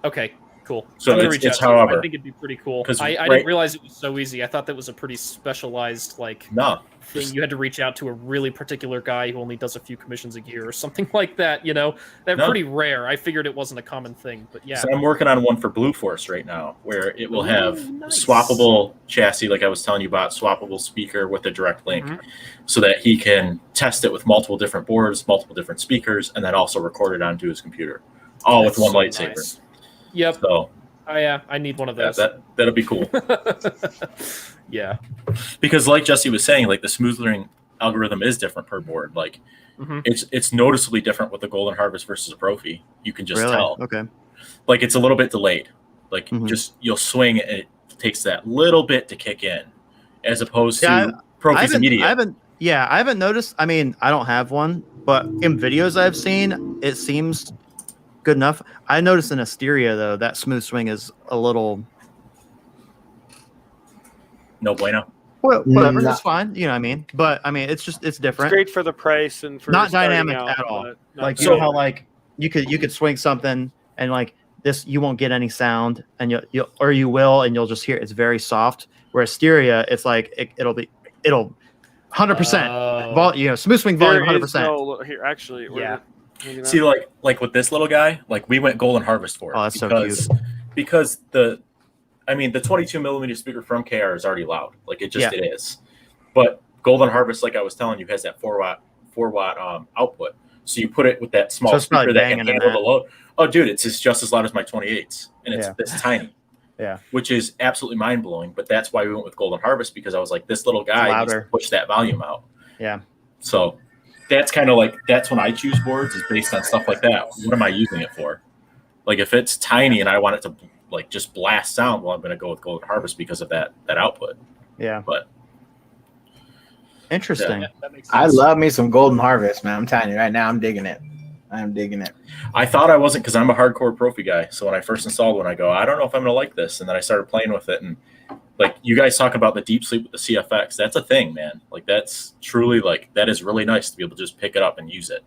S3: Okay, cool.
S4: So
S3: I'm gonna
S4: it's-
S3: reach
S4: it's
S3: out to you.
S4: however.
S3: I think it'd be pretty cool.
S4: 'Cause
S3: I
S4: right-
S3: didn't realize it was so easy. I thought that was a pretty specialized
S4: No.
S3: thing. You had to reach out to a really particular guy who only does a few commissions a year or something like that. They're
S4: No.
S3: pretty rare. I figured it wasn't a common thing, but yeah.
S4: So I'm working on one for Blue Force right now, where it will have
S3: Ooh, nice.
S4: swappable chassis, like I was telling you about, swappable speaker with a direct link,
S3: Mhm.
S4: so that he can test it with multiple different boards, multiple different speakers, and then also record it onto his computer, all
S3: That's
S4: with one
S3: so
S4: lightsaber.
S3: nice. Yep.
S4: So
S3: I need one of
S4: yeah,
S3: those.
S4: that'll be cool.
S3: Yeah.
S4: Because like Jesse was saying, like the smoothing algorithm is different per board. Like
S3: Mhm.
S4: it's noticeably different with the Golden Harvest versus a Profi. You can just
S2: Really?
S4: tell.
S2: Okay.
S4: Like it's a little bit delayed. Like
S2: Mhm.
S4: just you'll swing and it takes that little bit to kick in, as opposed
S2: Yeah,
S4: to Profi's immediate.
S2: I haven't noticed. I mean, I don't have one, but in videos I've seen, it seems good enough. I noticed in Asteria though that smooth swing is a little
S4: No bueno.
S2: whatever.
S6: Nah.
S2: It's fine, you know what I mean. But I mean, it's
S1: It's
S2: different.
S1: great for the price and for
S2: Not
S1: starting
S2: dynamic
S1: out,
S2: at all.
S1: but not
S2: Like, you
S4: So-
S2: know
S1: dynamic.
S2: how like you could swing something and like this, you won't get any sound, and you will, and you'll just hear it's very soft. Where Asteria, it's like it'll 100%.
S3: Oh.
S2: Smooth swing
S1: There
S2: volume,
S1: is
S2: 100%.
S1: no here actually.
S3: Yeah.
S1: maybe not.
S4: See, like with this little guy, like we went Golden Harvest for it.
S2: Oh, that's so
S4: because the 22 millimeter speaker from KR is already loud. Like it is. But Golden Harvest, like I was telling you, has that 4 watt output. So you put it with that small
S2: So it's probably
S4: speaker that can
S2: banging in
S4: handle
S2: that.
S4: the load. Oh, dude, it's just as loud as my 28s, and it's
S2: Yeah.
S4: this tiny.
S2: Yeah.
S4: Which is absolutely mind blowing. But that's why we went with Golden Harvest, because I was like, this little guy needs to
S2: Louder.
S4: push that volume out.
S2: Yeah.
S4: So that's kind of like that's when I choose boards, is based on stuff like that. What am I using it for? Like if it's tiny and I want it to like just blast sound, well, I'm going to go with Golden Harvest because of that output.
S2: Yeah.
S4: But
S2: Interesting.
S3: Yeah, that makes
S6: I
S3: sense.
S6: love me some Golden Harvest, man. I'm telling you right now, I'm digging it. I'm digging it.
S4: I thought I wasn't, because I'm a hardcore Profi guy. So when I first installed one, I go, I don't know if I'm going to like this. And then I started playing with it, and like you guys talk about the deep sleep with the CFX, that's a thing, man. Like that's truly like that is really nice to be able to just pick it up and use it,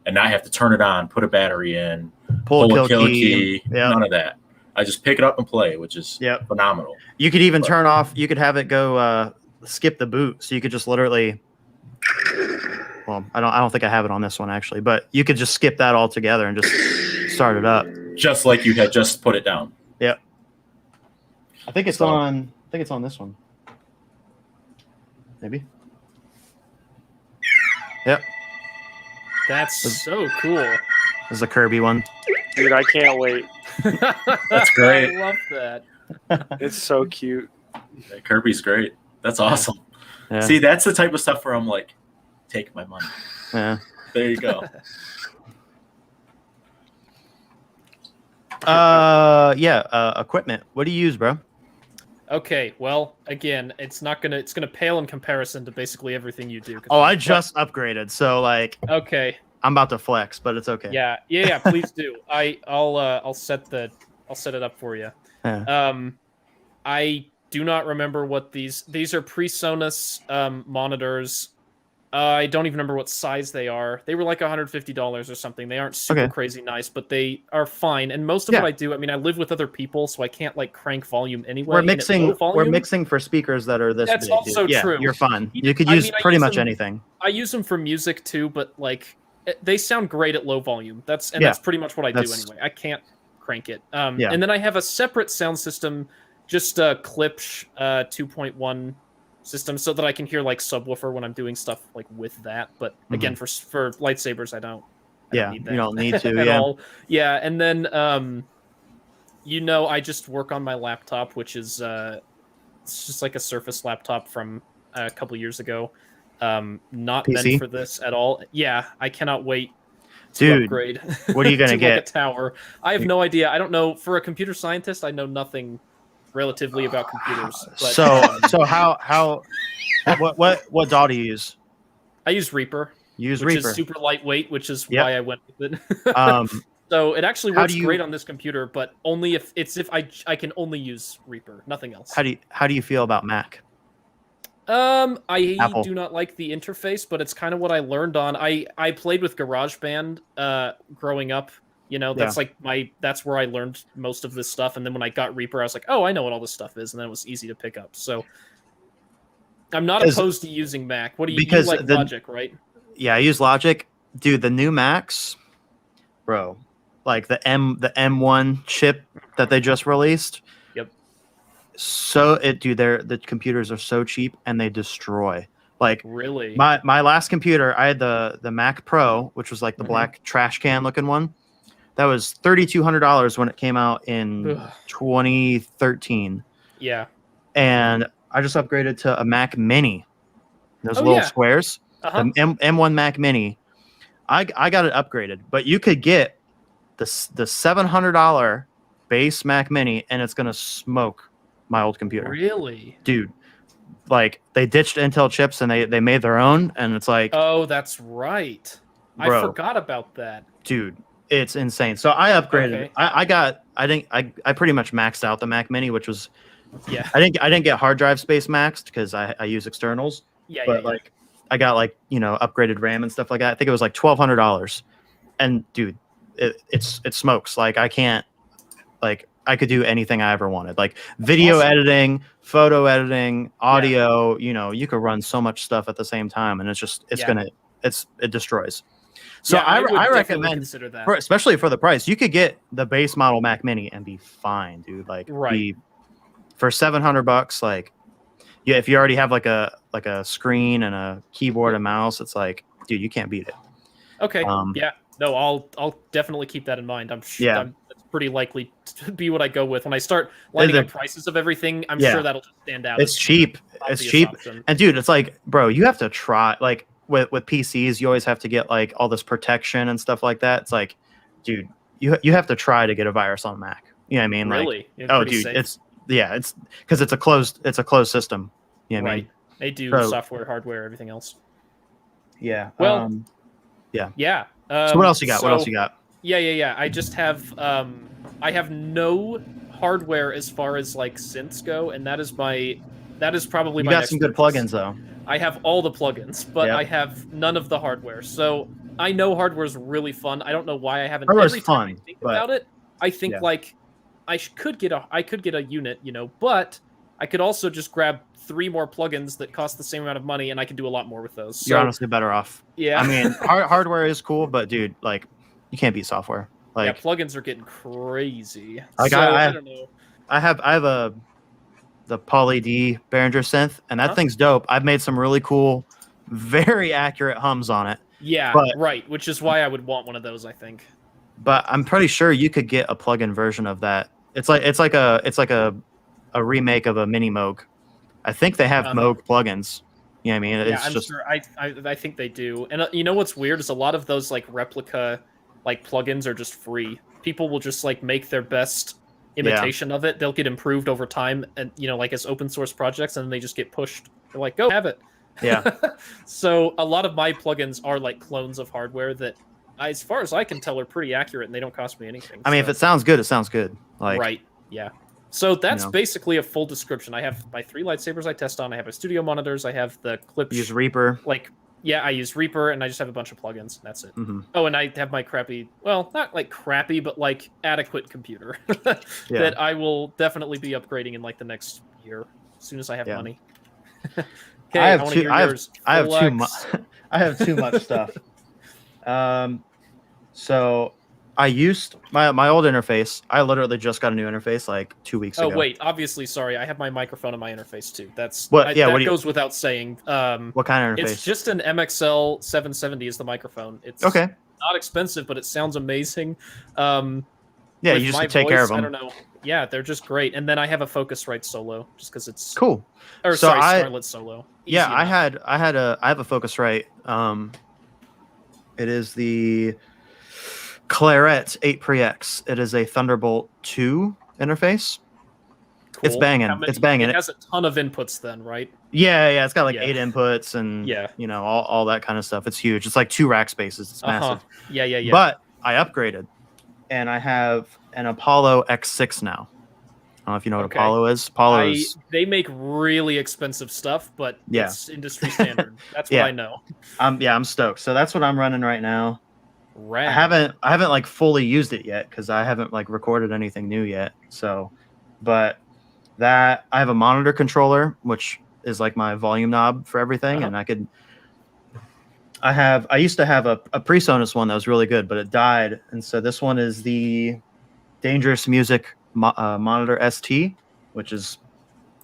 S4: and not have to turn it on, put a battery in,
S2: Pull
S4: pull
S2: a
S4: a kill key,
S2: Yeah.
S4: none of that. I just pick it up and play, which is
S2: Yep.
S4: phenomenal.
S2: You could even
S4: But-
S2: turn off. You could have it go skip the boot, so you could just literally well, I don't think I have it on this one actually, but you could just skip that altogether and just start it up.
S4: Just like you had just put it down.
S2: Yep. I think it's on this one. Maybe. Yep.
S3: That's so cool.
S2: This is the Kirby one.
S1: Dude, I can't wait.
S4: That's great.
S3: I love that.
S1: It's so cute.
S4: Yeah, Kirby's great. That's awesome.
S2: Yeah.
S4: See, that's the type of stuff where I'm like, take my money.
S2: Yeah.
S4: There you go.
S2: Equipment. What do you use, bro?
S3: Okay, well, again, it's gonna pale in comparison to basically everything you do.
S2: Oh, I just upgraded, so like
S3: Okay.
S2: I'm about to flex, but it's okay.
S3: Yeah. Please do. I'll set it up for you.
S2: Yeah.
S3: I do not remember what these are PreSonus monitors. I don't even remember what size they are. They were like $150 or something. They aren't super crazy nice, but they are fine. And most of what I do, I mean, I live with other people, so I can't like crank volume anyway.
S2: We're mixing for speakers that are this
S3: That's
S2: big.
S3: also
S2: Yeah,
S3: true.
S2: you're fine. You could use pretty much anything.
S3: I use them for music too, but like they sound great at low volume. That's pretty much what I do anyway. I can't crank it. And then I have a separate sound system, just a Klipsch 2.1 system, so that I can hear like subwoofer when I'm doing stuff like with that. But again, for lightsabers, I don't need that
S2: you don't need to.
S3: at all. Yeah, and then I just work on my laptop, which is it's just like a Surface laptop from a couple years ago. Not
S2: PC?
S3: meant for this at all. Yeah, I cannot wait to
S2: Dude,
S3: upgrade.
S2: what are you gonna
S3: to
S2: get?
S3: Like a tower. I have no idea. I don't know. For a computer scientist, I know nothing relatively about computers. But,
S2: So how what DAW do you use?
S3: I use Reaper.
S2: Which
S3: is super lightweight, which is why I went with it. So it actually works great on this computer, but only if I can only use Reaper, nothing else.
S2: How do you feel about Mac?
S3: I
S2: Apple.
S3: do not like the interface, but it's kind of what I learned on. I played with GarageBand growing up. That's where I learned most of this stuff. And then when I got Reaper, I was like, oh, I know what all this stuff is, and then it was easy to pick up. So I'm not opposed to using Mac. What do you like? Logic, right?
S2: Yeah, I use Logic. Dude, the new Macs, bro, like the M1 chip that they just released.
S3: Yep.
S2: So the computers are so cheap and they destroy. Like
S3: really,
S2: my last computer, I had the Mac Pro, which was like the black trash can looking one. That was $3,200 when it came out in 2013.
S3: Yeah.
S2: And I just upgraded to a Mac Mini. Those little squares. The M1 Mac Mini. I got it upgraded, but you could get the $700 base Mac Mini, and it's gonna smoke my old computer.
S3: Really,
S2: dude. Like they ditched Intel chips and they made their own, and it's like,
S3: oh, that's right. Bro, I forgot about that,
S2: dude. It's insane. So I upgraded. Okay. I pretty much maxed out the Mac Mini, which was I didn't get hard drive space maxed because I use externals. But I got upgraded RAM and stuff like that. I think it was like $1,200, and dude, it smokes. Like I could do anything I ever wanted, like video editing, photo editing, audio. You could run so much stuff at the same time, and it destroys. So I recommend, especially for the price, you could get the base model Mac Mini and be fine, dude. Like for $700, like if you already have like a screen and a keyboard and mouse, it's like, dude, you can't beat it.
S3: Okay. No, I'll definitely keep that in mind. I'm sure that's pretty likely to be what I go with when I start lining up prices of everything. I'm sure that'll just stand out.
S2: It's cheap. It's cheap, and dude, it's like, bro, you have to try like. With PCs, you always have to get like all this protection and stuff like that. It's like, dude, you have to try to get a virus on Mac. You know what I mean?
S3: Really?
S2: Like, oh, dude, safe. It's because it's a closed system. You know what I mean?
S3: They do software, hardware, everything else.
S2: Yeah.
S3: Well.
S2: Yeah. So what else you got?
S3: Yeah. I just have I have no hardware as far as like synths go, and that is probably my.
S2: You got some good plugins though.
S3: I have all the plugins, but I have none of the hardware. So I know hardware is really fun. I don't know why I haven't. Every time I think about it, I think like I could get a unit, but I could also just grab 3 more plugins that cost the same amount of money, and I could do a lot more with those.
S2: You're
S3: So,
S2: honestly better off.
S3: yeah.
S2: I mean, hardware is cool, but dude, like, you can't beat software.
S3: Yeah,
S2: Like,
S3: plugins are getting crazy.
S2: Like,
S3: So,
S2: I
S3: I don't know.
S2: I have the Poly D Behringer synth, and that
S3: Uh-huh.
S2: thing's dope. I've made some really cool, very accurate hums on it.
S3: Yeah,
S2: But-
S3: right. Which is why I would want one of those, I think.
S2: But I'm pretty sure you could get a plug-in version of that. It's like a remake of a mini Moog. I think they have
S3: Uh-huh.
S2: Moog plugins. You know what I mean?
S3: Yeah,
S2: It's
S3: I'm
S2: just
S3: sure. I think they do. And you know what's weird is a lot of those like replica like plugins are just free. People will just like make their best imitation of it. They'll get improved over time, and like as open source projects, and then they just get pushed. They're like, go have it.
S2: Yeah.
S3: So a lot of my plugins are like clones of hardware that, as far as I can tell, are pretty accurate, and they don't cost me anything.
S2: I mean, if it sounds good, it sounds good. Like,
S3: right, yeah. So that's
S2: know.
S3: basically a full description. I have my 3 lightsabers I test on. I have my studio monitors. I have the clip.
S2: use Reaper.
S3: I use Reaper, and I just have a bunch of plugins. That's it.
S2: Mhm.
S3: Oh, and I have my crappy, well, not like crappy, but like adequate computer
S2: Yeah.
S3: that I will definitely be upgrading in like the next year, as soon as I have
S2: Yeah.
S3: money. Okay,
S2: I have
S3: wanna
S2: too-
S3: hear
S2: I have-
S3: yours.
S2: I have too
S3: Flex.
S2: much. I have too much stuff. So I used my old interface. I literally just got a new interface like 2 weeks
S3: Oh
S2: ago.
S3: wait, obviously, sorry. I have my microphone in my interface too. That's
S2: What- yeah,
S3: that
S2: what do you-
S3: goes without saying.
S2: What kind of interface?
S3: It's just an MXL 770 is the microphone. It's
S2: Okay.
S3: not expensive, but it sounds amazing.
S2: Yeah,
S3: With
S2: you just
S3: my
S2: take care of
S3: voice,
S2: them.
S3: I don't know. Yeah, they're just great. And then I have a Focusrite Solo, just because it's
S2: Cool.
S3: or
S2: So
S3: sorry,
S2: I-
S3: Scarlett Solo.
S2: Yeah,
S3: Easy
S2: I
S3: enough.
S2: have a Focusrite. It is the Claret 8 Pre X. It is a Thunderbolt 2 interface. It's
S3: Cool.
S2: banging.
S3: How many-
S2: It's banging.
S3: It has a ton of inputs, then, right?
S2: Yeah, it's got like
S3: Yeah.
S2: 8 inputs and
S3: Yeah.
S2: all that kind of stuff. It's huge. It's like 2 rack spaces. It's
S3: Uh-huh.
S2: massive.
S3: Yeah.
S2: But I upgraded, and I have an Apollo X6 now. I don't know if you know what
S3: Okay.
S2: Apollo is. Apollo is
S3: They make really expensive stuff, but
S2: Yeah.
S3: it's industry standard. That's
S2: Yeah.
S3: what I know.
S2: I'm stoked. So that's what I'm running right now.
S3: Rad.
S2: I haven't like fully used it yet because I haven't like recorded anything new yet. So, but that I have a monitor controller, which is like my volume knob for everything,
S3: Uh-huh.
S2: and I used to have a PreSonus one that was really good, but it died, and so this one is the Dangerous Music Monitor ST, which is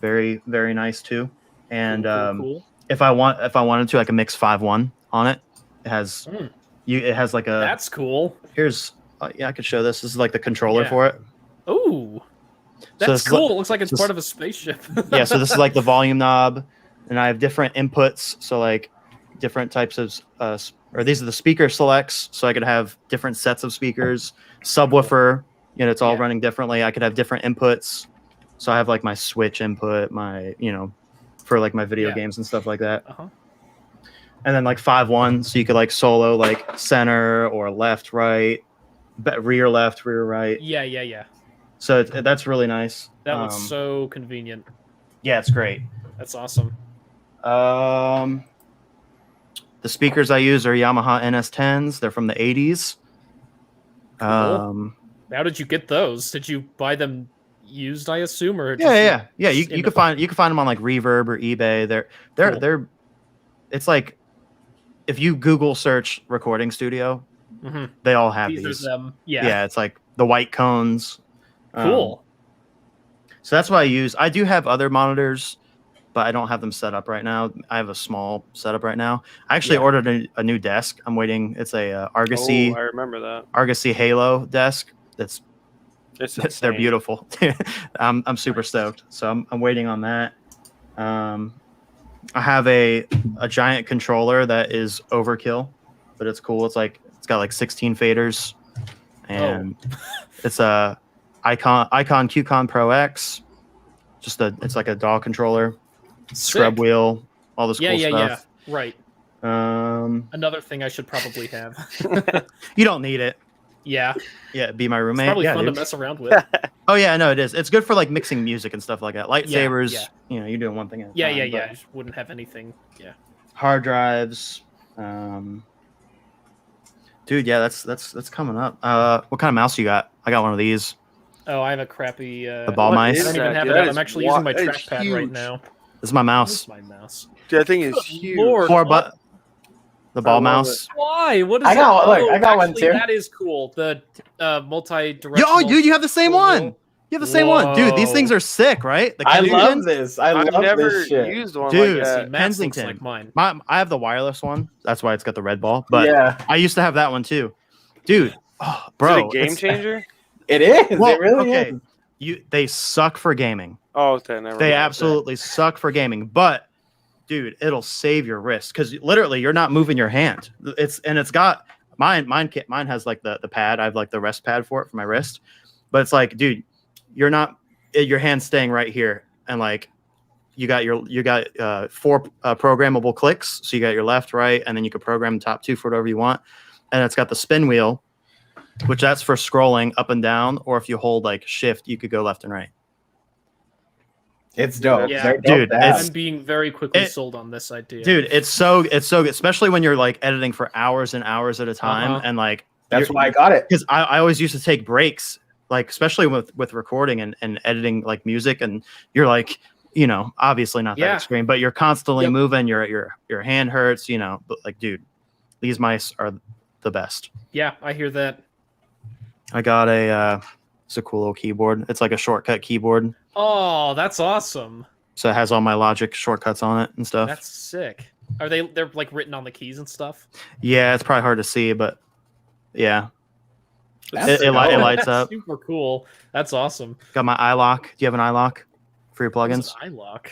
S2: very very nice too. And
S3: Cool.
S2: if I wanted to, I can mix 5.1 on it. It has
S3: Mm.
S2: it has like a
S3: That's cool.
S2: here's I could show this. This is like the controller
S3: Yeah.
S2: for it.
S3: Ooh.
S2: So
S3: That's
S2: it's
S3: cool. It looks like it's
S2: this-
S3: part of a spaceship.
S2: Yeah, so this is like the volume knob, and I have different inputs. So like different types of or these are the speaker selects. So I could have different sets of speakers, subwoofer. It's all
S3: Yeah.
S2: running differently. I could have different inputs. So I have like my switch input, my for like my video
S3: Yeah.
S2: games and stuff like that.
S3: Uh-huh.
S2: And then like 5.1, so you could like solo like center or left, right, rear left, rear right.
S3: Yeah.
S2: So that's really nice.
S3: That looks so convenient.
S2: Yeah, it's great.
S3: That's awesome.
S2: The speakers I use are Yamaha NS10s. They're from the 80s.
S3: Cool. How did you get those? Did you buy them used, I assume, or just
S2: Yeah. You
S3: in
S2: can
S3: the-
S2: find them on like Reverb or eBay.
S3: Cool.
S2: They're it's like if you Google search recording studio,
S3: Mhm.
S2: they all have
S3: These
S2: these.
S3: are them. Yeah.
S2: Yeah, it's like the white cones.
S3: Cool.
S2: So that's what I use. I do have other monitors, but I don't have them set up right now. I have a small setup right now. I actually
S3: Yeah.
S2: ordered a new desk. I'm waiting. It's a Argosy
S1: Oh, I remember that.
S2: Argosy Halo desk. They're
S1: Insane.
S2: beautiful. I'm super
S3: Nice.
S2: stoked. So I'm waiting on that. I have a giant controller that is overkill, but it's cool. It's got like 16 faders, and it's a Icon QCon Pro X. It's like a DAW controller, scrub
S3: Sick.
S2: wheel, all this cool
S3: Yeah.
S2: stuff.
S3: Right. Another thing I should probably have.
S2: You don't need it.
S3: Yeah.
S2: Yeah, be my
S3: It's
S2: roommate.
S3: probably
S2: Yeah,
S3: fun
S2: dude.
S3: to mess around with.
S2: Oh yeah, no, it is. It's good for like mixing music and stuff like that. Lightsabers,
S3: yeah.
S2: you're doing one thing at a
S3: Yeah.
S2: time.
S3: I
S2: but
S3: just wouldn't have anything. Yeah.
S2: Hard drives, dude. Yeah, that's coming up. What kind of mouse you got? I got one of these.
S3: Oh, I have a crappy.
S2: The ball
S1: What
S2: mice.
S3: I
S1: is
S3: don't even
S1: that,
S3: have
S1: dude?
S3: it
S1: That
S3: out.
S1: is
S3: I'm actually using my
S1: that is
S3: trackpad right
S1: huge.
S3: now.
S2: This is my
S3: Where's
S2: mouse.
S3: my mouse?
S1: Dude, that thing is
S3: Good
S1: huge.
S3: Lord.
S2: The ball
S1: love
S2: mouse.
S3: Why? What is
S6: I
S3: it?
S6: got- look,
S3: Oh,
S6: I got one
S3: actually,
S6: too.
S3: That is cool. The multi-directional.
S2: Oh, dude, you have the same
S3: full
S2: one.
S3: wheel.
S2: You have the same one, dude. These things
S3: Whoa.
S2: are sick, right? The
S6: I love
S2: Kensingtons?
S6: this. I
S1: I've
S6: love
S1: never
S6: this shit.
S1: used one
S2: Dude,
S1: like
S3: See,
S1: that.
S3: Matt's looks
S2: Kensington.
S3: like mine.
S2: I have the wireless one. That's why it's got the red ball. But
S6: Yeah,
S2: I used to have that one too, dude. Oh, bro,
S1: is it a game
S2: it's-
S1: changer?
S6: it is.
S2: Well,
S6: it really
S2: okay.
S6: is.
S2: They suck for gaming.
S1: Oh, okay, never
S2: They
S1: mind.
S2: absolutely suck for gaming. But dude, it'll save your wrist because literally you're not moving your hand. It's got mine has like the pad. I have like the rest pad for it for my wrist. But it's like, dude, you're not your hand's staying right here, and like you got 4 programmable clicks. So you got your left, right, and then you can program the top 2 for whatever you want. And it's got the spin wheel, which that's for scrolling up and down, or if you hold like shift, you could go left and right.
S6: It's dope.
S3: Yeah.
S6: They're dope
S2: Dude,
S6: to have.
S3: I'm being very quickly sold on this idea.
S2: Dude, it's so good, especially when you're like editing for hours and hours at a time,
S3: Uh-huh.
S2: and like
S6: That's why I got it.
S2: because I always used to take breaks, like especially with recording and editing like music, and you're like, obviously not that
S3: Yeah.
S2: extreme, but you're constantly
S3: Yep.
S2: moving, your hand hurts, but like, dude, these mice are the best.
S3: Yeah, I hear that.
S2: I got it's a cool little keyboard. It's like a shortcut keyboard,
S3: Oh, that's awesome.
S2: so it has all my Logic shortcuts on it and stuff.
S3: That's sick. Are they're like written on the keys and stuff?
S2: Yeah, it's probably hard to see, but yeah,
S6: That's
S2: it
S6: dope.
S2: lights
S3: That's
S2: up.
S3: super cool. That's awesome.
S2: Got my iLock. Do you have an iLock for your
S3: What
S2: plugins?
S3: is an iLock?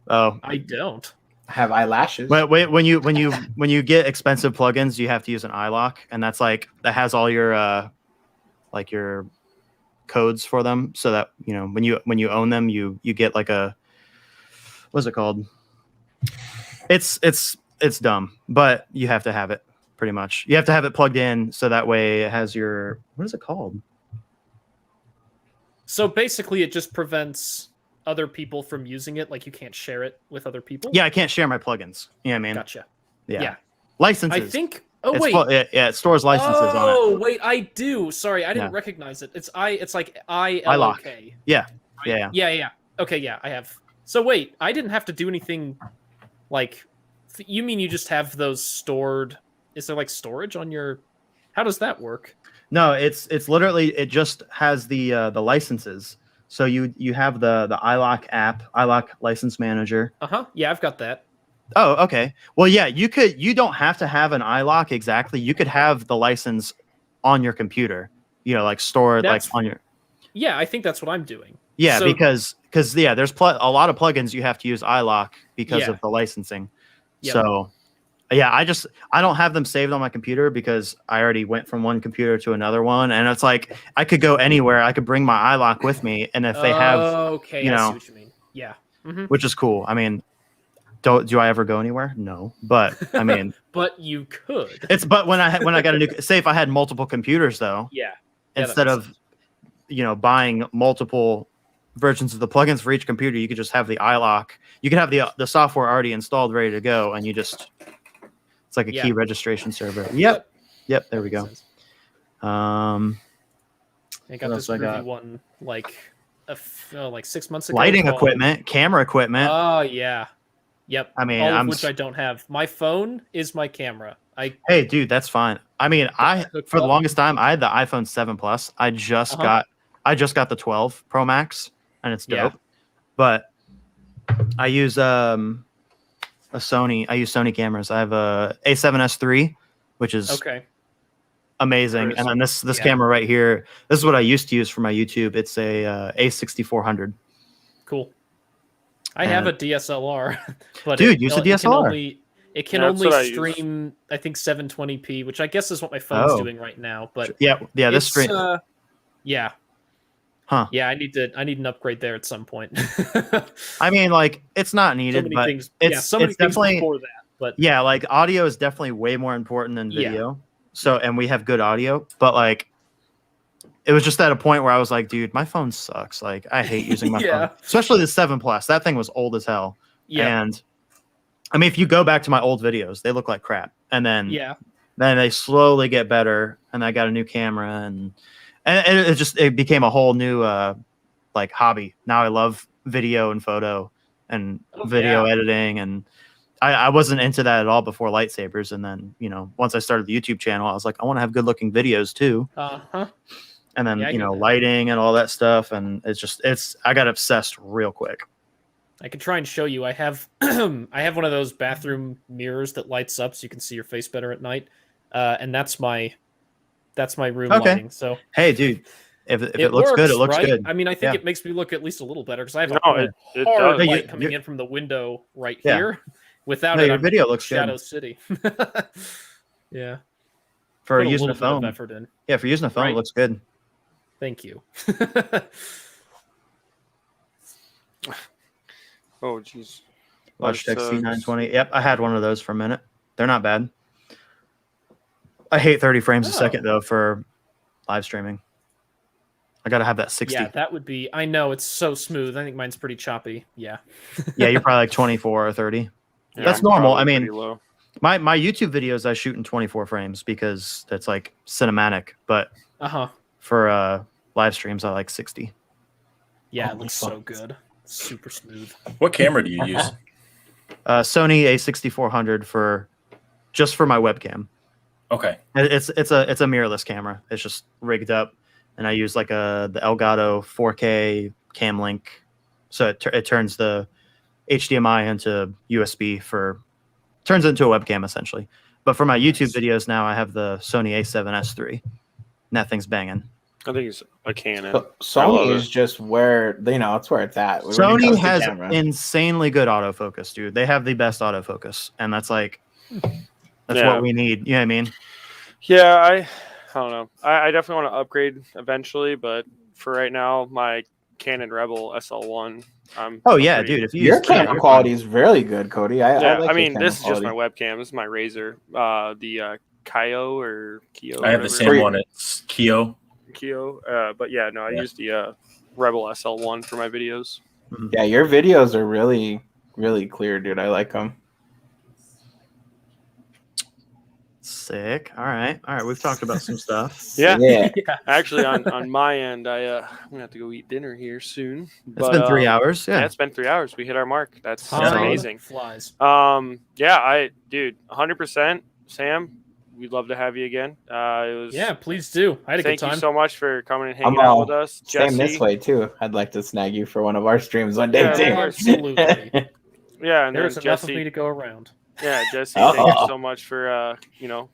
S2: Oh,
S3: I don't.
S6: Have eyelashes.
S2: wait. When you get expensive plugins, you have to use an iLock, and that's like that has all your like your codes for them, so that when you own them, you get like a what's it called? It's dumb, but you have to have it. Pretty much, you have to have it plugged in, so that way it has your what is it called?
S3: So basically, it just prevents other people from using it. Like you can't share it with other people.
S2: Yeah, I can't share my plugins. You know what I mean?
S3: Gotcha.
S2: Yeah.
S3: Yeah.
S2: Licenses.
S3: I think. Oh
S2: It's
S3: wait.
S2: it stores licenses on it.
S3: Oh wait, I do. Sorry, I didn't
S2: Yeah.
S3: recognize it. It's like iLock.
S2: Yeah.
S3: Yeah. Okay, yeah, I have. So wait, I didn't have to do anything. Like, you mean you just have those stored? Is there like storage on your? How does that work?
S2: No, it's literally it just has the licenses. So you have the iLock app, iLock license manager.
S3: Yeah, I've got that.
S2: Oh, okay. Well, yeah, you don't have to have an iLock exactly. You could have the license on your computer. Like stored like
S3: That's-
S2: on your.
S3: Yeah, I think that's what I'm doing.
S2: Yeah,
S3: So-
S2: because yeah, there's a lot of plugins you have to use iLock because
S3: Yeah.
S2: of the licensing.
S3: Yep.
S2: So, yeah, I don't have them saved on my computer because I already went from one computer to another one, and it's like I could go anywhere. I could bring my iLock with me, and if they have,
S3: Okay,
S2: you
S3: I
S2: know-
S3: see what you mean. Yeah. Hmm.
S2: which is cool. I mean, do I ever go anywhere? No, but I mean,
S3: But you could.
S2: but when I got a new, say if I had multiple computers though,
S3: Yeah. Yeah, that
S2: instead
S3: makes
S2: of
S3: sense.
S2: buying multiple versions of the plugins for each computer, you could just have the iLock. You could have the software already installed, ready to go, and it's like a
S3: Yeah.
S2: key registration server. Yep. There we
S3: That
S2: go.
S3: makes sense. I got
S2: What
S3: this
S2: else I
S3: groovy
S2: got?
S3: one like 6 months ago.
S2: Lighting
S3: called-
S2: equipment, camera equipment.
S3: Oh yeah. Yep.
S2: I mean,
S3: all of
S2: I'm
S3: which I don't have. My phone is my camera.
S2: Hey, dude, that's fine. I mean,
S3: hooked
S2: for the
S3: up.
S2: longest time, I had the iPhone 7 Plus. I just
S3: Uh-huh.
S2: got the 12 Pro Max, and it's
S3: Yeah.
S2: dope. But I use Sony. I use Sony cameras. I have a A7S III, which is
S3: Okay.
S2: amazing. And then this
S3: Yeah.
S2: camera right here. This is what I used to use for my YouTube. It's a A6400.
S3: Cool. I have a
S2: And-
S3: DSLR, but
S2: Dude, use a DSLR.
S3: It can
S1: Yeah, that's
S3: only
S1: what I use.
S3: stream, I think 720p, which I guess is what my phone's
S2: Oh.
S3: doing right now. But
S2: Yeah. This
S3: it's,
S2: stream.
S3: yeah,
S2: Huh.
S3: yeah. I need an upgrade there at some point.
S2: I mean, like, it's not
S3: so
S2: needed,
S3: many
S2: but
S3: things.
S2: it's
S3: Things
S2: definitely
S3: before that. But
S2: yeah, like audio is definitely way more important than
S3: Yeah.
S2: video. So, and we have good audio, but like, it was just at a point where I was like, dude, my phone sucks. Like, I hate using my
S3: Yeah.
S2: phone, especially the 7 Plus. That thing was old as hell.
S3: yeah,
S2: And I mean, if you go back to my old videos, they look like crap. And then,
S3: yeah,
S2: then they slowly get better. And I got a new camera, and and it became a whole new like hobby. Now I love video and photo and video editing, and I wasn't into that at all before lightsabers. And then, you know, once I started the YouTube channel, I was like, I want to have good looking videos too. And then,
S3: Yeah, I
S2: you
S3: get
S2: know,
S3: that.
S2: lighting and all that stuff. And I got obsessed real quick.
S3: I can try and show you. I have I have one of those bathroom mirrors that lights up so you can see your face better at night. And that's my room
S2: Okay.
S3: lighting. So
S2: Hey, dude, if it looks
S3: works,
S2: good, it looks
S3: right?
S2: good.
S3: I mean, I think
S2: Yeah.
S3: it makes me look at least a little better because I have a
S1: No, it
S3: hard
S1: does.
S3: light
S2: You-
S3: coming in from the window right
S2: Yeah.
S3: here. Without
S2: No,
S3: it,
S2: your
S3: I'm
S2: video looks
S3: Shadow
S2: good.
S3: City. Yeah,
S2: For
S3: put a
S2: using
S3: little
S2: a
S3: bit of
S2: phone.
S3: effort in.
S2: Yeah, for using a phone,
S3: Right.
S2: it looks good.
S3: Thank you.
S1: Oh, jeez.
S2: Logitech
S1: So-
S2: C920. Yep, I had one of those for a minute. They're not bad. I hate 30 frames a second though for live streaming. I gotta have that 60.
S3: Yeah, that would be. I know it's so smooth. I think mine's pretty choppy. Yeah.
S2: Yeah, you're probably like 24 or 30.
S1: Yeah,
S2: That's
S1: I'm
S2: normal.
S1: probably
S2: I mean,
S1: pretty low.
S2: my YouTube videos I shoot in 24 frames because that's like cinematic. But for live streams, I like 60.
S3: Yeah,
S6: Oh
S3: it
S6: my
S3: looks so
S6: fuck.
S3: good. Super smooth.
S4: What camera do you use?
S2: Sony A6400 just for my webcam.
S4: Okay.
S2: It's a mirrorless camera. It's just rigged up, and I use like the Elgato 4K cam link, so it turns the HDMI into USB turns it into a webcam essentially. But for my YouTube videos now, I have the Sony A7S III. And that thing's banging.
S1: I think it's a Canon.
S6: So Sony is just where it's where it's at. when it
S2: Sony
S6: comes to
S2: has
S6: camera.
S2: insanely good autofocus, dude. They have the best autofocus, and that's
S1: Yeah.
S2: what we need. You know what I mean?
S1: Yeah, I don't know. I definitely want to upgrade eventually, but for right now, my Canon Rebel SL1.
S2: Oh yeah, dude. If you
S6: Your
S2: use
S6: camera quality is really good, Cody. I
S1: Yeah,
S6: like your
S1: I mean,
S6: camera
S1: this is just my
S6: quality.
S1: webcam. This is my Razer. The Kyo or Kyo.
S4: I have the
S1: whatever.
S4: same one. It's Kyo.
S1: Kyo. But yeah, no, I use the Rebel SL1 for my videos.
S6: Yeah, your videos are really, really clear, dude. I like them.
S2: Sick. All right. We've talked about some stuff.
S1: Yeah.
S6: Yeah.
S1: Actually, on my end, I'm gonna have to go eat dinner here soon.
S2: It's been 3 hours.
S1: Yeah,
S2: Yeah.
S1: it's been 3 hours. We hit our mark. That's
S2: Time
S1: amazing.
S3: Flies.
S1: Yeah, dude, 100%. Sam, we'd love to have you again. It was.
S3: Yeah, please do. I had a
S1: Thank
S3: good time.
S1: you so much for coming and
S6: I'm
S1: hanging out
S6: all
S1: with us,
S6: Same
S1: Jesse.
S6: this way too. I'd like to snag you for one of our streams one day
S1: Yeah,
S6: too.
S1: of course.
S3: Absolutely.
S1: Yeah, and
S3: There's
S1: then
S3: enough of me
S1: Jesse.
S3: to go around.
S1: Yeah, Jesse. Thank you
S6: Oh.
S1: so much for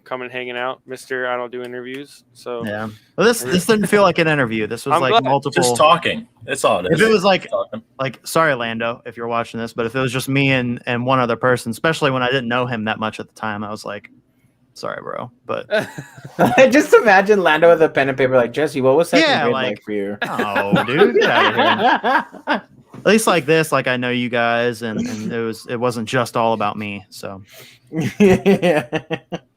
S1: coming and hanging out, Mister. I don't do interviews, so
S2: Yeah. Well, this didn't feel like an interview. This was
S1: I'm
S2: like
S1: glad.
S2: multiple.
S4: Just talking. That's all it is.
S2: If it was
S4: Talking.
S2: like, sorry, Lando, if you're watching this, but if it was just me and one other person, especially when I didn't know him that much at the time, I was like, sorry, bro. But
S6: Just imagine Lando with a pen and paper, like Jesse. What was second
S2: Yeah,
S6: grade
S2: like-
S6: like for you?
S2: oh, dude, get out of here. At least like this, like I know you guys, and it wasn't just all about me. So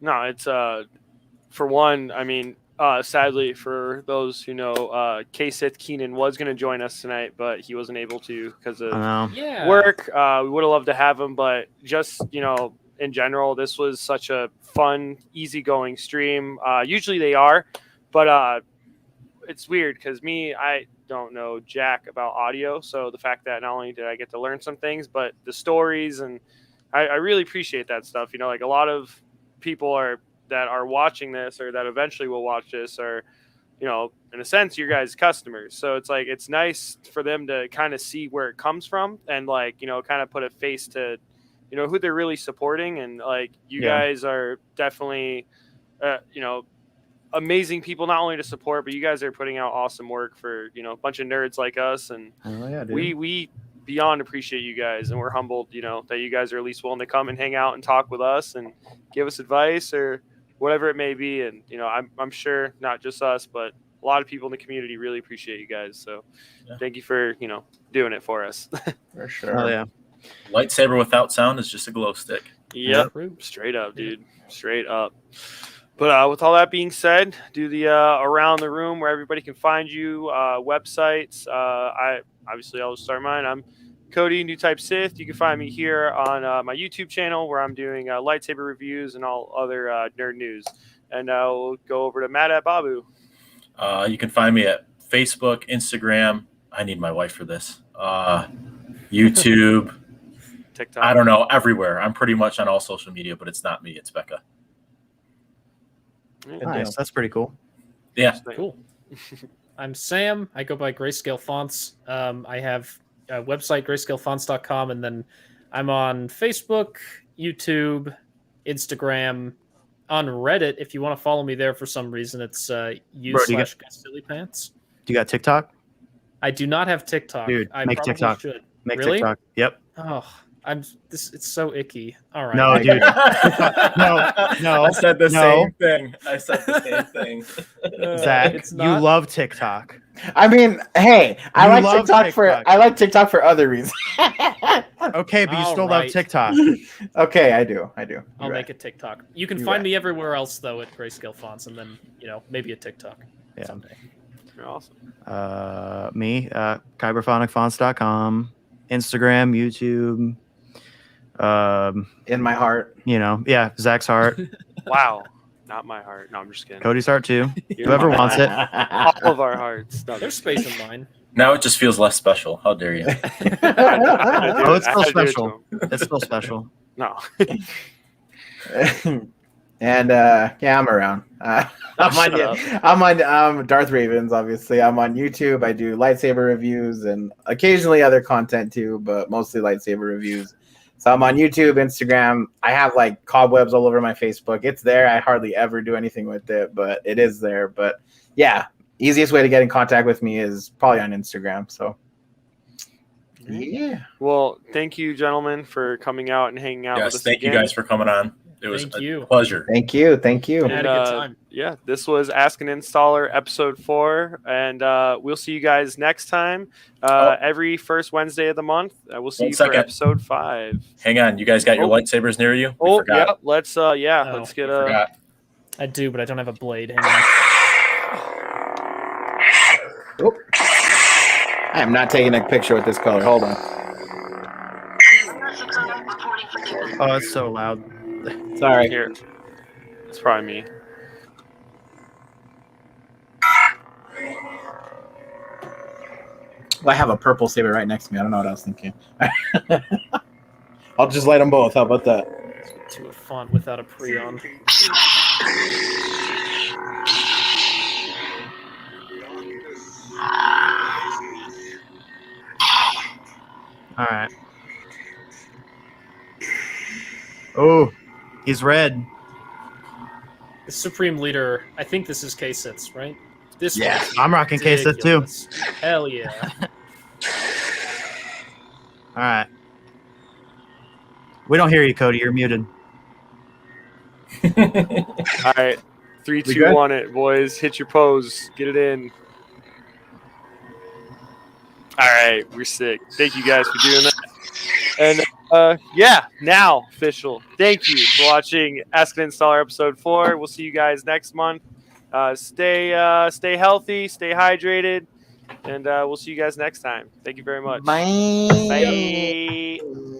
S1: no, it's for one. I mean, sadly for those who know, K-Sith Keenan was going to join us tonight, but he wasn't able to because of
S2: I know.
S3: Yeah.
S1: work. We would have loved to have him, but just in general, this was such a fun, easygoing stream. Usually they are, but it's weird because I don't know jack about audio. So the fact that not only did I get to learn some things, but the stories, and I really appreciate that stuff. Like a lot of people that are watching this or that eventually will watch this are, in a sense, your guys' customers. So it's like, it's nice for them to kind of see where it comes from and kind of put a face to, who they're really supporting. And like, you
S2: Yeah.
S1: guys are definitely, amazing people, not only to support, but you guys are putting out awesome work for, a bunch of nerds like us. And
S2: Oh yeah, dude.
S1: we beyond appreciate you guys, and we're humbled, that you guys are at least willing to come and hang out and talk with us and give us advice or whatever it may be. And I'm sure not just us, but a lot of people in the community really appreciate you guys. So thank you for doing it for us.
S6: For sure.
S2: Oh yeah.
S4: Lightsaber without sound is just a glow stick.
S1: Yep, straight up, dude, straight up. But with all that being said, do the around the room where everybody can find you, websites. I'll just start mine. I'm Cody, New Type Sith. You can find me here on my YouTube channel where I'm doing lightsaber reviews and all other nerd news. And we'll go over to Matt at Babu.
S4: You can find me at Facebook, Instagram. I need my wife for this. YouTube.
S1: TikTok.
S4: I don't know, everywhere. I'm pretty much on all social media, but it's not me. It's Becca.
S1: Yeah.
S2: Nice. That's pretty cool.
S4: Yeah.
S3: Cool. I'm Sam. I go by Grayscale Fonts. I have a website, grayscalefonts.com, and then I'm on Facebook, YouTube, Instagram, on Reddit. If you want to follow me there for some reason, it's
S2: Bro, do you
S3: u/sillypants.
S2: Do you got TikTok?
S3: I do not have TikTok.
S2: Dude,
S3: I
S2: make
S3: probably
S2: TikTok.
S3: should.
S2: Make
S3: Really?
S2: TikTok. Yep.
S3: Oh, it's so icky. All right.
S2: No, dude. No,
S4: I said the
S2: no.
S4: same thing. I said the same thing.
S2: Zach,
S3: it's
S2: you
S3: not.
S2: love TikTok.
S6: I mean, hey,
S2: You love
S6: I like TikTok for other reasons.
S2: Okay, but you
S3: All
S2: still
S3: right.
S2: love TikTok.
S6: Okay, I do.
S3: I'll
S6: You're
S3: make
S6: right.
S3: a TikTok. You can
S6: You're
S3: find
S6: right.
S3: me everywhere else though at Grayscale Fonts, and then maybe a TikTok
S2: Yeah.
S3: someday.
S1: You're awesome.
S2: Me, kyberphonicfonts.com, Instagram, YouTube.
S6: In my heart.
S2: Yeah, Zach's heart,
S1: Wow. Not my heart. No, I'm just kidding.
S2: Cody's heart too.
S1: You're
S2: Whoever
S1: my
S2: wants
S1: heart.
S2: it.
S1: All of our hearts. No,
S3: There's
S1: just
S3: space
S1: kidding.
S3: in mine.
S4: Now it just feels less special. How dare you?
S1: I had to do
S2: Oh,
S1: it.
S2: it's
S1: I
S2: still
S1: had to do it to
S2: special.
S1: him.
S2: It's still special.
S1: No.
S6: And yeah, I'm around. I'm on Darth Ravens, obviously. I'm on YouTube. I do lightsaber reviews and occasionally other content too, but mostly lightsaber reviews. So I'm on YouTube, Instagram. I have like cobwebs all over my Facebook. It's there. I hardly ever do anything with it, but it is there. But yeah, easiest way to get in contact with me is probably on Instagram. So yeah.
S1: Well, thank you, gentlemen, for coming out and hanging out with
S4: Yes,
S1: us
S4: thank you
S1: again.
S4: guys for coming on. It was
S3: Thank
S4: a
S3: you.
S4: pleasure.
S6: Thank you. Thank you.
S3: I had a good time.
S1: Yeah, this was Ask an Installer episode 4, and we'll see you guys next time. Every first Wednesday of the month. We'll see
S4: 1
S1: you for
S4: second.
S1: episode 5.
S4: Hang on, you guys got your
S1: Oh.
S4: lightsabers near you? We
S1: Oh,
S4: forgot.
S1: yeah. Let's
S3: Oh.
S1: let's get
S4: We
S1: a.
S4: forgot.
S3: I do, but I don't have a blade. Hang on.
S6: Oh. I am not taking a picture with this color. Hold on.
S2: Oh, it's so loud.
S6: Sorry.
S1: Here. It's probably me.
S6: Well, I have a purple saber right next to me. I don't know what I was thinking. I'll just light them both. How about that?
S3: To a font without a pre-on.
S2: All right. Oh, he's red.
S3: The Supreme Leader. I think this is K-Sits, right? This
S6: Yeah,
S3: one's
S2: I'm rocking K-Sits too.
S3: ridiculous. Hell yeah.
S2: All right. We don't hear you, Cody. You're muted.
S1: All right. 3, 2,
S6: good?
S1: 1 it, boys. Hit your pose. Get it in. All right. We're sick. Thank you guys for doing that. And yeah, now official. Thank you for watching Ask an Installer episode 4. We'll see you guys next month. Stay healthy, stay hydrated, and we'll see you guys next time. Thank you very much.
S6: Bye.
S1: Bye.